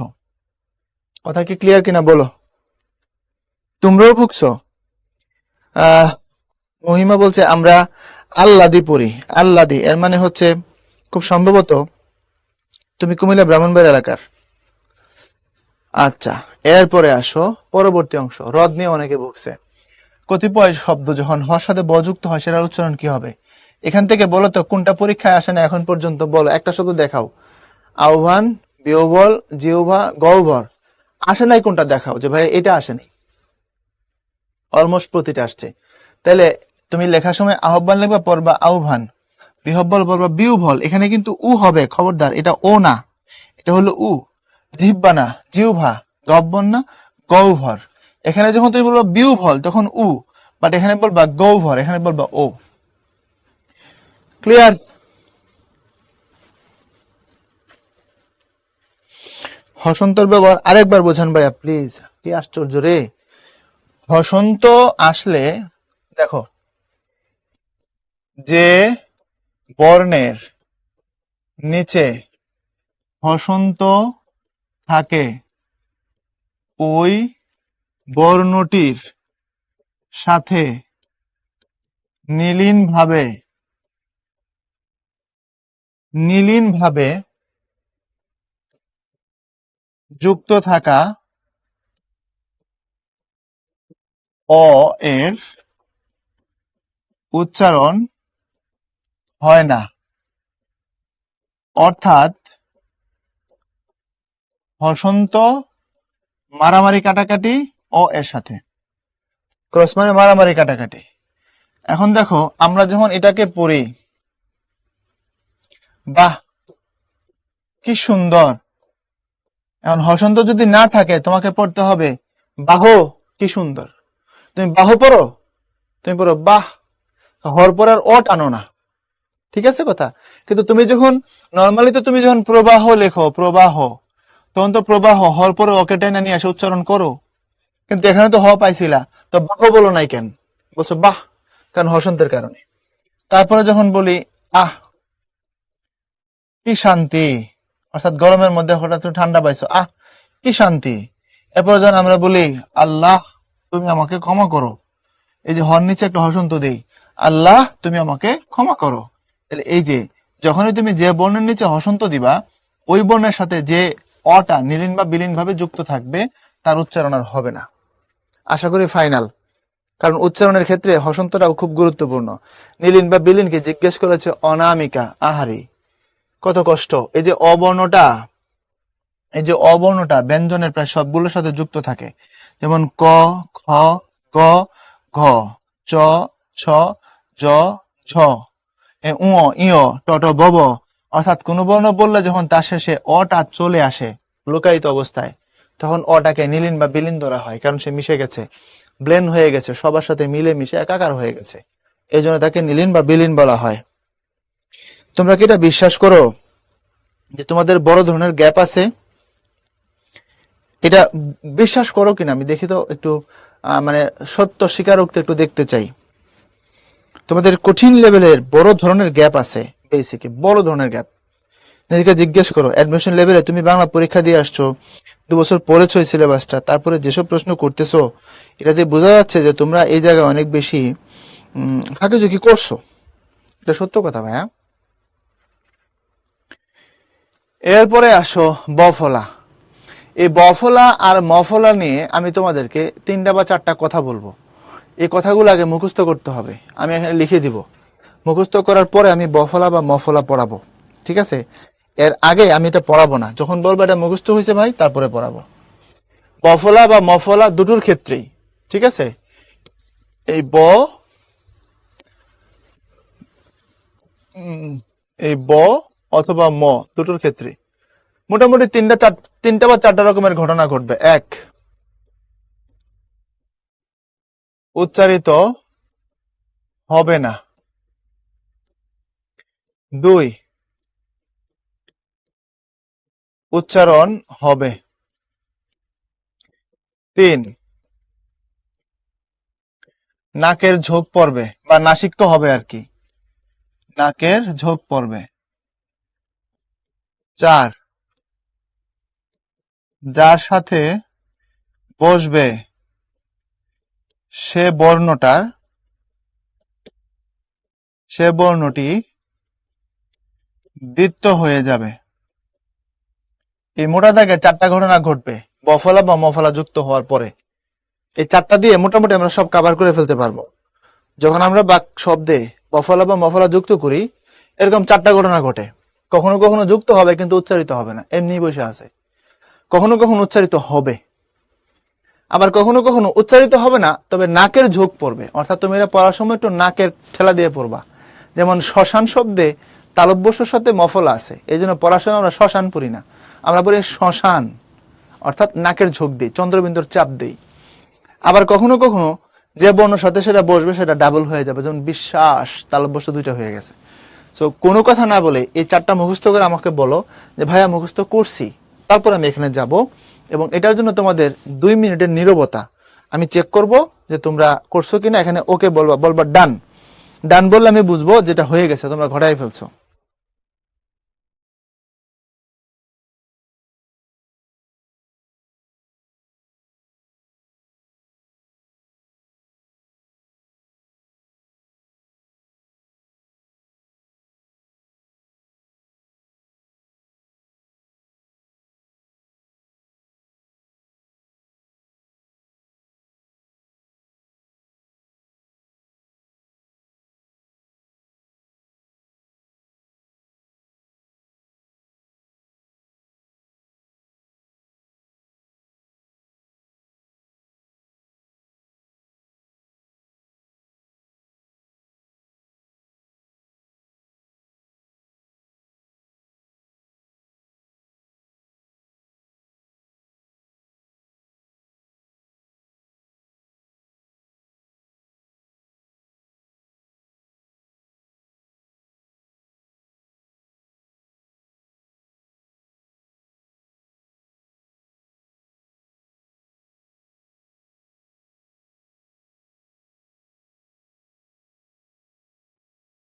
কথা কি ক্লিয়ার কিনা বলো? তোমরাও ভুগছো? আহ মহিমা বলছে আমরা আল্লাদি পড়ি। আল্লাদি এর মানে হচ্ছে খুব সম্ভবত তুমি কুমিল্লা ব্রাহ্মণবাড়িয়া এলাকার। আচ্ছা, এরপরে আসো পরবর্তী অংশ, হ্রদ নিয়ে অনেকে ভুগছে। কতিপয় শব্দ যখন হর সাথে বযুক্ত হয় সেটার উচ্চারণ কি হবে? এখান থেকে বলো তো কোনটা পরীক্ষায় আসে না এখন পর্যন্ত, বলো একটা শব্দ দেখাও। আহ্বান, বিহবল, জিহ্বা, গহ্বর, আসে নাই কোনটা দেখাও যে ভাই এটা আসে নাই। অলমোস্ট প্রতিটা আসছে। তাহলে তুমি লেখার সময় আহ্বান লিখবা, পড়বা আহ্বান, বিহব্বল পড়বা বিউভল। এখানে কিন্তু উ হবে, খবরদার, এটা ও না, এটা হলো উ। জিহ্বা না, জিহ্বা, গহ্বর না, গহ্বর। এখানে যখন তুমি বলবা বিউভল তখন উ, বাট এখানে বলবা গহ্বর, এখানে বলবা ও। ক্লিয়ার? হসন্তর ব্যবহার আরেকবার বোঝান ভাইয়া প্লিজ, কি আশ্চর্য রে। হসন্ত আসলে দেখো, যে বর্ণের নিচে হসন্ত থাকে ওই বর্ণটির সাথে নীলিনভাবে যুক্ত থাকা অ এর উচ্চারণ হয় না। অর্থাৎ হসন্ত মারামারি কাটাকাটি অ এর সাথে, ক্রস মানে মারামারি কাটাকাটি। এখন দেখো আমরা যখন এটাকে পড়ি, বাহ কি সুন্দর, এখন হসন্ত যদি না থাকে তোমাকে পড়তে হবে বাহ কি সুন্দর। তুমি বাহ পড়ো, তুমি পড়ো বাহ, হর পর আর অ টানো না, ঠিক আছে কথা। কিন্তু তুমি যখন নর্মালি তো তুমি যখন প্রবাহ লেখো, প্রবাহ, তখন তো প্রবাহ হর পরে অকে টেনে নিয়ে আসে উচ্চারণ করো, কিন্তু এখানে তো হ পাইছিলা, তো বাহ বলো নাই কেন, বলছো বাহ, কারণ হসন্তের কারণে। তারপরে যখন বলি আহ কি শান্তি, অর্থাৎ গরমের মধ্যে হঠাৎ তুমি ঠান্ডা পাইছো, আহ কি শান্তি। এরপর যখন আমরা বলি আল্লাহ তুমি আমাকে ক্ষমা করো, এই যে হর নিচে একটা হসন্ত দেই, আল্লাহ তুমি আমাকে ক্ষমা করো। তাহলে এই যে যখনই তুমি যে বর্ণের নিচে হসন্ত দিবা, ওই বর্ণের সাথে যে অটা নীলিন বা বিলীন ভাবে যুক্ত থাকবে তার উচ্চারণ আর হবে না। আশা করি ফাইনাল, কারণ উচ্চারণের ক্ষেত্রে হসন্তটাও খুব গুরুত্বপূর্ণ। নীলিন বা বিলীনকে জিজ্ঞেস করেছে অনামিকা, আহারি কত কষ্ট। এই যে অবর্ণটা, এই যে অবর্ণটা ব্যঞ্জনের প্রায় সবগুলোর সাথে যুক্ত থাকে, যেমন ক, খ, গ, ঘ, চ, ছ, জ, ঝ, উ, ইয়, ট, ট, ব, ব। অর্থাৎ কোন বর্ণ বললে যখন তার শেষে অটা চলে আসে লুকায়িত অবস্থায়, তখন অটাকে নীলিন বা বিলীন ধরা হয়, কারণ সে মিশে গেছে, ব্লেন্ড হয়ে গেছে, সবার সাথে মিলে মিশে একাকার হয়ে গেছে, এই জন্য তাকে নীলিন বা বিলীন বলা হয়। তোমরা কি এটা বিশ্বাস করো যে তোমাদের বড় ধরনের গ্যাপ আছে? এটা বিশ্বাস করো কিনা আমি দেখি তো একটু, মানে সত্য স্বীকারোক্তি একটু দেখতে চাই। তোমাদের কঠিন লেভেলের বড় ধরনের গ্যাপ আছে, বেসিকে বড় ধরনের গ্যাপ। নিজেকে জিজ্ঞেস করো, অ্যাডমিশন লেভেলে তুমি বাংলা পরীক্ষা দিয়ে আসছো, 2 বছর পড়েছো এই সিলেবাসটা, তারপরে যেসব প্রশ্ন করতেছো এটা দিয়ে বোঝা যাচ্ছে যে তোমরা এই জায়গায় অনেক বেশি ফাঁকিঝুঁকি করছো। এটা সত্য কথা ভাইয়া। এরপরে আসো বফলা। এই বফলা আর মফলা নিয়ে আমি তোমাদেরকে 3টা বা 4টা কথা বলবো। এই কথাগুলো আগে মুখস্থ করতে হবে, আমি এখানে লিখে দিব। মুখস্থ করার পরে আমি বফলা বা মফলা পড়াবো, ঠিক আছে? এর আগে আমি এটা পড়াবো না, যখন বলবো এটা মুখস্থ হয়েছে ভাই তারপরে পড়াবো। বফলা বা মফলা দুটোর ক্ষেত্রেই, ঠিক আছে? এই এই ব অথবা ম দুটোর ক্ষেত্রে মোটামুটি 3টা বা 4টা রকমের ঘটনা ঘটবে। 1, উচ্চারিত হবে না। 2, উচ্চারণ হবে। 3, নাকের ঝোঁক পড়বে বা নাসিক্য হবে আর কি, নাকের ঝোঁক পড়বে। 4, যার সাথে বসবে সে বর্ণটি দ্বিত্ব হয়ে যাবে। এই মোটা দাগে 4টা ঘটনা ঘটবে বফলা বা মফলা যুক্ত হওয়ার পরে। এই 4টা দিয়ে মোটামুটি আমরা সব কভার করে ফেলতে পারবো। যখন আমরা বাক শব্দে বফলা বা মফলা যুক্ত করি, এরকম 4টা ঘটনা ঘটে। কখনো কখনো যুক্ত হবে কিন্তু উচ্চারিত হবে না, এমনি বসে আছে। কখনো কখনো উচ্চারিত হবে, আবার কখনো কখনো উচ্চারিত হবে না, তবে নাকের ঝোঁক পড়বে। অর্থাৎ তুমি এটা পড়ার সময় একটু নাকের ঠেলা দিয়ে পড়বা। যেমন শ্মশান শব্দে তালব্যস্যর সাথে মফলা আছে, এই জন্য পড়ার সময় আমরা শ্মশান পড়ি না, আমরা পড়ি শ্মশান, অর্থাৎ নাকের ঝোঁক দিই, চন্দ্রবিন্দুর চাপ দিই। আবার কখনো কখনো যে বর্ণের সাথে সেটা বসবে সেটা ডাবল হয়ে যাবে, যেমন বিশ্বাস, তালব্যস্য 2টা হয়ে গেছে। সো কোনো কথা না বলে এই 4টা মুখস্থ করে আমাকে বলো যে ভাইয়া মুখস্থ করছি, তারপর আমি এখানে যাব, এবং এটার জন্য তোমাদের 2 মিনিটের নীরবতা আমি চেক করব যে তোমরা করছো কিনা। এখানে ওকে বলবা, ডান। ডান বললে আমি বুঝবো যেটা হয়ে গেছে, তোমরা ঘটাই ফেলছো।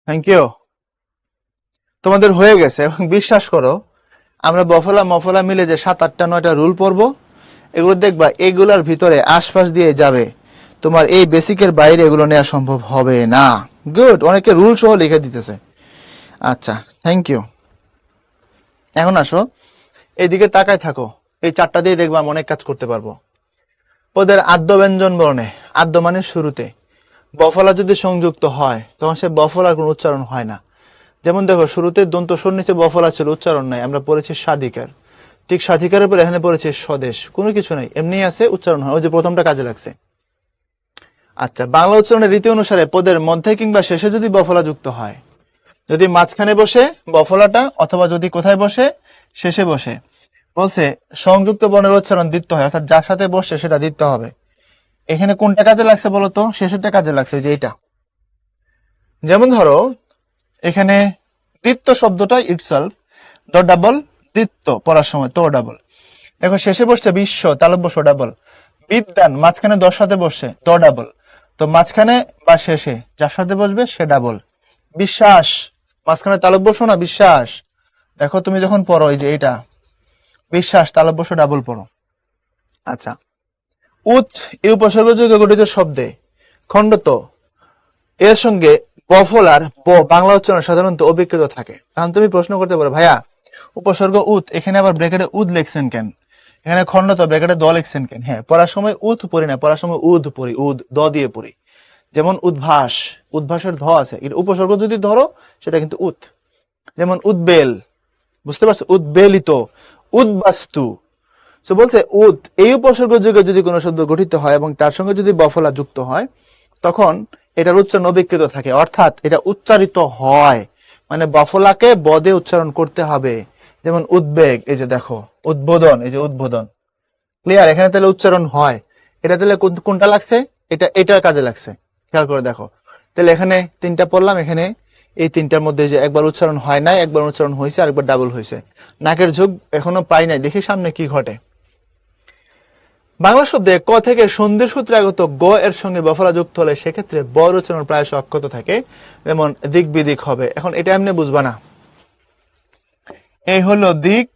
থ্যাংক ইউ, তোমাদের হয়ে গেছে। এবং বিশ্বাস করো, আমরা বফলা মফলা মিলে যে 7, 8, 9টা রুল পড়বো, এগুলো দেখবা এগুলার ভিতরে আশপাশ দিয়ে যাবে, তোমার এই বেসিকের বাইরে এগুলো নেওয়া সম্ভব হবে না। গুড, অনেকে রুল সহ লিখে দিতেছে। আচ্ছা, থ্যাংক ইউ। এখন আসো, এইদিকে তাকায় থাকো, এই 4টা দিয়ে দেখবা আমি অনেক কাজ করতে পারবো। পদের আদ্য ব্যঞ্জন বর্ণে, আদ্য মানে শুরুতে, বফলা যদি সংযুক্ত হয় তখন সে বফলার কোনো উচ্চারণ হয় না। যেমন দেখো, শুরুতে দন্ত স্বর নিচে বফলা ছিল, উচ্চারণ নাই, আমরা পড়েছি স্বাধিকার। ঠিক স্বাধিকারের পর এখানে পড়েছি স্বদেশ, কোনো কিছু নাই, এমনি আছে, উচ্চারণ হয়, ওই যে প্রথমটা কাজে লাগছে। আচ্ছা, বাংলা উচ্চারণের রীতি অনুসারে পদের মধ্যে কিংবা শেষে যদি বফলা যুক্ত হয়, যদি মাঝখানে বসে বফলাটা, অথবা যদি কোথায় বসে, শেষে বসে, বলছে সংযুক্ত বর্ণের উচ্চারণ দিতে হয়, অর্থাৎ যার সাথে বসে সেটা দিতে হবে। এখানে কোনটা কাজে লাগছে বলতো? শেষেরটা কাজে লাগছে, যে এইটা। যেমন ধরো, এখানে দ্বিত্ব শব্দটা ইটসেলফ দ ডাবল, দ্বিত্ব পড়ার সময় তো ডাবল। দেখো শেষে বসছে বিশ্ব, তালব্য শো ডাবল। বিদ্যান মাঝখানে দশ সাথে বসছে, দ ডাবল। তো মাঝখানে বা শেষে যার সাথে বসবে সে ডাবল। বিশ্বাস, মাঝখানে তালব্য শো না, বিশ্বাস। দেখো তুমি যখন পড়ো, এই যে এইটা বিশ্বাস, তালব্য শো ডাবল পড়ো। আচ্ছা, উৎ এই উপসর্গ যুগে গঠিত শব্দে খণ্ডত এর সঙ্গে বফলার বাংলা উচ্চারণ সাধারণত অবিকৃত থাকে। কারণ তুমি প্রশ্ন করতে পারো, ভাইয়া উপসর্গ উৎ, এখানে আবার ব্র্যাকেটে উদ লিখছেন কেন, এখানে খণ্ডত ব্র্যাকেটে দ লিখছেন কেন? হ্যাঁ, পড়ার সময় উৎ পড়ি না, পড়ার সময় উদ পড়ি, উদ দ দিয়ে পড়ি। যেমন উদ্ভাস, উদ্ভাসের ধ আছে, এর উপসর্গ যদি ধরো সেটা কিন্তু উৎ। যেমন উদ্বেল, বুঝতে পারছো, উদ্বেলিত, উদ্বাস্তু। তো বলছে উদ এই উপসর্গ যুগে যদি কোনো শব্দ গঠিত হয় এবং তার সঙ্গে যদি বফলা যুক্ত হয়, তখন এটার উচ্চারণ অবিকৃত থাকে, অর্থাৎ এটা উচ্চারিত হয়, মানে বফলাকে বদে উচ্চারণ করতে হবে। যেমন উদ্বেগ, এই যে দেখো, উদ্বোধন, এই যে উদ্বোধন, ক্লিয়ার? এখানে তাহলে উচ্চারণ হয়, এটা তাহলে কোনটা লাগছে? এটার কাজে লাগছে, খেয়াল করে দেখো। তাহলে এখানে 3টা পড়লাম, এখানে এই 3টার মধ্যে যে একবার উচ্চারণ হয় নাই, একবার উচ্চারণ হয়েছে, আরেকবার ডাবল হয়েছে। নাকের ঝোঁক এখনো পাই নাই, দেখি সামনে কি ঘটে। বাংলা শব্দে ক থেকে সন্ধির সূত্রে আগত গ এর সঙ্গে বফলা যুক্ত হলে সেক্ষেত্রে ব উচ্চারণ প্রায়শ অক্ষত থাকে, যেমন দিক বিদিক হবে। এখন এটা এমনি বুঝবা না, এই হলো দিক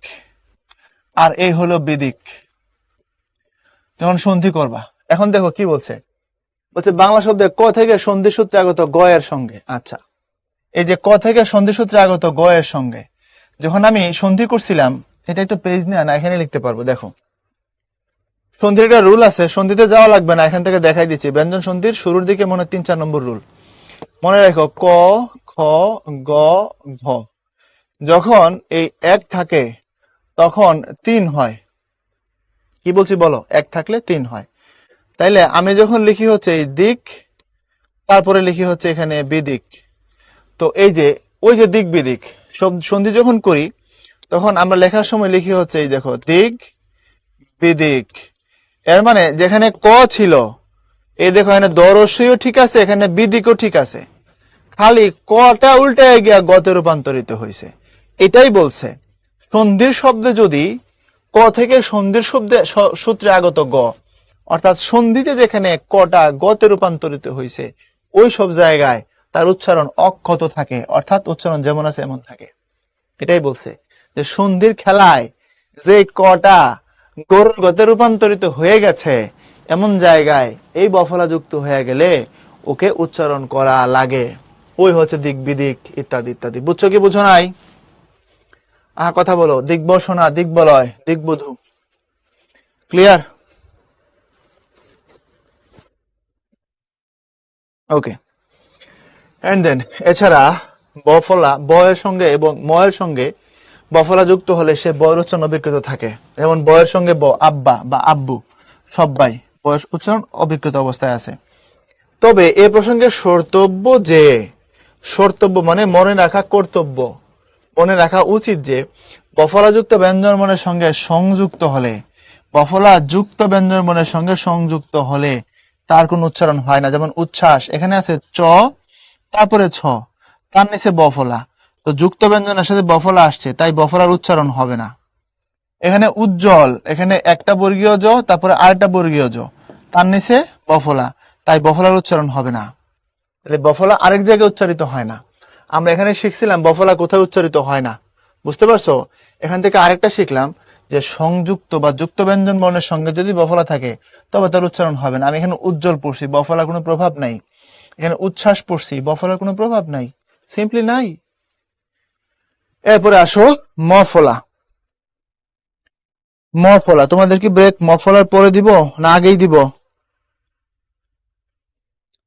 আর এই হলো বিদিক, যখন সন্ধি করবা। এখন দেখো কি বলছে, বলছে বাংলা শব্দে ক থেকে সন্ধি সূত্রে আগত গ এর সঙ্গে। আচ্ছা, এই যে ক থেকে সন্ধি সূত্রে আগত গ এর সঙ্গে, যখন আমি সন্ধি করছিলাম, এটা একটু পেজ নেওয়া না, এখানে লিখতে পারবো। দেখো, সন্ধির একটা রুল আছে, সন্ধিতে যাওয়া লাগবে না, এখান থেকে দেখাই দিচ্ছি। ব্যঞ্জন সন্ধির শুরুর দিকে মনে 3-4 নম্বর রুল মনে রাখো। ক, খ, গ, ঘ, যখন এই 1 থাকে তখন 3 হয়। কি বলছি বলো? 1 থাকলে 3 হয়। তাইলে আমি যখন লিখি হচ্ছে এই দিক, তারপরে লিখি হচ্ছে এখানে বিদিক, তো এই যে ওই যে দিক বিদিক সন্ধি যখন করি, তখন আমরা লেখার সময় লিখি হচ্ছে এই দেখো, দিক বিদিক। এর মানে যেখানে ক ছিল, এই দেখো এখানে দরস্যও ঠিক আছে, এখানে বিদিকও ঠিক আছে, খালি কটা উল্টে গিয়া গতে রূপান্তরিত হয়েছে। এটাই বলছে, সন্ধির শব্দে যদি ক থেকে সন্ধির শব্দে সূত্রে আগত গ, অর্থাৎ সন্ধিতে যেখানে কটা গতে রূপান্তরিত হয়েছে, ওই সব জায়গায় তার উচ্চারণ অক্ষত থাকে, অর্থাৎ উচ্চারণ যেমন আছে এমন থাকে। এটাই বলছে যে সন্ধির খেলায় যে কটা গরুর গতে রূপান্তরিত হয়ে গেছে এমন জায়গায় এই বফলা যুক্ত হয়ে গেলে ওকে উচ্চারণ করা লাগে। ওই হচ্ছে দিক বিদিক ইত্যাদি ইত্যাদি। বুঝছো কি বুঝো নাই? কথা বলো। দিগ্বসনা, দিগ্বলয়, দিগ্বধূ। ক্লিয়ার? ওকে। এন্ড দেন এছাড়া বফলা বয়ের সঙ্গে এবং ময়ের সঙ্গে বফলা যুক্ত হলে সে বয়ের উচ্চারণ অবিকৃত থাকে। যেমন বয়ের সঙ্গে ব, আব্বা বা আব্বু, সবাই বয়ের উচ্চারণ অবিকৃত অবস্থায় আছে। তবে এ প্রসঙ্গে শর্তব্য যে, শর্তব্য মানে মনে রাখা কর্তব্য, মনে রাখা উচিত যে বফলা যুক্ত ব্যঞ্জন বর্ণের সঙ্গে সংযুক্ত হলে, বফলা যুক্ত ব্যঞ্জন বর্ণের সঙ্গে সংযুক্ত হলে তার কোন উচ্চারণ হয় না। যেমন উচ্ছ্বাস, এখানে আছে চ তারপরে ছ, তার নিচে বফলা, তো যুক্ত ব্যঞ্জনের সাথে বফলা আসছে, তাই বফলার উচ্চারণ হবে না। এখানে উজ্জ্বল, এখানে একটা বর্গীয় জ তারপরে আরেকটা বর্গীয় জ, তার নিচে বফলা, তাই বফলার উচ্চারণ হবে না। তাহলে বফলা আরেক জায়গায় উচ্চারিত হয় না। আমরা এখানে শিখছিলাম বফলা কোথায় উচ্চারিত হয় না, বুঝতে পারছো? এখান থেকে আরেকটা শিখলাম যে সংযুক্ত বা যুক্ত ব্যঞ্জন বর্ণের সঙ্গে যদি বফলা থাকে তবে তার উচ্চারণ হবে না। আমি এখানে উজ্জ্বল পড়ছি, বফলার কোনো প্রভাব নাই। এখানে উচ্ছ্বাস পড়ছি, বফলার কোনো প্রভাব নাই, সিম্পলি নাই। এরপরে আসো মফলা। মফলা তোমাদের কি ব্রেক মফলার পরে দিব না আগেই দিব?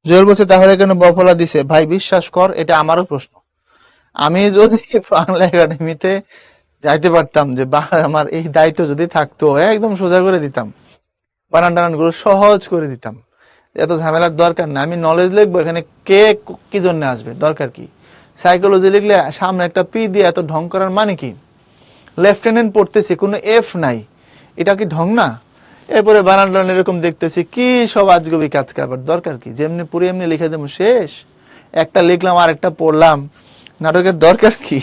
জোর বলছে তাহলে কেন বফলা দিছে? ভাই বিশ্বাস কর, এটা আমারও প্রশ্ন। আমি যদি বাংলা একাডেমিতে যাইতে পারতাম, যে আমার এই দায়িত্ব যদি থাকতো, একদম সোজা করে দিতাম, বানান টানান গুলো সহজ করে দিতাম। এত ঝামেলার দরকার না। আমি নলেজ লিখবো, এখানে কে কি জন্য আসবে, দরকার কি? সাইকোলজি লিখলে সামনে একটা পি দিয়ে এত ঢং করার মানে কি? লেফটেন্যান্ট পড়তেছি, কোনো এফ নাই, এটা কি ঢং না? এরপরে বানান টানান এরকম দেখতেছি, কি সব আজগবি কাজ করবার দরকার কি? যেমনি পুরো এমনি লিখে দেবো, শেষ। একটা লিখলাম আর একটা পড়লাম, নাটকের দরকার কি?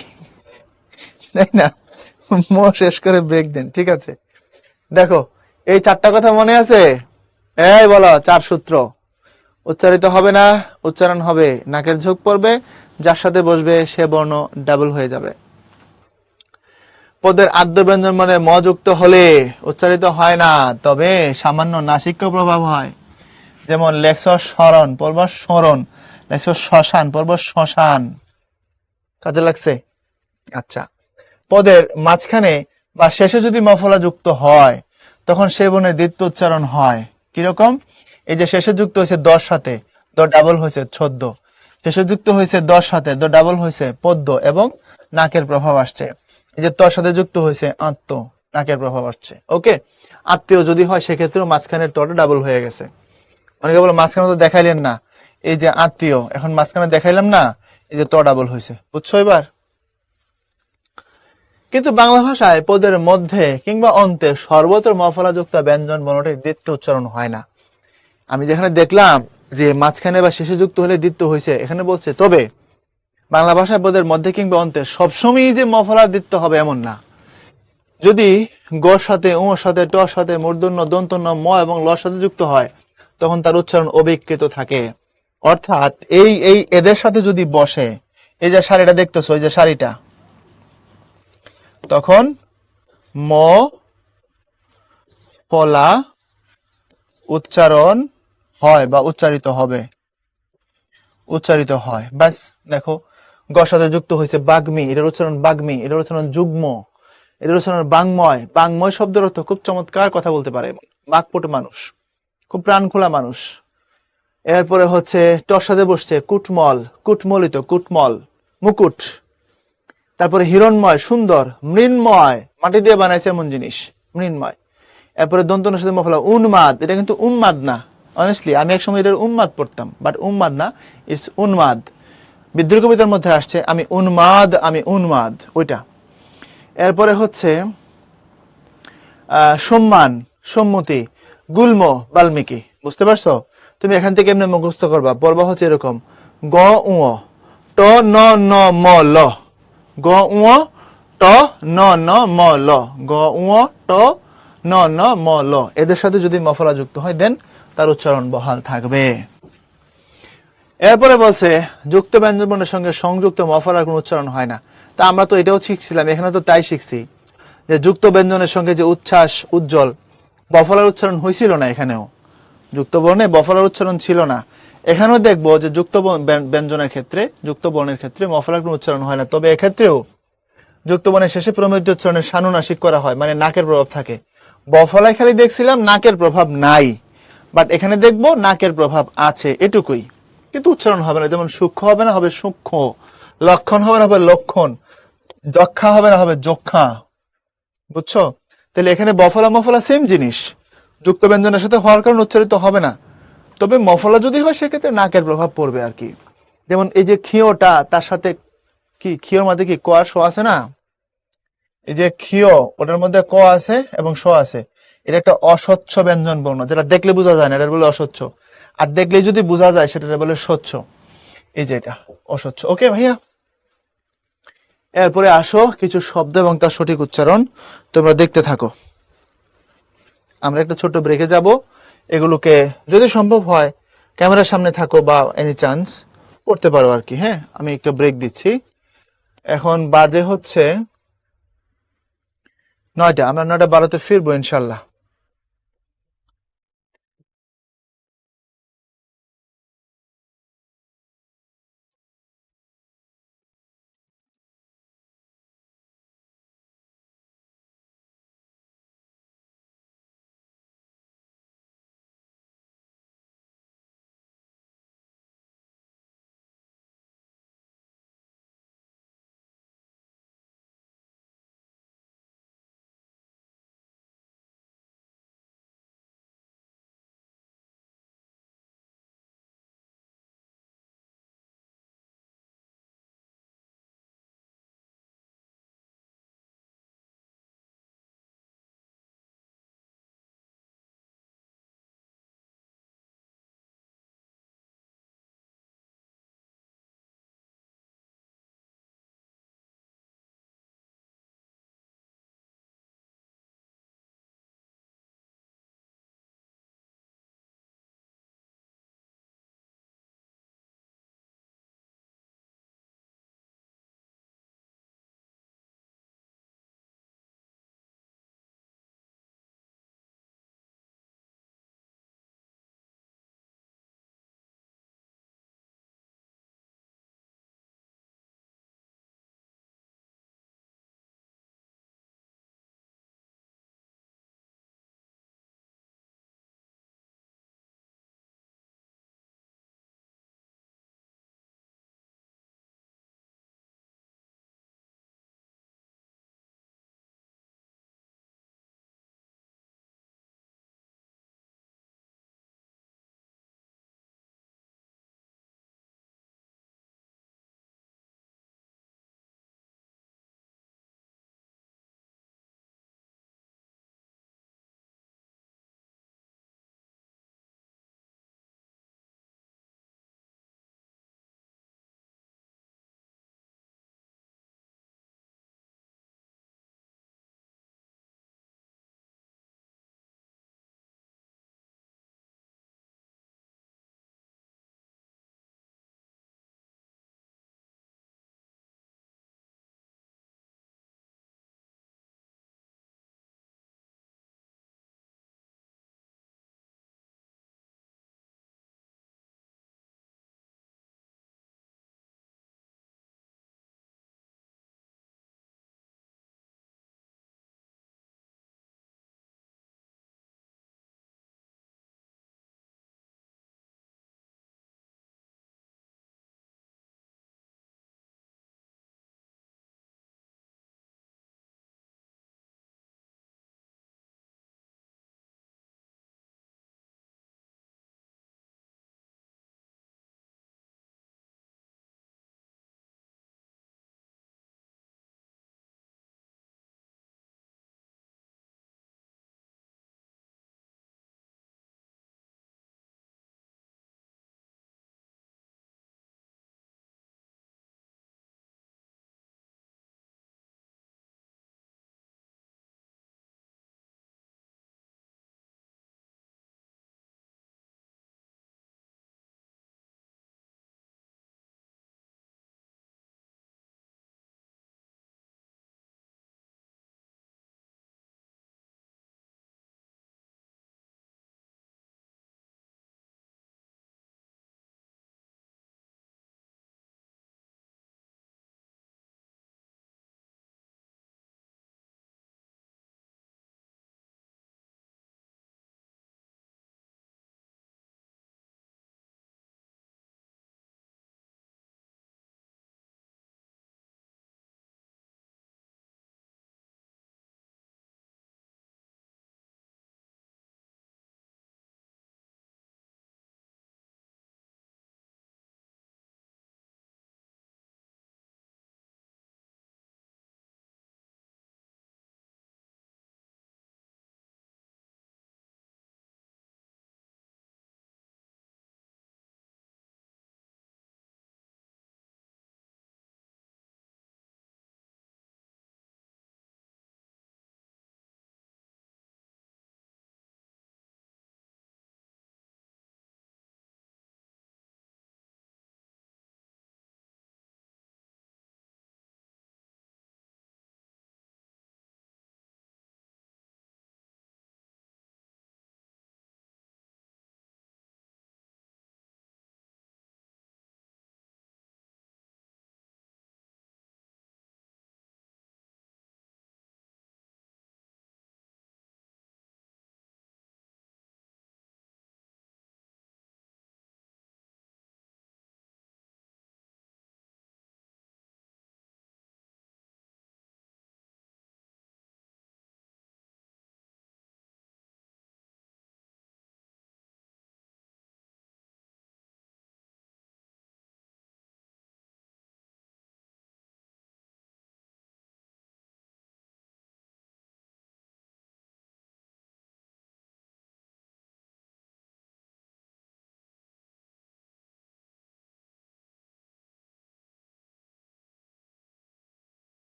তাই না? শেষ করে ব্রেক দেন, ঠিক আছে? দেখো, এই চারটা কথা মনে আছে? এই বলো, চার সূত্র। উচ্চারিত হবে না, উচ্চারণ হবে, নাকের ঝোঁক পড়বে, যার সাথে বসবে সে বর্ণ ডাবল হয়ে যাবে। পদের আদ্য ব্যঞ্জন মানে ম যুক্ত হলে উচ্চারিত হয় না, তবে সামান্য নাসিক্য প্রভাব হয়। যেমন লেখ স্মরণ পর্ব স্মরণ, লেখ শ্মশান পর্ব শ্মশান। কাজে লাগছে? আচ্ছা। পদের মাঝখানে বা শেষে যদি মফলা যুক্ত হয় তখন সে বর্ণের দ্বিতীয় উচ্চারণ হয়। কিরকম? এই যে শেষে যুক্ত হয়েছে দশ সাথে, দ ডাবল হয়েছে ছদ্ম, শেষে যুক্ত হয়েছে দশ সাথে, দ ডাবল হয়েছে পদ্য এবং নাকের প্রভাব আসছে। এই যে তর সাথে যুক্ত হয়েছে আত্ম, নাকের প্রভাব আসছে। ওকে, আত্মীয় যদি হয় সেক্ষেত্রেও মাঝখানের তটা ডাবল হয়ে গেছে। অনেকে বলো মাঝখানে তো দেখাইলেন না, এই যে আত্মীয়, এখন মাঝখানে দেখাইলাম না, এই যে ত ডাবল হয়েছে। বুঝছো এবার? কিন্তু বাংলা ভাষায় পদের মধ্যে কিংবা অন্তে সর্বত্র মফলাযুক্ত ব্যঞ্জন বর্ণটির দ্বিতীয় উচ্চারণ হয় না। আমি যেখানে দেখলাম যে মাঝখানে বা শেষে যুক্ত হলে দ্বিতীয় হয়েছে, এখানে বলছে তবে বাংলা ভাষায় পদের মধ্যে কিংবা অন্তে সবসময় যে মফলার দ্বিতীয় হবে এমন না। যদি গর সাথে, উর সাথে, টর সাথে, মূর্ধন্য, দন্তন্য, ম এবং লর সাথে যুক্ত হয় তখন তার উচ্চারণ অবিকৃত থাকে। অর্থাৎ এই এই এদের সাথে যদি বসে, এই যে শাড়িটা দেখতেছো, এই যে শাড়িটা, তখন ম ফলা উচ্চারণ হয় বা উচ্চারিত হবে, উচ্চারিত হয়। ব্যাস দেখো, গর সাথে যুক্ত হয়েছে বাগ্মী, এটার উচ্চারণ বাগ্মী, এটার উচ্চারণ যুগ্ম, এটার উচ্চারণ বাংময়। বাংময় শব্দের অর্থ খুব চমৎকার কথা বলতে পারে, বাকপটু মানুষ, খুব প্রাণ খোলা মানুষ। এরপরে হচ্ছে টর সাথে বসছে কুটমল, কুটমলিত, কুটমল, মুকুট। তারপরে হিরণময়, সুন্দর, মৃন্ময়, মাটি দিয়ে বানাইছে এমন জিনিস, মৃন্ময়। এরপরে দন্তনের সাথে মফলা উন্মাদ, এটা কিন্তু উন্মাদ না। অনেস্টলি আমি একসময় এটার উন্মাদ পড়তাম, বাট উন্মাদ না, ইটস উন্মাদ। বিদ্রোহ কবিতার মধ্যে আসছে আমি উন্মাদ, আমি উন্মাদ, ওইটা। এরপরে হচ্ছে সম্মান, সম্মতি, গুল্ম, বাল্মীকি। বুঝতে পারছো? তুমি এখান থেকে এমনি মুখস্থ করবা, পড়বা হচ্ছে এরকম গ উ ট ন ন ম ল, গ উ ট ন ন ম ল, গ উ ট ন ন ম ল। এদের সাথে যদি মফলা যুক্ত হয় দেন তার উচ্চারণ বহাল থাকবে। এরপরে বলছে যুক্ত ব্যঞ্জন বর্ণের সঙ্গে সংযুক্ত মফলার কোনো উচ্চারণ হয় না। তা আমরা তো এটাও শিখছিলাম, এখানে তো তাই শিখছি যে যুক্ত ব্যঞ্জনের সঙ্গে যে উচ্ছ্বাস, উজ্জ্বল, বফলার উচ্চারণ হয়েছিল না। এখানেও যুক্ত বর্ণে বফলার উচ্চারণ ছিল না। এখানেও দেখবো যে যুক্ত ব্যঞ্জনের ক্ষেত্রে, যুক্ত বর্ণের ক্ষেত্রে মফলার কোনো উচ্চারণ হয় না। তবে এক্ষেত্রেও যুক্ত বর্ণের শেষে প্রমেয় উচ্চারণের সানুনাসিক করা হয়, মানে নাকের প্রভাব থাকে। বফলায় খালি দেখছিলাম নাকের প্রভাব নাই, বাট এখানে দেখবো নাকের প্রভাব আছে, এটুকুই। কিন্তু উচ্চারণ হবে না। যেমন সূক্ষ্ম হবে না, হবে সূক্ষ্ম। লক্ষণ হবে না, হবে লক্ষণ। যক্ষা হবে না, হবে যক্ষা। বুঝছো? তাহলে এখানে বফলা মফলা সেম জিনিস, যুক্ত ব্যঞ্জনের সাথে হওয়ার কারণে উচ্চারিত হবে না। তবে মফলা যদি হয় সেক্ষেত্রে নাকের প্রভাব পড়বে আর কি। যেমন এই যে ক্ষীয়টা, তার সাথে কি ক্ষীয়র মধ্যে কি ক আর স আছে না? এই যে ক্ষীয়, ওটার মধ্যে ক আছে এবং স আছে। এটা একটা অস্বচ্ছ ব্যঞ্জন বর্ণ, যেটা দেখলে বোঝা যায় না, এটা বলে অস্বচ্ছ। আর দেখলে যদি বোঝা যায় সেটা বলে স্বচ্ছ। এই যে এটা অস্বচ্ছ। ওকে ভাইয়া, এরপরে আসো কিছু শব্দ এবং তার সঠিক উচ্চারণ তোমরা দেখতে থাকো। আমরা একটা ছোট্ট ব্রেকে যাব। এগুলোকে যদি সম্ভব হয় ক্যামেরার সামনে থাকো বা এনি চান্স করতে পারো আর কি। হ্যাঁ, আমি একটা ব্রেক দিচ্ছি। এখন বাজে হচ্ছে 9টা। আমরা 9:12 ফিরবো ইনশাল্লাহ।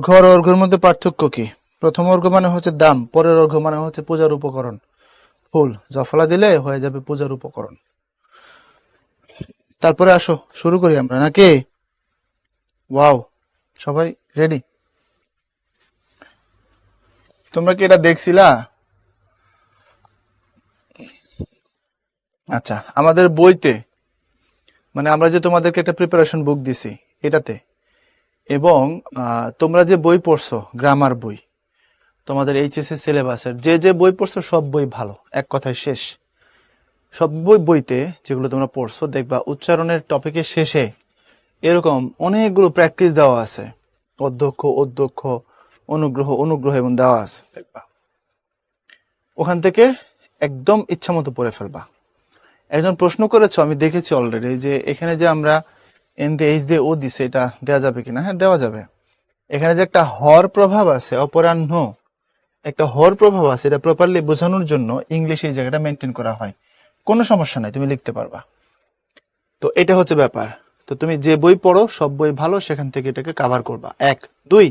ঘর অর্ঘ্যের মধ্যে পার্থক্য কি? প্রথম অর্ঘ্য মানে হচ্ছে দাম, পরের অর্ঘ্য মানে হচ্ছে পূজার উপকরণ। ফুল জফলা দিলে হয়ে যাবে পূজার উপকরণ। তারপরে আসো শুরু করি আমরা নাকি? ওয়াও, সবাই রেডি? তোমরা কি এটা দেখছিলা? আচ্ছা, আমাদের বইতে মানে আমরা যে তোমাদেরকে একটা প্রিপারেশন বুক দিছি এটাতে, এবং তোমরা যে বই পড়ছো গ্রামার বই, তোমাদের এইচএসসি সিলেবাসের যে যে বই পড়ছো সব বই ভালো, এক কথায় শেষ। সব বইতে যেগুলো তোমরা পড়ছো দেখবা উচ্চারণের টপিকের শেষে এরকম অনেকগুলো প্র্যাকটিস দেওয়া আছে, অধ্যক্ষ অধ্যক্ষ অনুগ্রহ অনুগ্রহ এবং দেওয়া আছে, দেখবা ওখান থেকে একদম ইচ্ছা মতো পড়ে ফেলবা। একজন প্রশ্ন করেছো, আমি দেখেছি অলরেডি, যে এখানে যে আমরা এন দিয়ে এইচ দিয়ে ও দিছে, এটা দেওয়া যাবে কিনা? হ্যাঁ, দেওয়া যাবে। এখানে যে একটা হর প্রভাব আছে, অপরাহ্ন একটা হর প্রভাব আছে, এটা প্রপারলি বোঝানোর জন্য ইংলিশে এই জায়গাটা মেনটেন করা হয়। কোনো সমস্যা নাই, তুমি লিখতে পারবা। তো এটা হচ্ছে ব্যাপার। তো তুমি যে বই পড়ো সব বই ভালো, সেখান থেকে এটাকে কাভার করবা। এক, দুই,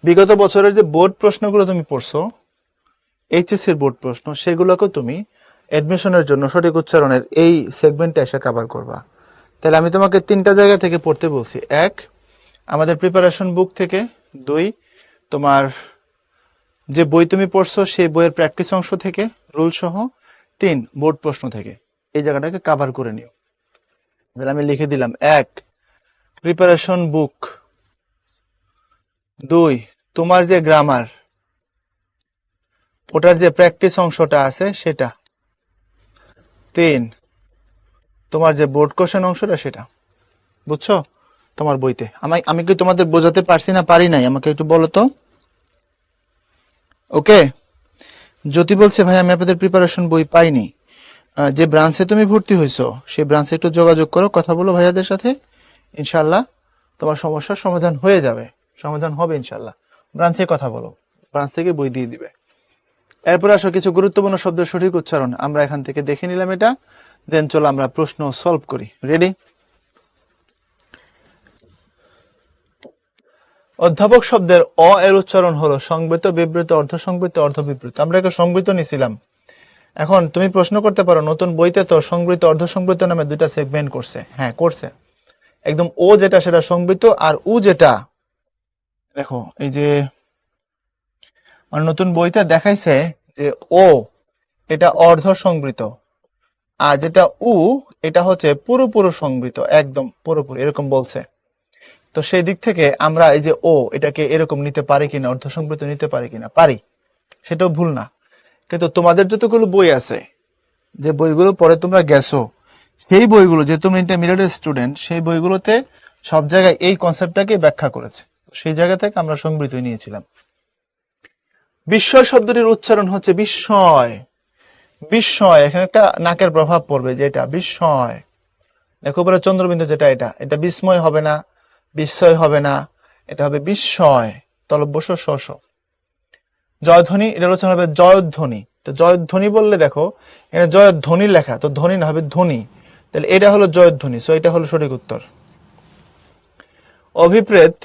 বিগত বছরের যে বোর্ড প্রশ্নগুলো তুমি পড়ছো, এইচএসসির বোর্ড প্রশ্ন, সেগুলোকে তুমি অ্যাডমিশনের জন্য সঠিক উচ্চারণের এই সেগমেন্টে এসে কাভার করবা। তাহলে আমি তোমাকে তিনটা জায়গা থেকে পড়তে বলছি। এক, আমাদের প্রিপারেশন বুক থেকে। দুই, তোমার যে বই তুমি পড়ছো সেই বইয়ের প্র্যাকটিস অংশ থেকে রুল সহ। তিন, বোর্ড প্রশ্ন থেকে। এই জায়গাটাকে কাভার করে নিও। তাহলে আমি লিখে দিলাম, এক, প্রিপারেশন বুক। দুই, তোমার যে গ্রামার, ওটার যে প্র্যাকটিস অংশটা আছে সেটা। তিন, তোমার যে বোর্ড কোশ্চেন অংশটা সেটা। বুঝছো? তোমার বইতে আমি কি তোমাদের বোঝাতে পারছি না পারি নাই? আমাকে একটু বলো তো। ওকে। জ্যোতি বলছে, ভাই আমি আপনাদের প্রিপারেশন বই পাইনি। যে ব্রাঞ্চে তুমি ভর্তি হয়েছো সেই ব্রাঞ্চে একটু যোগাযোগ করো, কথা বলো ভাইয়াদের সাথে, ইনশাল্লাহ তোমার সমস্যার সমাধান হয়ে যাবে, সমাধান হবে ইনশাল্লাহ। ব্রাঞ্চে কথা বলো, ব্রাঞ্চ থেকে বই দিয়ে দিবে। এরপর আসো কিছু গুরুত্বপূর্ণ শব্দের সঠিক উচ্চারণ আমরা এখান থেকে দেখে নিলাম এটা, দেন চলো আমরা প্রশ্ন সলভ করি। রেডি? অধ্যাপক শব্দের অ এর উচ্চারণ হলো সংবৃত, বিবৃত, অর্ধসংবৃত, অর্ধবিবৃত। আমরা একটা সংবৃত নিছিলাম। এখন তুমি প্রশ্ন করতে পারো, নতুন বইতে তো সংবৃত অর্ধসংবৃত নামে দুইটা সেগমেন্ট করছে। হ্যাঁ, করছে। একদম ও যেটা সেটা সংবৃত, আর উ যেটা, দেখো এই যে নতুন বইতে দেখাইছে যে ও এটা অর্ধ সংবৃত, আর যেটা উ এটা হচ্ছে পুরোপুরো সংবৃত, একদম পুরোপুরি এরকম বলছে। তো সেই দিক থেকে আমরা এই যে ও এটাকে এরকম নিতে পারি কিনা, অর্ধ সংবৃত নিতে পারি কিনা, পারি, সেটাও ভুল না। কিন্তু তোমাদের যতগুলো বই আছে, যে বইগুলো পড়ে তোমরা গেছো, সেই বইগুলো, যে তুমি ইন্টারমিডিয়েট স্টুডেন্ট, সেই বইগুলোতে সব জায়গায় এই কনসেপ্টটাকে ব্যাখ্যা করেছে। সেই জায়গা থেকে আমরা সংবৃত নিয়েছিলাম। বিস্ময় শব্দটির উচ্চারণ হচ্ছে বিস্ময়। বিস্ময়, এখানে একটা নাকের প্রভাব পড়বে, যে এটা বিস্ময়। দেখো পরে চন্দ্রবিন্দু যেটা, এটা এটা বিস্ময় হবে না, বিস্ময় হবে না, এটা হবে বিস্ময়। তলব্যস শস। জয়ধ্বনি, এটার উচ্চারণ হবে জয়ধ্বনি। তো জয়ধ্বনি বললে দেখো এখানে জয়ধ্বনি লেখা, তো ধ্বনি না, হবে ধ্বনি। তাহলে এটা হলো জয়ধ্বনি, সো এটা হলো সঠিক উত্তর। অভিপ্রেত,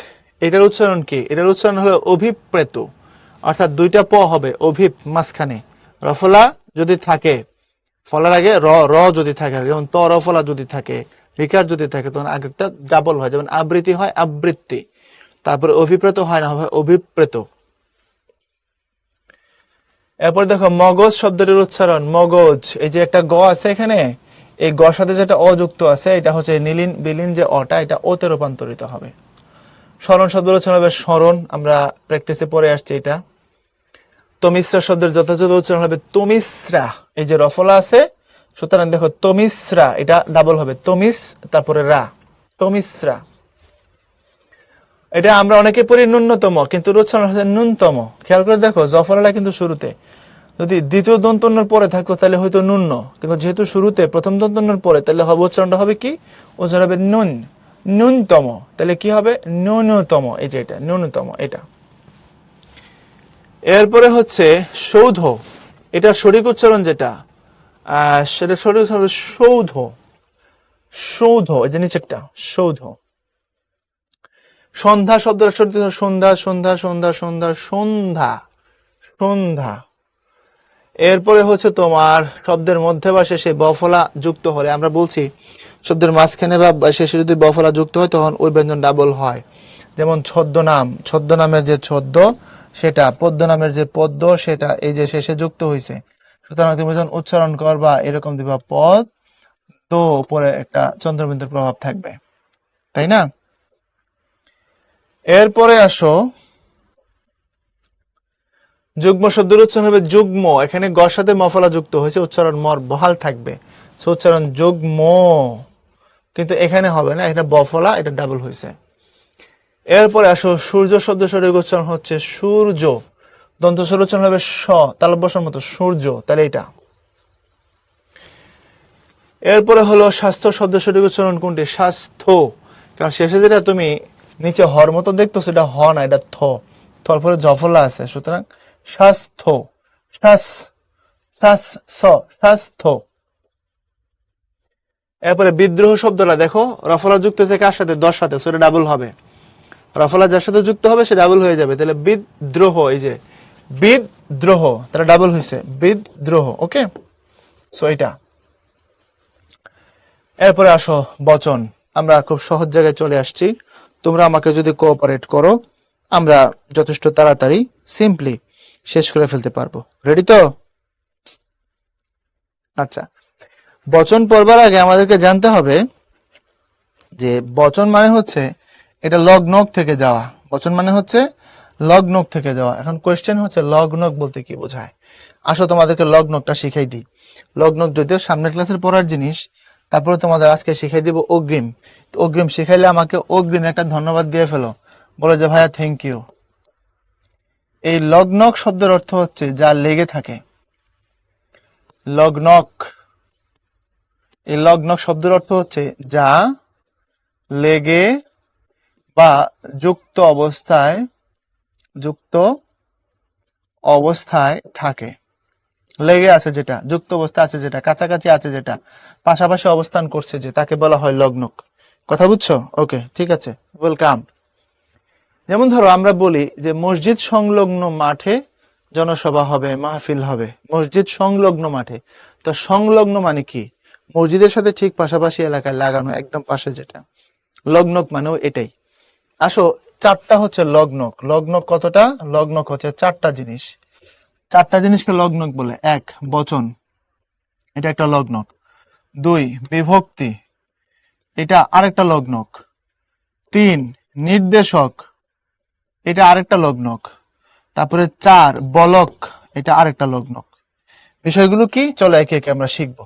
এটার উচ্চারণ কি? এটার উচ্চারণ হলো অভিপ্রেত, অর্থাৎ দুইটা প হবে, অভিপ মাঝখানে, রফলা যদি থাকে, ফলার আগে র, র যদি থাকে, যেমন ত রফলা যদি থাকে, রিকার যদি থাকে, তখন আগেরটা ডাবল হয়, যেমন আবৃত্তি হয় আবৃত্তি। তারপরে অভিপ্রেত হয় না, হবে অভিপ্রেত। এরপর দেখো মগজ শব্দটির উচ্চারণ, মগজ, এই যে একটা গ আছে এখানে, এই গ সাথে যেটা অযুক্ত আছে, এটা হচ্ছে নীলিন বিলীন যে অটা, এটা ওতে রূপান্তরিত হবে। স্মরণ শব্দের উচ্চারণ হবে স্মরণ, আমরা প্র্যাকটিসে পড়ে আসছি এটা। তমিশ্রা শব্দের যথাযথ উচ্চারণ হবে তমিশ্রা, এই যে রফলা আছে, সুতরাং দেখো তমিশ্রা, এটা ডাবল হবে, তমিস তারপরে রা, তমিশ্রা। এটা আমরা অনেকে পড়ি ন্যূনতম, কিন্তু উচ্চারণ হচ্ছে ন্যূনতম। খেয়াল করে দেখো জফলাটা কিন্তু শুরুতে, যদি দ্বিতীয় দন্তন্যর পরে থাকতো তাহলে হয়তো ন্যূন, কিন্তু যেহেতু শুরুতে প্রথম দন্তন্যর পরে, তাহলে হবে উচ্চারণটা হবে কি? উচ্চারণ হবে নুন, ন্যূনতম। তাহলে কি হবে? ন্যূনতম, এই যে এটা ন্যূনতম, এটা। এরপরে হচ্ছে সৌধ, এটা সঠিক উচ্চারণ যেটা, সেটা সঠিক উচ্চারণ হবে সৌধ, সৌধ, এই যে নিচেরটা সৌধ। সন্ধ্যা শব্দের অর্থ সন্ধ্যা সন্ধ্যা সন্ধ্যা সন্ধ্যা সন্ধ্যা সন্ধ্যা। এরপরে হচ্ছে তোমার শব্দের মধ্যে বা শেষে বফলা যুক্ত হলে, আমরা বলছি শব্দের মাঝখানে বা শেষে যদি বফলা যুক্ত হয় তখন ওই ব্যঞ্জন ডাবল হয়। যেমন ছদ্মনাম, ছদ্মনামের যে ছদ্ম সেটা, পদ্মনামের যে পদ্ম সেটা, এই যে শেষে যুক্ত হয়েছে, সুতরাং তুমি যখন উচ্চারণ করবা এরকম দিবা পদ, তো উপরে একটা চন্দ্রবিন্দুর প্রভাব থাকবে, তাই না? এরপরে আসো যুগ্ম শব্দের উচ্চারণ হবে যুগ্ম, এখানে গর সাথে মফলা যুক্ত হয়েছে, উচ্চারণ মর বহাল থাকবে, উচ্চারণ যুগ্ম, কিন্তু এখানে হবে না, এটা বফলা, এটা ডাবল হয়েছে। এরপরে আসো সূর্য শব্দ সঠিক উচ্চারণ হচ্ছে সূর্য, দন্তস্বর উচ্চারণ হবে স, তালব্য বসার মতো সূর্য, তাহলে এটা। এরপরে হলো স্বাস্থ্য শব্দ সঠিক উচ্চারণ কোনটি? স্বাস্থ্য, কারণ শেষে যেটা তুমি নিচে হর মতো দেখতো সেটা হ না, এটা থ, তারপরে জফলা আছে, সুতরাং স্বাস্থ্য, শ্বাস শ্বাস স, স্বাস্থ্য। এরপরে বিদ্রোহ শব্দটা দেখো, রফলা যুক্ত হয়েছে কার সাথে? দশ সাথে, সেটা ডাবল হবে, রফলা যার সাথে যুক্ত হবে সে ডাবল হয়ে যাবে, তাহলে বিদ্রোহ, এই যে বিদ্রোহ, তাহলে ডাবল হয়েছে বিদ্রোহ, ওকে। সো এটা। এরপরে আসো বচন, আমরা খুব সহজ জায়গায় চলে আসছি, তোমরা আমাকে যদি কোঅপারেট করো আমরা যথেষ্ট তাড়াতাড়ি সিম্পলি শেষ করে ফেলতে পারবো। রেডি তো? আচ্ছা, বচন পড়বার আগে আমাদেরকে জানতে হবে যে বচন মানে হচ্ছে এটা লগ্নক থেকে যাওয়া, বচন মানে হচ্ছে লগ্নক থেকে যাওয়া। এখন কোয়েশ্চেন হচ্ছে লগ্নক বলতে কি বোঝায়? আসো তোমাদেরকে লগ্নকটা শিখাই দিই। লগ্নক যদিও সামনের ক্লাসের পড়ার জিনিস, তারপরে তোমাদের আজকে শিখাই দিব অগ্রিম। তো অগ্রিম শিখাইলে আমাকে অগ্রিম একটা ধন্যবাদ দিয়ে ফেলো, বলো যে ভাইয়া থ্যাংক ইউ। এই লগ্নক শব্দের অর্থ হচ্ছে যা লেগে থাকে, লগ্নক, এই লগ্নক শব্দের অর্থ হচ্ছে যা লেগে বা যুক্ত অবস্থায়, যুক্ত অবস্থায় থাকে, লেগে আছে যেটা, যুক্ত অবস্থা আছে যেটা, কাছাকাছি আছে যেটা, পাশাপাশি অবস্থান করছে যে, তাকে বলা হয় লগ্নক। কথা বুঝছো? ওকে, ঠিক আছে, ওয়েলকাম। যেমন ধরো আমরা বলি যে মসজিদ সংলগ্ন মাঠে জনসভা হবে, মাহফিল হবে, মসজিদ সংলগ্ন মাঠে। তো সংলগ্ন মানে কি? মসজিদের সাথে ঠিক পাশাপাশি এলাকায় লাগানো, একদম পাশে যেটা। লগ্নক মানেও এটাই। আসো, চারটা হচ্ছে লগ্নক। লগ্নক কতটা? লগ্নক হচ্ছে চারটা জিনিস, চারটা জিনিসকে লগ্নক বলে। এক, বচন, এটা একটা লগ্নক। দুই, বিভক্তি, এটা আরেকটা লগ্নক। তিন, নির্দেশক, এটা আরেকটা লগ্নক। তারপরে চার, বলক, এটা আরেকটা লগ্নক। বিষয়গুলো কি? চলো একে একে আমরা শিখবো।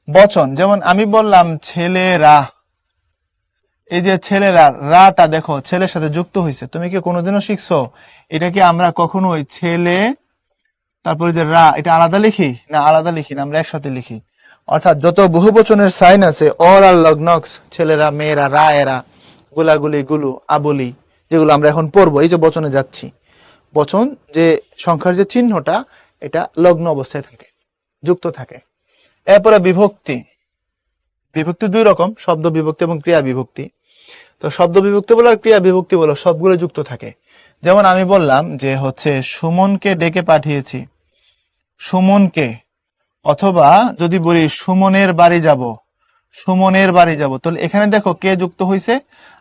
বচন, যেমন আমি বললাম ছেলেরা, এই যে ছেলেরা, রাটা দেখো ছেলের সাথে যুক্ত হয়েছে, তুমি কি কোনোদিনও শিখছো এটা কি আমরা কখনোই ছেলে তারপরে যে রা, এটা আলাদা লিখি না? আলাদা লিখি না, আমরা একসাথে লিখি। অর্থাৎ যত বহুবচনের সাইন আছে অল আর লগ্নক্স, ছেলেরা, মেয়েরা, রা এরা, গুলাগুলি, গুলু, আবুলি, যেগুলো আমরা এখন পড়বো, এই যে বচনে যাচ্ছি, বচন যে সংখ্যার যে চিহ্নটা এটা লগ্ন অবস্থায় থাকে, যুক্ত থাকে। এরপরে বিভক্তি, বিভক্তি দুই রকম, শব্দ বিভক্তি এবং ক্রিয়া বিভক্তি। তো শব্দ বিভক্তি বলো আর ক্রিয়া বিভক্তি বলো, সবগুলো যুক্ত থাকে। যেমন আমি বললাম যে হচ্ছে সুমনকে ডেকে পাঠিয়েছি, সুমনকে, অথবা যদি বলি সুমনের বাড়ি যাব, সুমনের বাড়ি যাব, তাহলে এখানে দেখো কে যুক্ত হয়েছে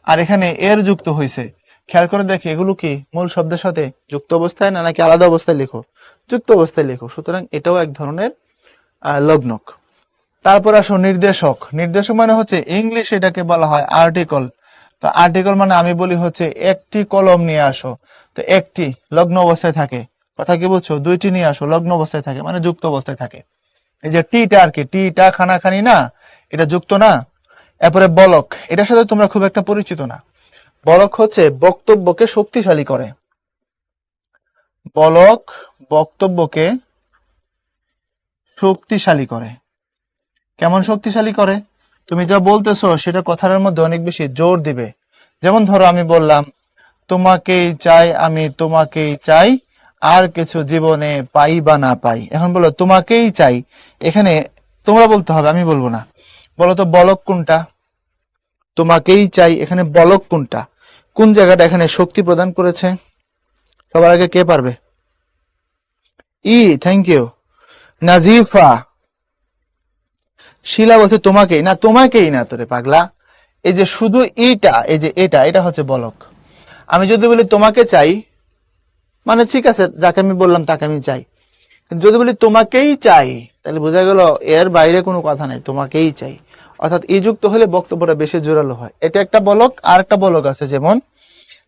আর এখানে এর যুক্ত হয়েছে। খেয়াল করে দেখি এগুলো কি মূল শব্দের সাথে যুক্ত অবস্থায় না নাকি আলাদা অবস্থায় লিখো? যুক্ত অবস্থায় লিখো, সুতরাং এটাও এক ধরনের লগ্নক। তারপর আসো নির্দেশক। নির্দেশক মানে হচ্ছে ইংলিশ এটাকে বলা হয় আর্টিকল। তো আর্টিকল মানে আমি বলি হচ্ছে একটি কলম নিয়ে আসো, তো একটি লগ্ন অবস্থায় থাকে, কথা কি বলছো? দুইটি নিয়ে আসো, লগ্ন অবস্থায় থাকে, মানে যুক্ত অবস্থায় থাকে। এই যে টিটা আর কি, টিটা খানাখানি না, এটা যুক্ত না। এরপরে বলক, এটার সাথে তোমরা খুব একটা পরিচিত না। বলক হচ্ছে বক্তব্যকে শক্তিশালী করে, বলক বক্তব্যকে শক্তিশালী করে। কেমন শক্তিশালী করে? তুমি যা বলতেছো সেটা কথার মধ্যে অনেক বেশি জোর দিবে। যেমন ধরো আমি বললাম তোমাকেই চাই, আমি তোমাকেই চাই, আর কিছু জীবনে পাই বা না পাই। এখন বলো তোমাকেই চাই, এখানে তোমরা বলতে হবে, আমি বলবো না। বলো তো বলক কোনটা? তোমাকেই চাই, এখানে বলক কোনটা? কোন জায়গাটা এখানে শক্তি প্রদান করেছে? সবার আগে কে পারবে? ই, থ্যাংক ইউ। নাজিফা। শিলা বলছে তোমাকেই না, তোমাকেই না তোরে পাগলা। এই যে শুধু এইটা, এই যে এটা হচ্ছে বলক। আমি যদি বলি তোমাকে চাই, মানে ঠিক আছে, যাকে আমি বললাম তাকে আমি চাই। কিন্তু যদি বলি তোমাকেই চাই, তাহলে বোঝা গেল এর বাইরে কোনো কথা নাই, তোমাকেই চাই। অর্থাৎ এই যুক্ত হলে বক্তব্যটা বেশি জোরালো হয়। এটা একটা বলক। আর একটা বলক আছে, যেমন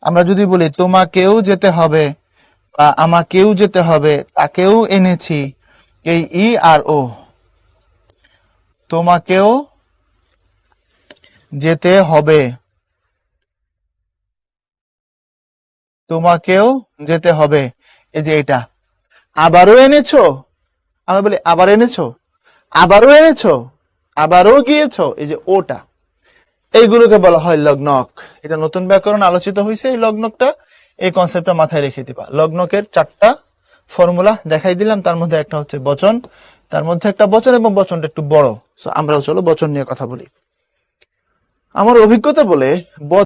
আমরা যদি বলি তোমাকেও যেতে হবে বা আমাকেও যেতে হবে, তাকেও এনেছি, এই ই আর ও, তোমাকেও যেতে হবে, তোমাকেও যেতে হবে, এই যে এটা। আবারও এনেছো, আমরা বলি আবার এনেছো, আবারও এনেছো, আবারও গিয়েছো, এই যে ওটা, এইগুলোকে বলা হয় লগ্নক। এটা নতুন ব্যাকরণ আলোচিত হয়েছে, এই লগ্নকটা, এই কনসেপ্টটা মাথায় রেখে দিবা। লগ্নকের 4টা ফর্মুলা দেখাই দিলাম, তার মধ্যে একটা হচ্ছে বচন, তার মধ্যে একটা বচন এবং বচনটা একটু বড়। আমরাও চলো বচন নিয়ে কথা বলি। আমার অভিজ্ঞতা বলে